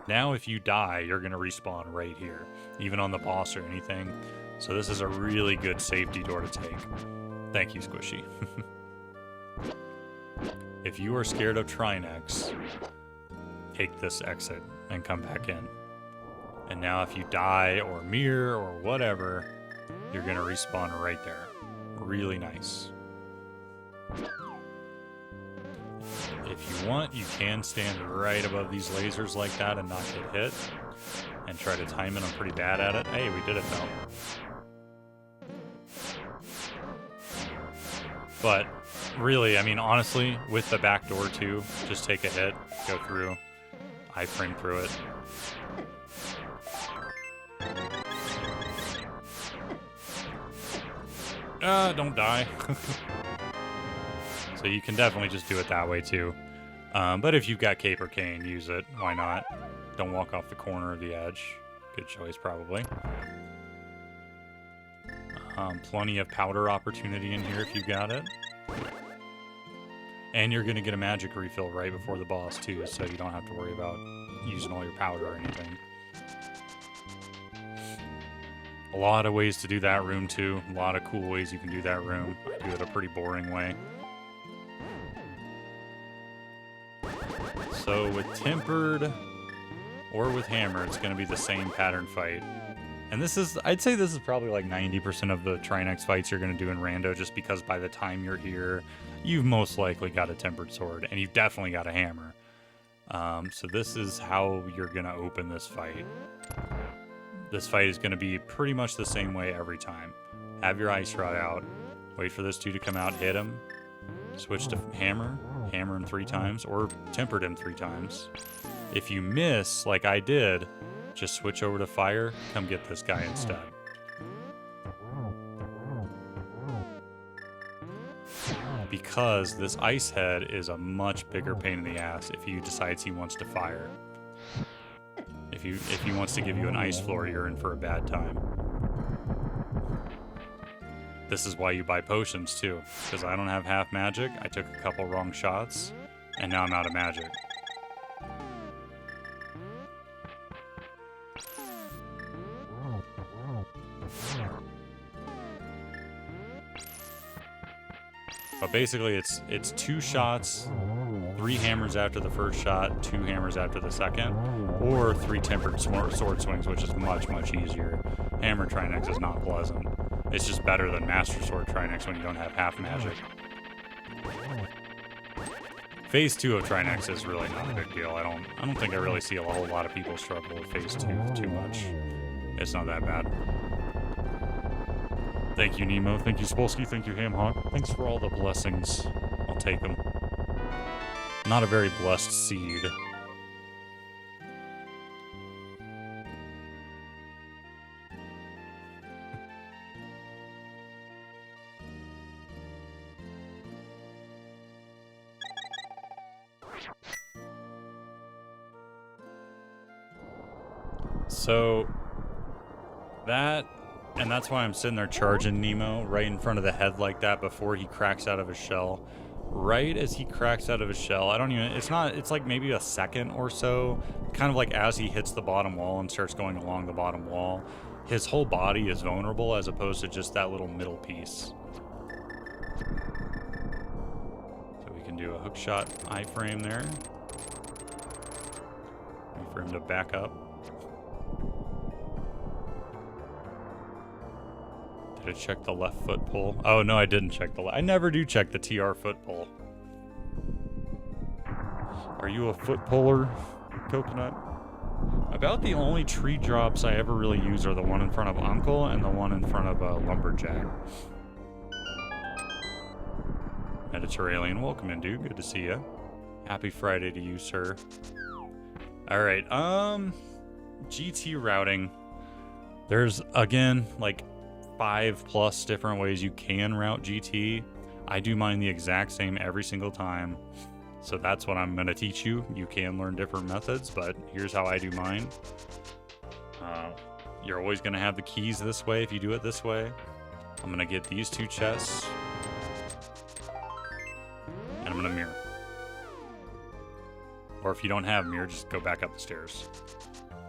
Speaker 3: Now if you die, you're going to respawn right here. Even on the boss or anything. So this is a really good safety door to take. Thank you, Squishy. If you are scared of Trinex, take this exit and come back in. And now if you die or mirror or whatever, you're going to respawn right there. Really nice. If you want, you can stand right above these lasers like that and not get hit. And try to time it. I'm pretty bad at it. Hey, we did it though. But really, I mean, honestly, with the back door too, just take a hit, go through, iframe through it. Don't die. So you can definitely just do it that way too. But if you've got Cape or Cane, use it. Why not? Don't walk off the corner of the edge. Good choice, probably. Plenty of powder opportunity in here if you got it. And you're going to get a magic refill right before the boss too, so you don't have to worry about using all your powder or anything. A lot of ways to do that room too. A lot of cool ways you can do that room. I do it a pretty boring way. So with Tempered or with Hammer, it's going to be the same pattern fight. And this is, I'd say this is probably like 90% of the Trinex fights you're going to do in Rando, just because by the time you're here, you've most likely got a Tempered Sword, and you've definitely got a Hammer. So this is how you're going to open this fight. This fight is going to be pretty much the same way every time. Have your Ice Rod out, wait for this dude to come out, hit him, switch to Hammer, hammer him 3 times, or Tempered him 3 times. If you miss, like I did, just switch over to Fire, come get this guy instead. Because this Ice Head is a much bigger pain in the ass if he decides he wants to fire. If he wants to give you an ice floor, you're in for a bad time. This is why you buy potions too, because I don't have half magic. I took a couple wrong shots, and now I'm out of magic. But basically, it's 2 shots, 3 hammers after the first shot, 2 hammers after the second, or 3 tempered sword swings, which is much, much easier. Hammer Trinex is not pleasant. It's just better than Master Sword Trinex when you don't have half magic. Phase 2 of Trinex is really not a big deal. I don't think I really see a whole lot of people struggle with Phase 2 too much. It's not that bad. Thank you, Nemo. Thank you, Spolsky. Thank you, Hamhawk. Thanks for all the blessings. I'll take them. Not a very blessed seed. So, that's why I'm sitting there charging Nemo right in front of the head like that before he cracks out of his shell. Right as he cracks out of his shell, it's like maybe a second or so, kind of like as he hits the bottom wall and starts going along the bottom wall, his whole body is vulnerable as opposed to just that little middle piece. So we can do a hook shot iframe there. Wait for him to back up. Did I check the left foot pull? Oh, no, I didn't check the left. I never do check the TR foot pull. Are you a foot puller, Coconut? About the only tree drops I ever really use are the one in front of Uncle and the one in front of Lumberjack. Mediterranean, welcome in, dude. Good to see you. Happy Friday to you, sir. All right, GT routing. There's, again, like 5+ different ways you can route GT. I do mine the exact same every single time. So that's what I'm going to teach you. You can learn different methods, but here's how I do mine. You're always going to have the keys this way if you do it this way. I'm going to get these 2 chests. And I'm going to mirror. Or if you don't have mirror, just go back up the stairs.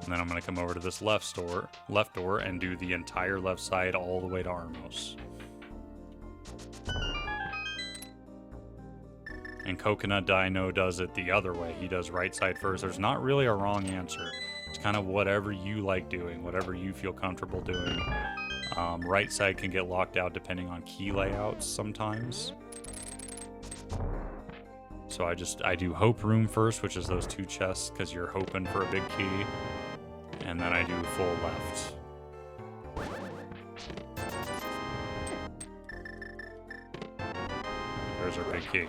Speaker 3: And then I'm going to come over to this left door, and do the entire left side all the way to Armos. And Coconut Dino does it the other way. He does right side first. There's not really a wrong answer. It's kind of whatever you like doing, whatever you feel comfortable doing. Right side can get locked out depending on key layouts sometimes. So I do Hope Room first, which is those 2 chests, because you're hoping for a big key. And then I do full left. There's our big key.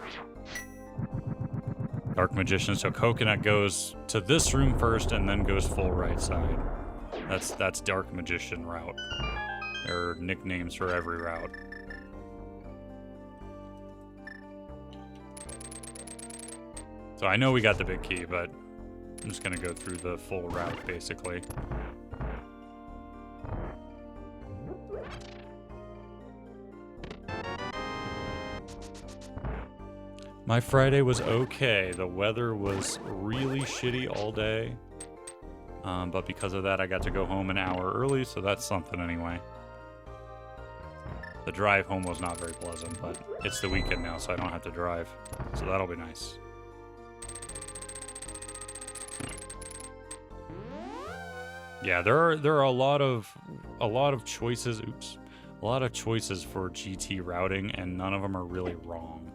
Speaker 3: Dark Magician, so Coconut goes to this room first and then goes full right side. That's Dark Magician route. There are nicknames for every route. So I know we got the big key, but I'm just gonna go through the full route basically. My Friday was okay. The weather was really shitty all day. But because of that, I got to go home an hour early, so that's something anyway. The drive home was not very pleasant, but it's the weekend now, so I don't have to drive. So that'll be nice. Yeah, there are a lot of choices. Oops, a lot of choices for GT routing, and none of them are really wrong.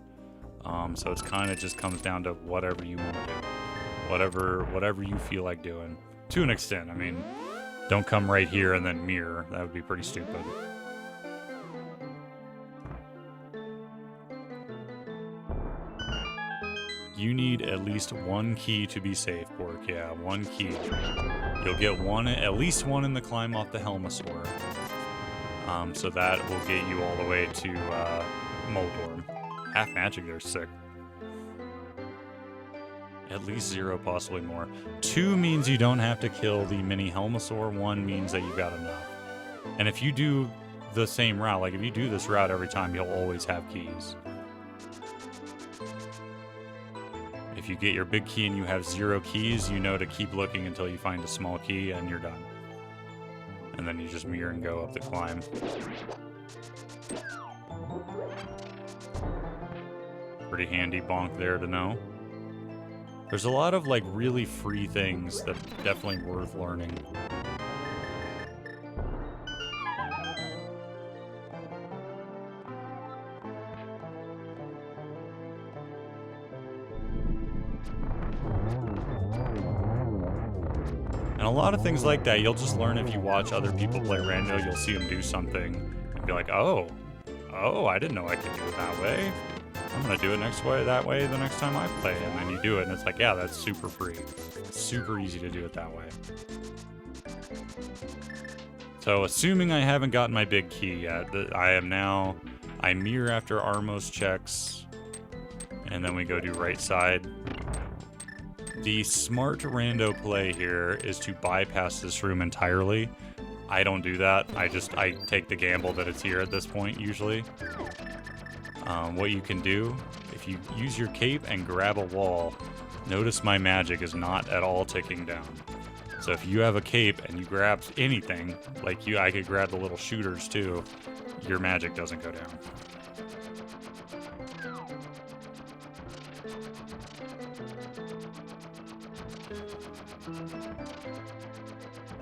Speaker 3: So it's kind of just comes down to whatever you want to do, whatever you feel like doing. To an extent, I mean, don't come right here and then mirror. That would be pretty stupid. You need at least 1 key to be safe, Bork. Yeah, 1 key. You'll get at least one in the climb off the Helmosaur. So that will get you all the way to Moldorm. Half magic, they're sick. At least 0, possibly more. 2 means you don't have to kill the mini Helmosaur. 1 means that you got enough. And if you do the same route, like if you do this route every time, you'll always have keys. If you get your big key and you have 0 keys, you know to keep looking until you find a small key and you're done. And then you just mirror and go up the climb. Pretty handy bonk there to know. There's a lot of like really free things that are definitely worth learning. And a lot of things like that, you'll just learn if you watch other people play Rando. You'll see them do something and be like, oh, I didn't know I could do it that way. I'm gonna do it that way the next time I play, and then you do it, and it's like, yeah, that's super free. It's super easy to do it that way. So, assuming I haven't gotten my big key yet, I mirror after Armos checks, and then we go do right side. The smart rando play here is to bypass this room entirely. I don't do that. I take the gamble that it's here at this point, usually. What you can do, if you use your cape and grab a wall, notice my magic is not at all ticking down. So if you have a cape and you grab anything, like I could grab the little shooters too, your magic doesn't go down.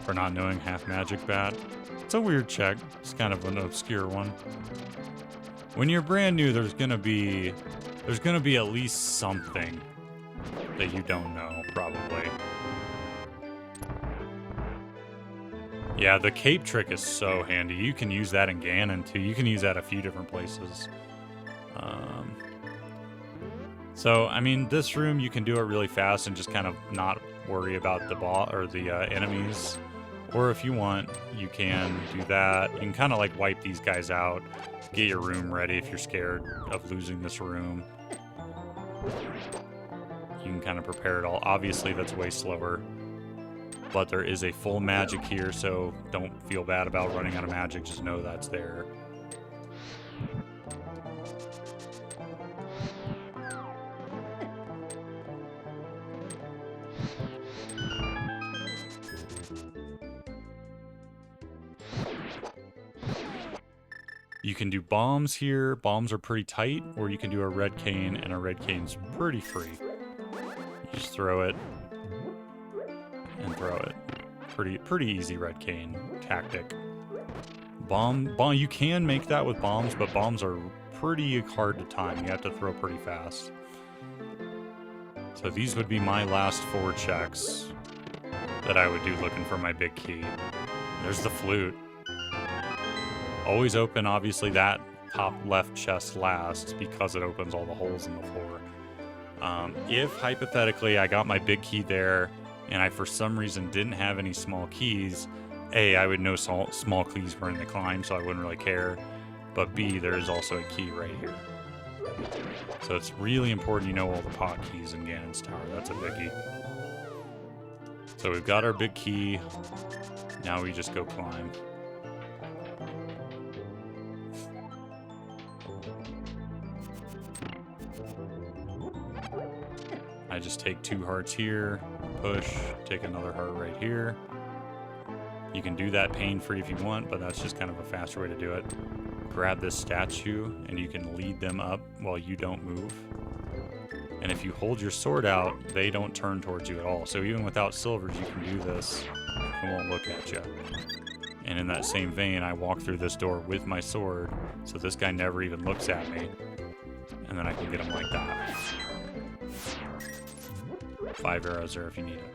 Speaker 3: For not knowing half magic bat. It's a weird check. It's kind of an obscure one. When you're brand new, there's gonna be at least something that you don't know, probably. Yeah, the cape trick is so handy. You can use that in Ganon too. You can use that a few different places. So I mean, this room you can do it really fast and just kind of not worry about the boss or the enemies. Or if you want, you can do that. You can kind of like wipe these guys out. Get your room ready if you're scared of losing this room. You can kind of prepare it all. Obviously, that's way slower but there is a full magic here, so don't feel bad about running out of magic. Just know that's there. You can do bombs here. Bombs are pretty tight, or you can do a red cane, and a red cane's pretty free. You just throw it and throw it. Pretty easy red cane tactic. Bomb, you can make that with bombs, but bombs are pretty hard to time. You have to throw pretty fast. So these would be my last 4 checks that I would do looking for my big key. There's the flute. Always open, obviously, that top left chest last because it opens all the holes in the floor. If, hypothetically, I got my big key there and I, for some reason, didn't have any small keys, A, I would know small keys were in the climb, so I wouldn't really care. But B, there is also a key right here. So it's really important you know all the pot keys in Ganon's Tower. That's a biggie. So we've got our big key. Now we just go climb. I just take 2 hearts here, push, take another heart right here. You can do that pain-free if you want, but that's just kind of a faster way to do it. Grab this statue, and you can lead them up while you don't move. And if you hold your sword out, they don't turn towards you at all. So even without silvers, you can do this. It won't look at you. And in that same vein, I walk through this door with my sword, so this guy never even looks at me. And then I can get him like that. 5 arrows there if you need it.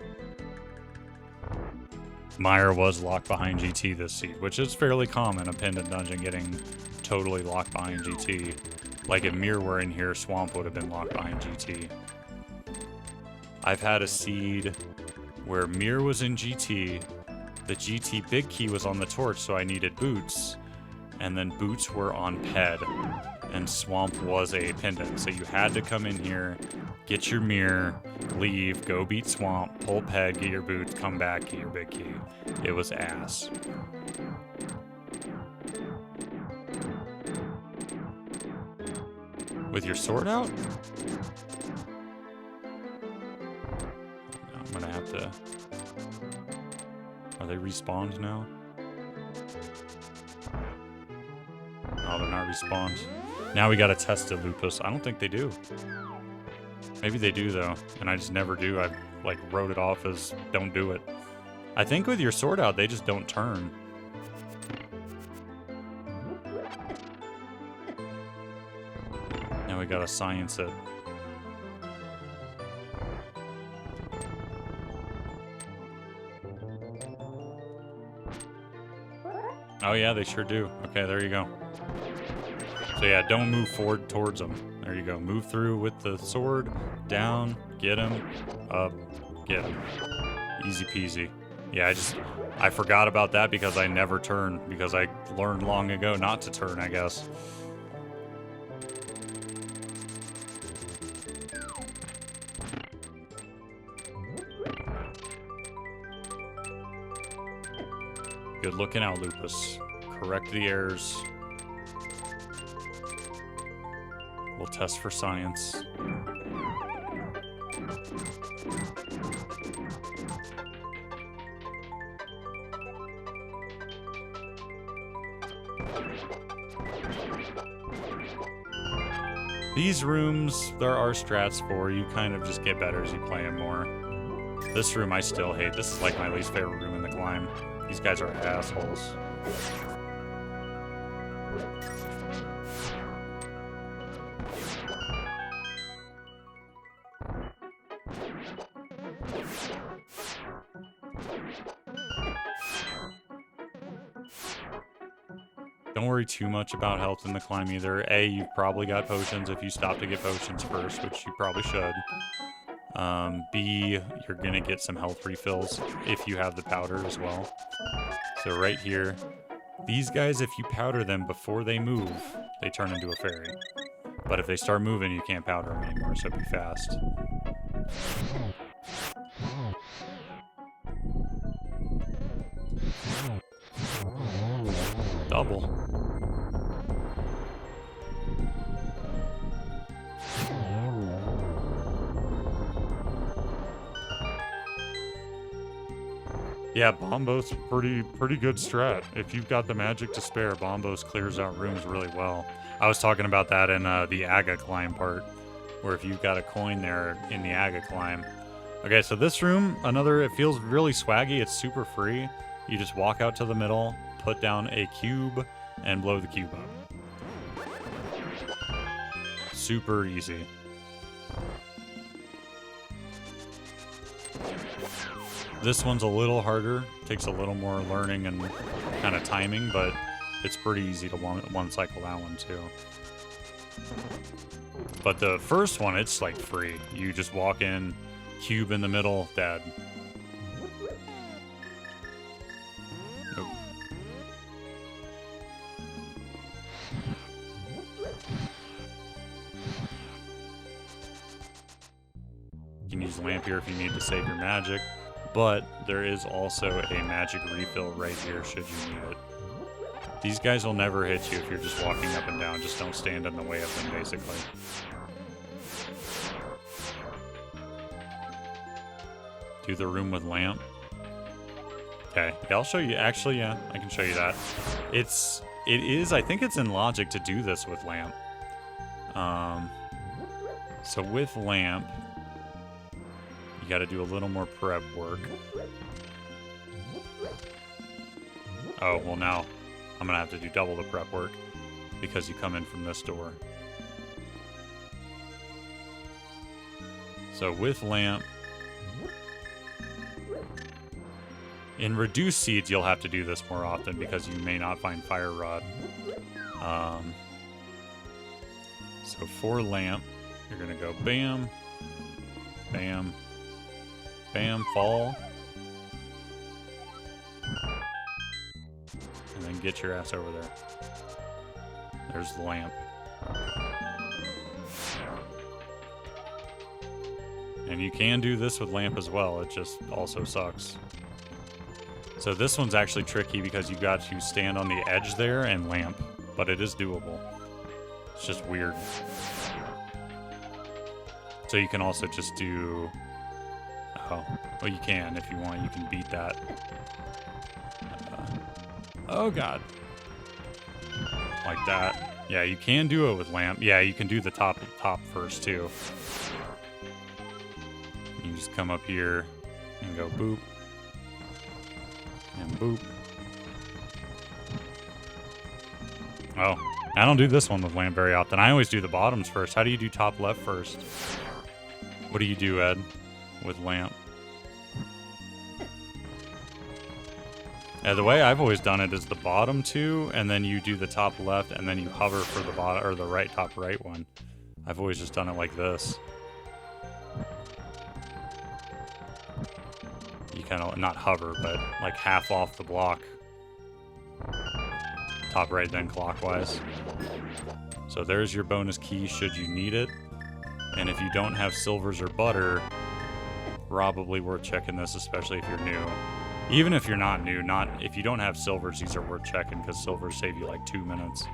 Speaker 3: Meyer was locked behind GT this seed, which is fairly common, a pendant dungeon getting totally locked behind GT. Like if Mir were in here, Swamp would have been locked behind GT. I've had a seed where Mir was in GT, the GT big key was on the torch, so I needed boots, and then boots were on Ped, and Swamp was a pendant. So you had to come in here, get your mirror, leave, go beat Swamp, pull Ped, get your boots, come back, get your big key. It was ass. With your sword out? I'm gonna have to... Are they respawned now? Oh, they're not respawned. Now we gotta test it, Lupus. I don't think they do. Maybe they do, though, and I just never do. I, like, wrote it off as don't do it. I think with your sword out, they just don't turn. Now we gotta science it. Oh yeah, they sure do. Okay, there you go. So yeah, don't move forward towards them. There you go. Move through with the sword, down, get him, up, get him. Easy peasy. Yeah, I forgot about that because I never turn, because I learned long ago not to turn, I guess. Good looking out, Lupus. Correct the errors. We'll test for science. These rooms, there are strats for. You kind of just get better as you play them more. This room I still hate. This is like my least favorite room in the climb. These guys are assholes. Don't worry too much about health in the climb either. A, you've probably got potions if you stop to get potions first, which you probably should. B, you're gonna get some health refills if you have the powder as well. So right here, these guys, if you powder them before they move, they turn into a fairy. But if they start moving, you can't powder them anymore, so be fast. double. Yeah, Bombos pretty good strat. If you've got the magic to spare, Bombos clears out rooms really well. I was talking about that in the Aga climb part, where if you've got a coin there in the Aga climb. Okay, so this room, it feels really swaggy. It's super free. You just walk out to the middle, put down a cube, and blow the cube up. Super easy. This one's a little harder, takes a little more learning and kind of timing, but it's pretty easy to one cycle that one too. But the first one, it's like free. You just walk in, cube in the middle, dead. Nope. You can use lamp here if you need to save your magic. But there is also a magic refill right here should you need it. These guys will never hit you if you're just walking up and down. Just don't stand in the way of them, basically. Do the room with lamp. Okay, yeah, I'll show you. Actually, yeah, I can show you that. I think it's in logic to do this with lamp. So with lamp, got to do a little more prep work. Oh, well now I'm going to have to do double the prep work because you come in from this door. So with lamp, in reduced seeds, you'll have to do this more often because you may not find fire rod. So for lamp, you're going to go bam, bam, bam, fall. And then get your ass over there. There's the lamp. And you can do this with lamp as well, it just also sucks. So this one's actually tricky because you got to stand on the edge there and lamp, but it is doable. It's just weird. So you can also just do... Oh, well, you can if you want. You can beat that. Oh, God. Like that. Yeah, you can do it with lamp. Yeah, you can do the top first, too. You just come up here and go boop. And boop. Oh, I don't do this one with lamp very often. I always do the bottoms first. How do you do top left first? What do you do, Ed, with lamp? The way I've always done it is the bottom two, and then you do the top left, and then you hover for the bottom or the right top right one. I've always just done it like this. You kind of not hover, but like half off the block. Top right, then clockwise. So there's your bonus key should you need it. And if you don't have silvers or butter, probably worth checking this, especially if you're new. Even if you're not new, if you don't have silvers, these are worth checking because silvers save you like 2 minutes.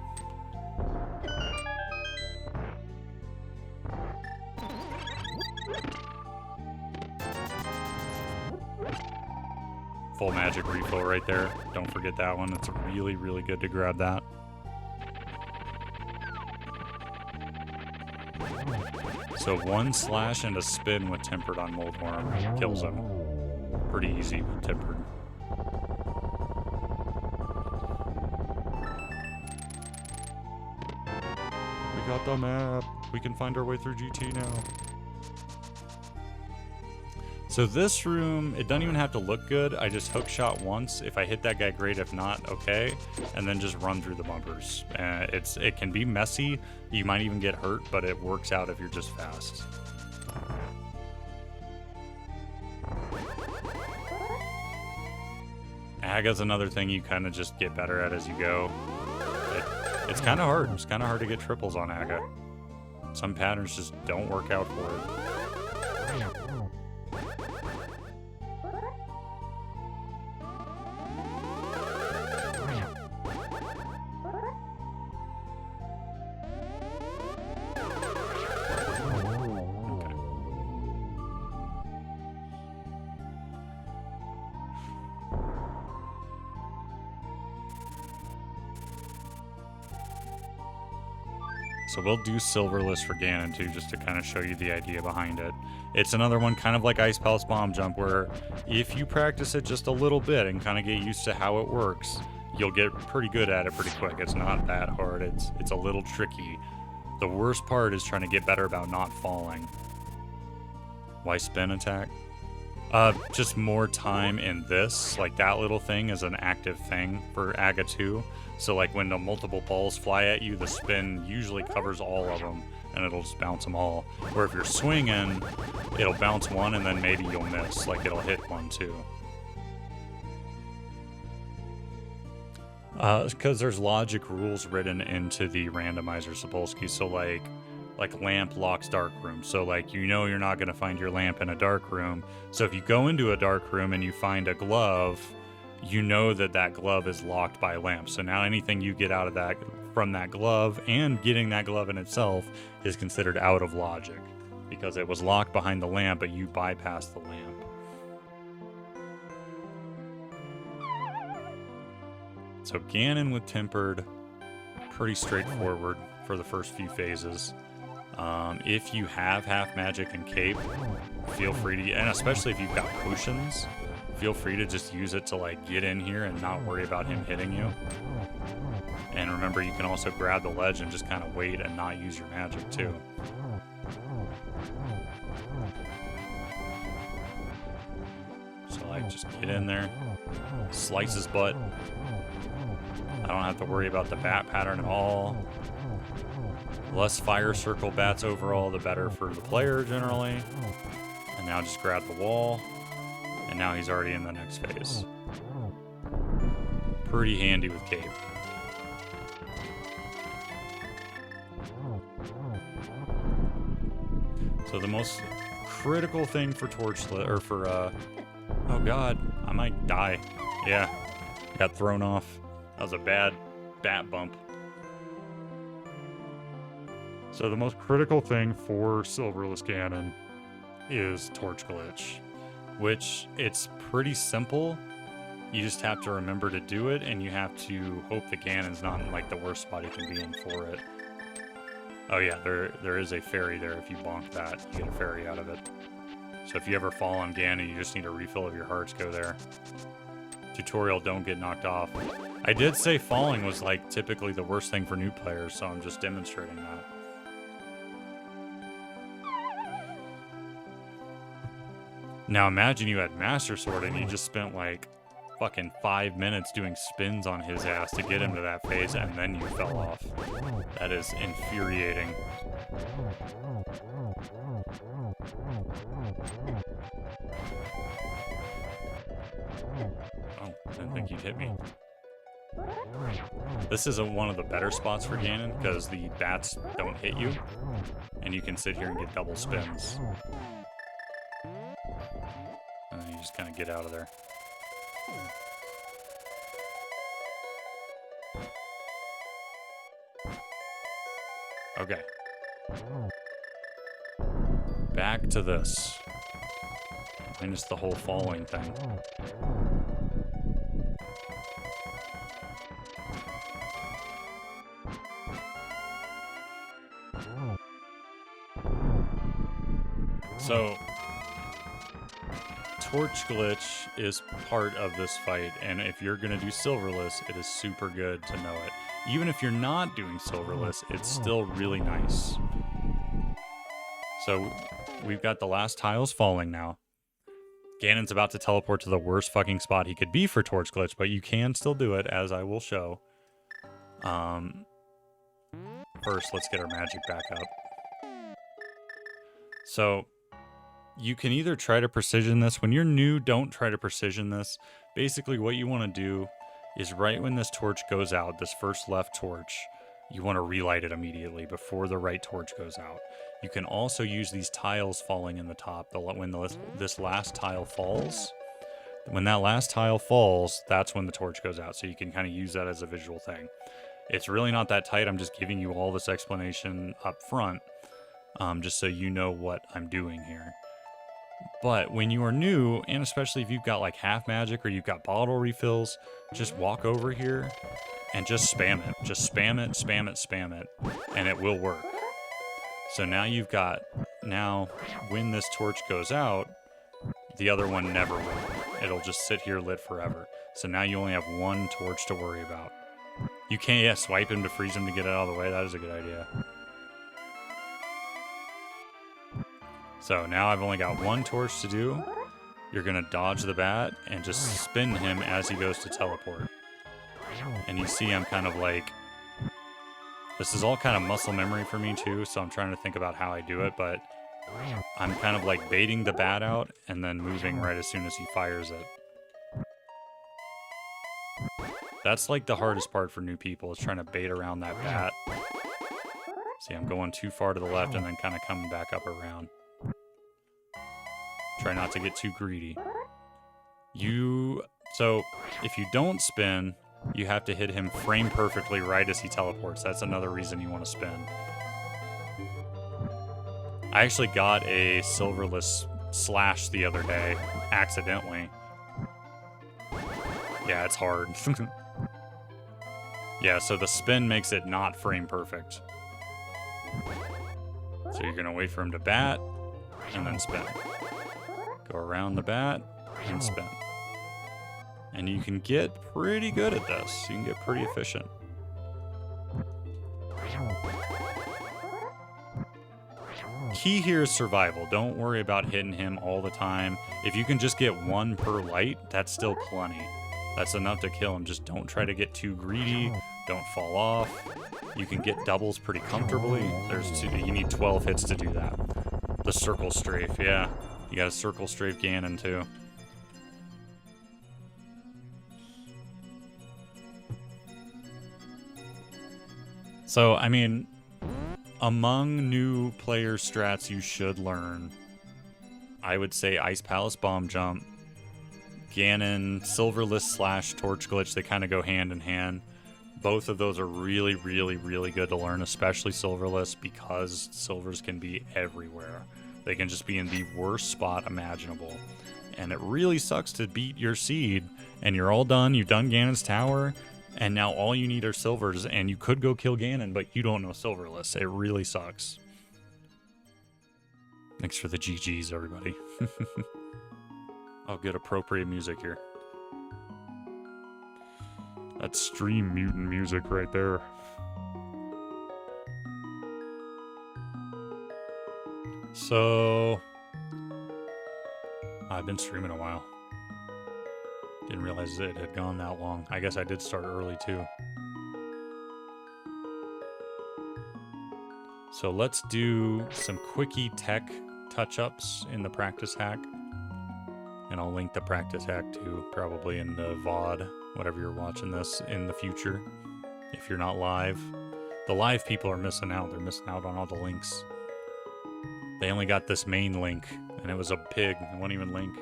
Speaker 3: Full magic refill right there. Don't forget that one. It's really, really good to grab that. So 1 slash and a spin with Tempered on Moldworm kills him. Pretty easy with Tempered. We got the map. We can find our way through GT now. So this room, it doesn't even have to look good. I just hook shot once. If I hit that guy, great. If not, okay. And then just run through the bumpers. It can be messy. You might even get hurt, but it works out if you're just fast. Aga's another thing you kind of just get better at as you go. It's kind of hard. It's kind of hard to get triples on Aga. Some patterns just don't work out for it. So we'll do Silverless for Ganon too, just to kind of show you the idea behind it. It's another one kind of like Ice Palace Bomb Jump, where if you practice it just a little bit and kind of get used to how it works, you'll get pretty good at it pretty quick. It's not that hard. It's a little tricky. The worst part is trying to get better about not falling. Why spin attack? Just more time in this. Like, that little thing is an active thing for Aga 2. So, like, when the multiple balls fly at you, the spin usually covers all of them, and it'll just bounce them all. Where if you're swinging, it'll bounce one, and then maybe you'll miss. Like, it'll hit one, too. Because there's logic rules written into the randomizer, Sapolsky. So, like lamp locks dark room. So, like, you know you're not going to find your lamp in a dark room. So if you go into a dark room and you find a glove, you know that that glove is locked by a lamp. So now anything you get out of that, from that glove, and getting that glove in itself, is considered out of logic. Because it was locked behind the lamp, but you bypassed the lamp. So Ganon with Tempered, pretty straightforward for the first few phases. If you have half magic and cape, feel free to, and especially if you've got potions, feel free to just use it to like get in here and not worry about him hitting you. And remember, you can also grab the ledge and just kind of wait and not use your magic too. So like, just get in there, slice his butt. I don't have to worry about the bat pattern at all. Less fire circle bats overall, the better for the player generally. And now just grab the wall. And now he's already in the next phase. Pretty handy with cape. So the most critical thing for Torchlit, or for, oh god, I might die. Yeah, got thrown off. That was a bad bat bump. So the most critical thing for Silverless Ganon is Torch Glitch, which it's pretty simple. You just have to remember to do it, and you have to hope that Ganon's not in like the worst spot he can be in for it. Oh yeah, there is a fairy there. If you bonk that, you get a fairy out of it. So if you ever fall on Ganon, you just need a refill of your hearts, go there. Tutorial, don't get knocked off. I did say falling was like typically the worst thing for new players, so I'm just demonstrating that. Now imagine you had Master Sword and you just spent like fucking 5 minutes doing spins on his ass to get him to that phase, and then you fell off. That is infuriating. Oh, I didn't think you'd hit me. This is one of the better spots for Ganon, because the bats don't hit you, and you can sit here and get double spins. And then you just kind of get out of there. Okay. Back to this. Minus the whole falling thing. So, Torch Glitch is part of this fight, and if you're going to do Silverless, it is super good to know it. Even if you're not doing Silverless, it's still really nice. So, we've got the last tiles falling now. Ganon's about to teleport to the worst fucking spot he could be for Torch Glitch, but you can still do it, as I will show. First, let's get our magic back up. So, you can either try to precision this. When you're new, don't try to precision this. Basically, what you want to do is right when this torch goes out, this first left torch, you want to relight it immediately before the right torch goes out. You can also use these tiles falling in the top. When this last tile falls, when that last tile falls, that's when the torch goes out. So you can kind of use that as a visual thing. It's really not that tight. I'm just giving you all this explanation up front, just so you know what I'm doing here. But when you are new, and especially if you've got like half magic or you've got bottle refills, just walk over here and just spam it. Just spam it, spam it, spam it, and it will work. So now you've got, now when this torch goes out, the other one never will. It'll just sit here lit forever. So now you only have one torch to worry about. You can't, yeah, swipe him to freeze him to get it out of the way. That is a good idea. So now I've only got one torch to do. You're going to dodge the bat and just spin him as he goes to teleport. And you see I'm kind of like, this is all kind of muscle memory for me too, so I'm trying to think about how I do it, but I'm kind of like baiting the bat out and then moving right as soon as he fires it. That's like the hardest part for new people, is trying to bait around that bat. See, I'm going too far to the left and then kind of coming back up around. Try not to get too greedy. So if you don't spin, you have to hit him frame perfectly right as he teleports. That's another reason you want to spin. I actually got a silverless slash the other day, accidentally. Yeah, it's hard. Yeah, so the spin makes it not frame perfect. So you're going to wait for him to bat, and then spin. Go around the bat, and spin. And you can get pretty good at this. You can get pretty efficient. Key here is survival. Don't worry about hitting him all the time. If you can just get one per light, that's still plenty. That's enough to kill him. Just don't try to get too greedy. Don't fall off. You can get doubles pretty comfortably. You need 12 hits to do that. The circle strafe, yeah. You got a circle strafe Ganon too. So, I mean, among new player strats you should learn, I would say Ice Palace Bomb Jump, Ganon, Silverless slash Torch Glitch, they kind of go hand in hand. Both of those are really, really, really good to learn, especially Silverless, because Silvers can be everywhere. They can just be in the worst spot imaginable. And it really sucks to beat your seed, and you're all done, you've done Ganon's tower, and now all you need are silvers, and you could go kill Ganon, but you don't know Silverless. It really sucks. Thanks for the GGs, everybody. I'll get appropriate music here. That's stream mutant music right there. So, I've been streaming a while. Didn't realize it had gone that long. I guess I did start early too. So let's do some quickie tech touch-ups in the practice hack. And I'll link the practice hack too, probably in the VOD, whatever you're watching this in the future. If you're not live. The live people are missing out. They're missing out on all the links. They only got this main link, and it was a pig. It won't even link.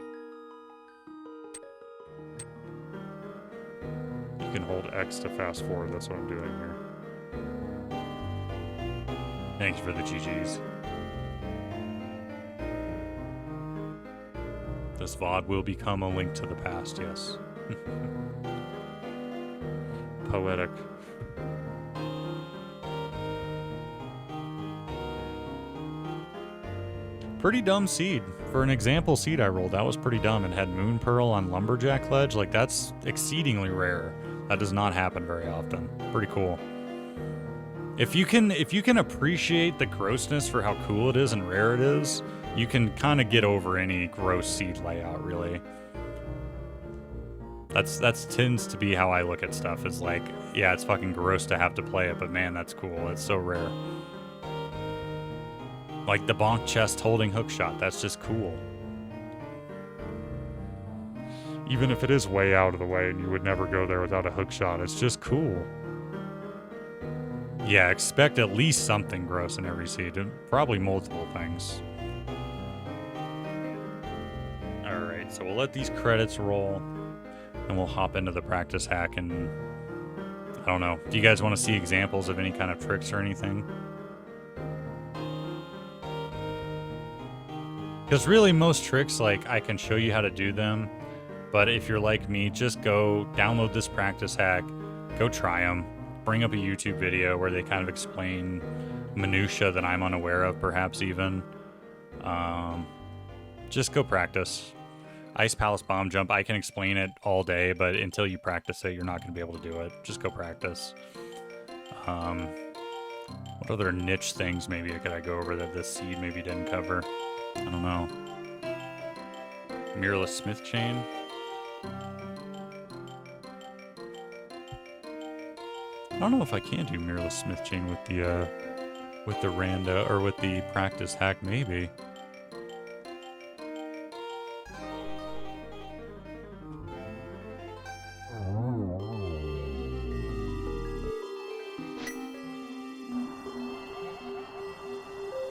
Speaker 3: You can hold X to fast forward. That's what I'm doing here. Thanks for the GGs. This VOD will become a link to the past, yes. Poetic. Pretty dumb seed. For an example seed I rolled, that was pretty dumb. It had Moon Pearl on Lumberjack Ledge. Like, that's exceedingly rare. That does not happen very often. Pretty cool. If you can appreciate the grossness for how cool it is and rare it is, you can kind of get over any gross seed layout, really. That's tends to be how I look at stuff. It's like, yeah, it's fucking gross to have to play it, but man, that's cool. It's so rare. Like the bonk chest holding hookshot, that's just cool. Even if it is way out of the way and you would never go there without a hookshot, it's just cool. Yeah, expect at least something gross in every seed. Probably multiple things. Alright, so we'll let these credits roll. And we'll hop into the practice hack and... I don't know. Do you guys want to see examples of any kind of tricks or anything?
Speaker 1: Because really, most tricks, like, I can show you how to do them, but if you're like me, just go download this practice hack, go try them, bring up a YouTube video where they kind of explain minutia that I'm unaware of, perhaps even. Just go practice. Ice Palace Bomb Jump, I can explain it all day, but until you practice it, you're not going to be able to do it. Just go practice. What other niche things maybe could I go over that this seed maybe didn't cover? I don't know. Mirrorless Smith Chain. I don't know if I can do Mirrorless Smith Chain with the Rando or with the practice hack. Maybe.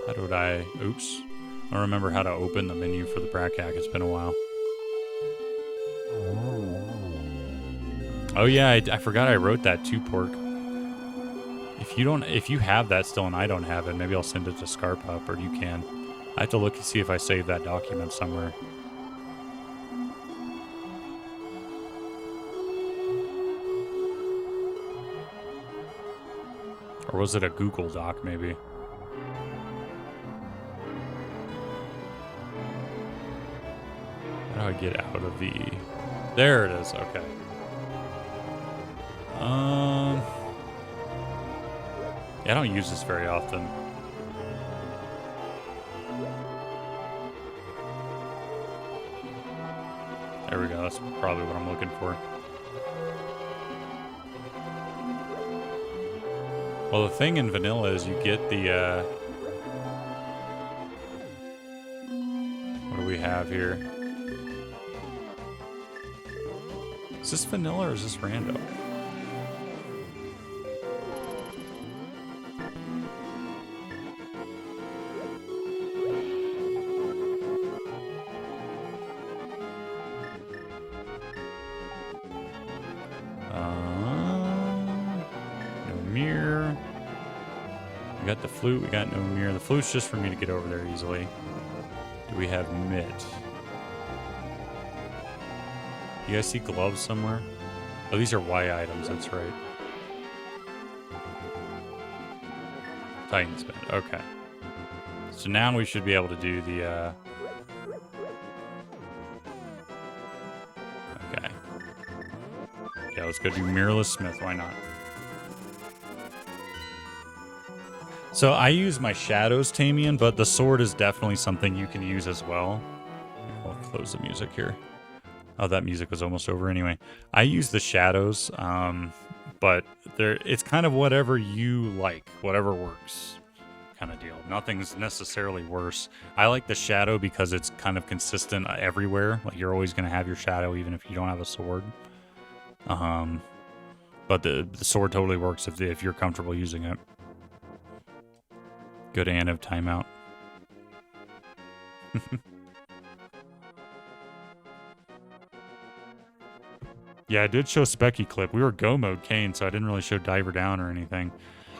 Speaker 1: How do I? Oops. I don't remember how to open the menu for the prac hack. It's been a while. Oh yeah, I forgot I wrote that too, Pork. If you have that still and I don't have it, maybe I'll send it to ScarPup, or you can. I have to look and see if I saved that document somewhere. Or was it a Google Doc, maybe? How do I get out of the... There it is, okay. Yeah, I don't use this very often. There we go, that's probably what I'm looking for. Well, the thing in vanilla is you get the, what do we have here? Is this vanilla or is this rando? We got the flute, we got no mirror. The flute's just for me to get over there easily. Do we have mitt? You guys see gloves somewhere? Oh, these are Y items, that's right. Titan's mitt, okay. So now we should be able to do the, okay. Yeah, let's go do Mirrorless Smith, why not? So I use my shadows, Tamian, but the sword is definitely something you can use as well. I'll close the music here. Oh, that music was almost over anyway. I use the shadows, but it's kind of whatever you like, whatever works kind of deal. Nothing's necessarily worse. I like the shadow because it's kind of consistent everywhere. Like you're always going to have your shadow even if you don't have a sword. But the sword totally works if you're comfortable using it. Good and of timeout. Yeah, I did show Specky clip. We were go mode Kane, so I didn't really show Diver Down or anything.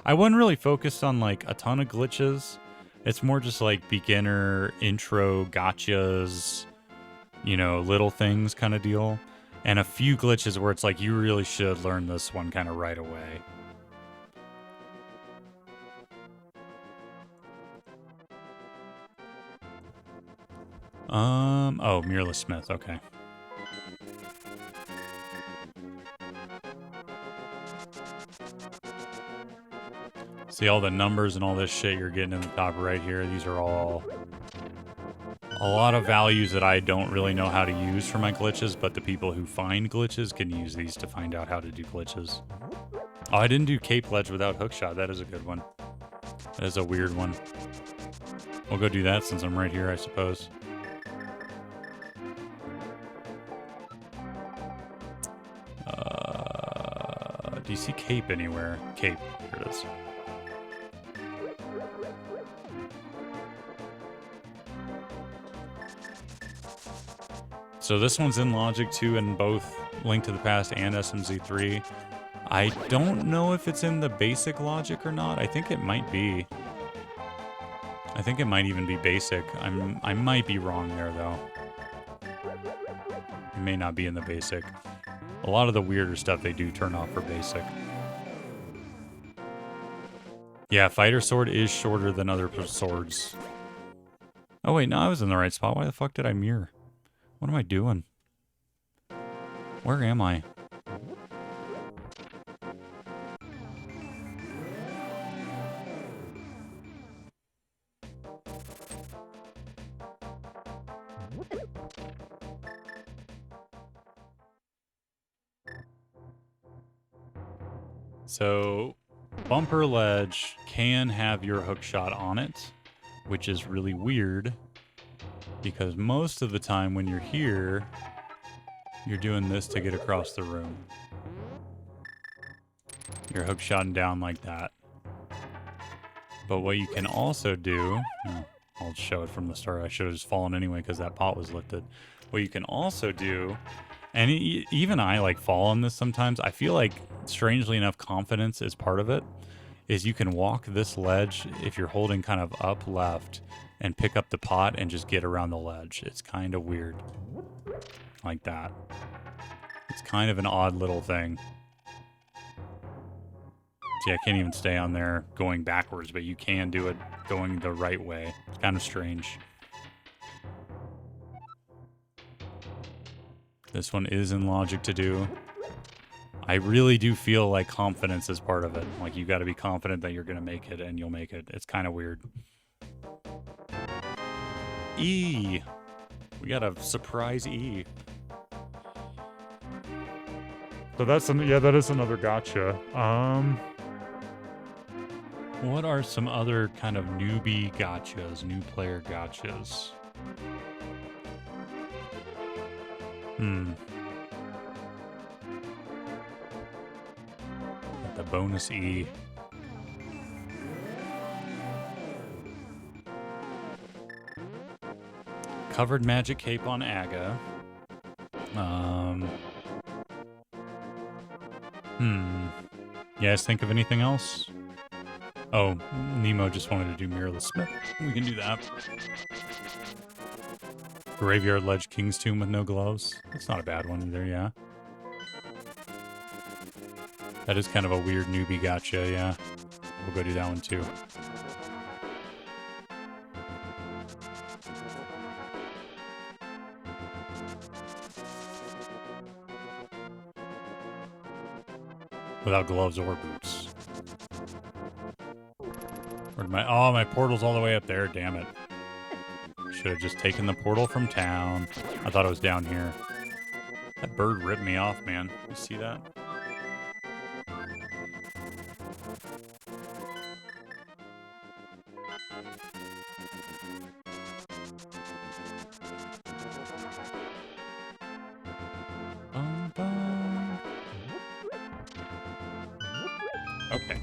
Speaker 1: I wasn't really focused on like a ton of glitches. It's more just like beginner intro gotchas, you know, little things kind of deal. And a few glitches where it's like you really should learn this one kind of right away. Oh, Mirrorless Smith, okay. See all the numbers and all this shit you're getting in the top right here? These are all a lot of values that I don't really know how to use for my glitches, but the people who find glitches can use these to find out how to do glitches. Oh, I didn't do Cape Ledge without hookshot. That is a good one. That is a weird one. We'll go do that since I'm right here, I suppose. Do you see Cape anywhere? Cape. Here it is. So this one's in Logic 2 in both Link to the Past and SMZ3. I don't know if it's in the basic Logic or not. I think it might be. I think it might even be basic. I might be wrong there, though. It may not be in the basic. A lot of the weirder stuff they do turn off for basic. Yeah, fighter sword is shorter than other swords. Oh wait, no, I was in the right spot. Why the fuck did I mirror? What am I doing? Where am I? So, bumper ledge can have your hook shot on it, which is really weird because most of the time when you're here, you're doing this to get across the room. You're hook shotting down like that. But what you can also do, I'll show it from the start. I should have just fallen anyway because that pot was lifted. What you can also do, and even I like fall on this sometimes. I feel like, strangely enough, confidence is part of it. Is you can walk this ledge if you're holding kind of up left and pick up the pot and just get around the ledge. It's kind of weird. Like that. It's kind of an odd little thing. See, I can't even stay on there going backwards, but you can do it going the right way. It's kind of strange. This one is in logic to do. I really do feel like confidence is part of it. Like, you got to be confident that you're going to make it, and you'll make it. It's kind of weird. E. We got a surprise E. So that's that is another gotcha. What are some other kind of newbie gotchas, new player gotchas? The bonus E. Covered magic cape on Aga. You guys think of anything else? Oh, Nemo just wanted to do Mirrorless Smith. We can do that. Graveyard Ledge King's Tomb with no gloves. That's not a bad one either, yeah. That is kind of a weird newbie gotcha, yeah. We'll go do that one too. Without gloves or boots. Where'd my portal's all the way up there, damn it. Should have just taken the portal from town. I thought it was down here. That bird ripped me off, man. You see that? Okay.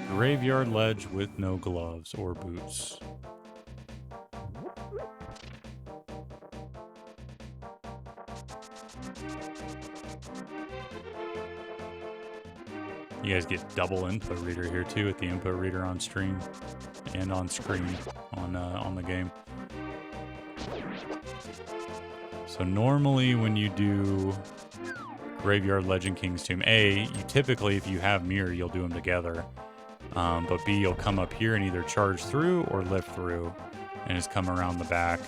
Speaker 1: Graveyard ledge with no gloves or boots. You guys get double input reader here too, with the input reader on stream and on screen on the game. So normally when you do Graveyard Legend King's Tomb, you typically, if you have mirror, you'll do them together. But B, you'll come up here and either charge through or lift through, and just come around the back.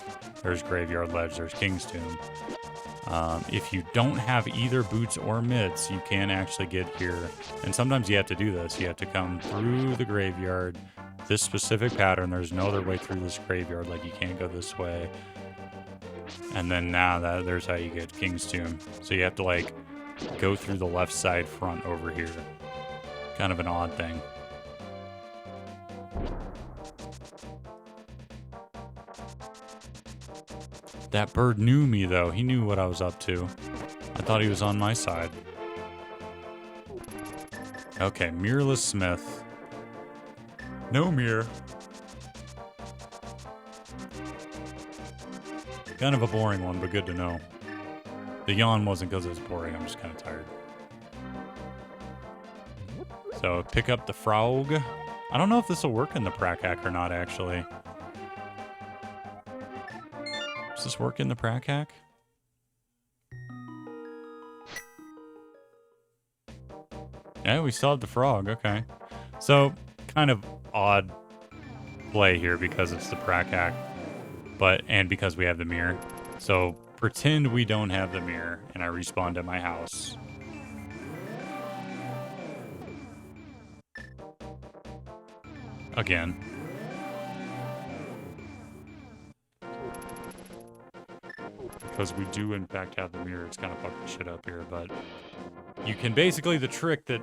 Speaker 1: There's Graveyard Ledge, there's King's Tomb. If you don't have either boots or mitts, you can actually get here. And sometimes you have to do this. You have to come through the graveyard, this specific pattern. There's no other way through this graveyard. Like, you can't go this way. And then there's how you get King's Tomb. So you have to, like, go through the left side front over here. Kind of an odd thing. That bird knew me, though. He knew what I was up to. I thought he was on my side. Okay, Mirrorless Smith. No mirror. Kind of a boring one, but good to know. The yawn wasn't because it was boring. I'm just kind of tired. So, pick up the frog. I don't know if this will work in the prac hack or not, actually. Does this work in the prac hack? Yeah, we still have the frog. Okay. So, kind of odd play here because it's the prac hack, and because we have the mirror. So, pretend we don't have the mirror, and I respawn to my house. Again. Because we do, in fact, have the mirror. It's kind of fucking shit up here, but you can basically, the trick that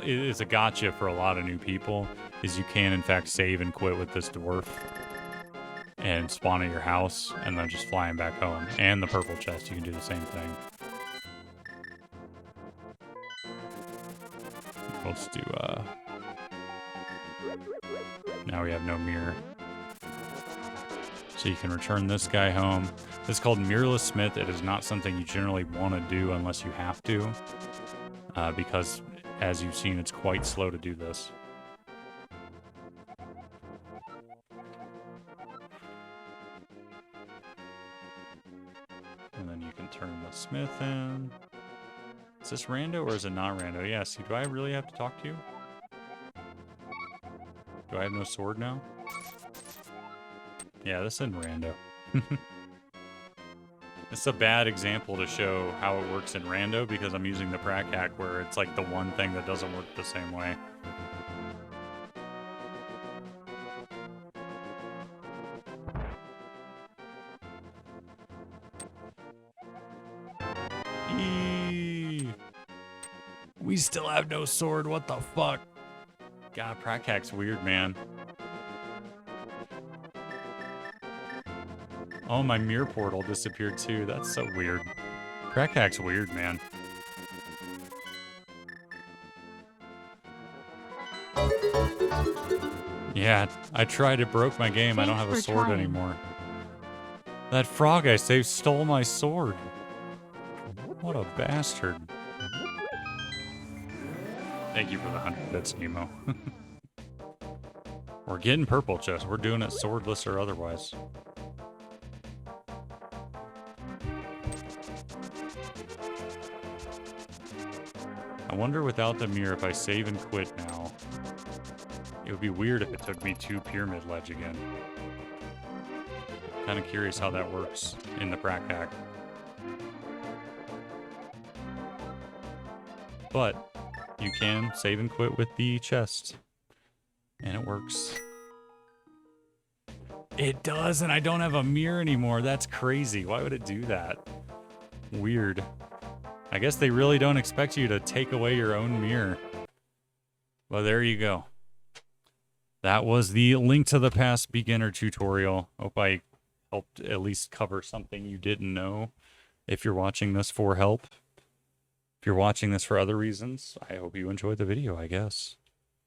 Speaker 1: is a gotcha for a lot of new people is you can, in fact, save and quit with this dwarf and spawn at your house and then just flying back home. And the purple chest, you can do the same thing. Let's do, now we have no mirror. So you can return this guy home. This is called Mirrorless Smith. It is not something you generally want to do unless you have to. Because, as you've seen, it's quite slow to do this. And then you can turn the smith in. Is this Rando or is it not Rando? Yeah, see, do I really have to talk to you? Do I have no sword now? Yeah, this isn't Rando. It's a bad example to show how it works in Rando because I'm using the prac hack where it's like the one thing that doesn't work the same way. Eee. We still have no sword, what the fuck? God, prac hack's weird, man. Oh, my mirror portal disappeared too. That's so weird. Prac hack's weird, man. Yeah, I tried. It broke my game. I don't have a sword anymore. That frog I saved stole my sword. What a bastard. Thank you for the 100 bits, Nemo. We're getting purple chest. We're doing it swordless or otherwise. I wonder without the mirror if I save and quit now. It would be weird if it took me to Pyramid Ledge again. Kind of curious how that works in the prac hack. But you can save and quit with the chest. And it works. It does, and I don't have a mirror anymore. That's crazy. Why would it do that? Weird. I guess they really don't expect you to take away your own mirror. Well, there you go. That was the Link to the Past beginner tutorial. Hope I helped at least cover something you didn't know. If you're watching this for help. If you're watching this for other reasons, I hope you enjoyed the video, I guess.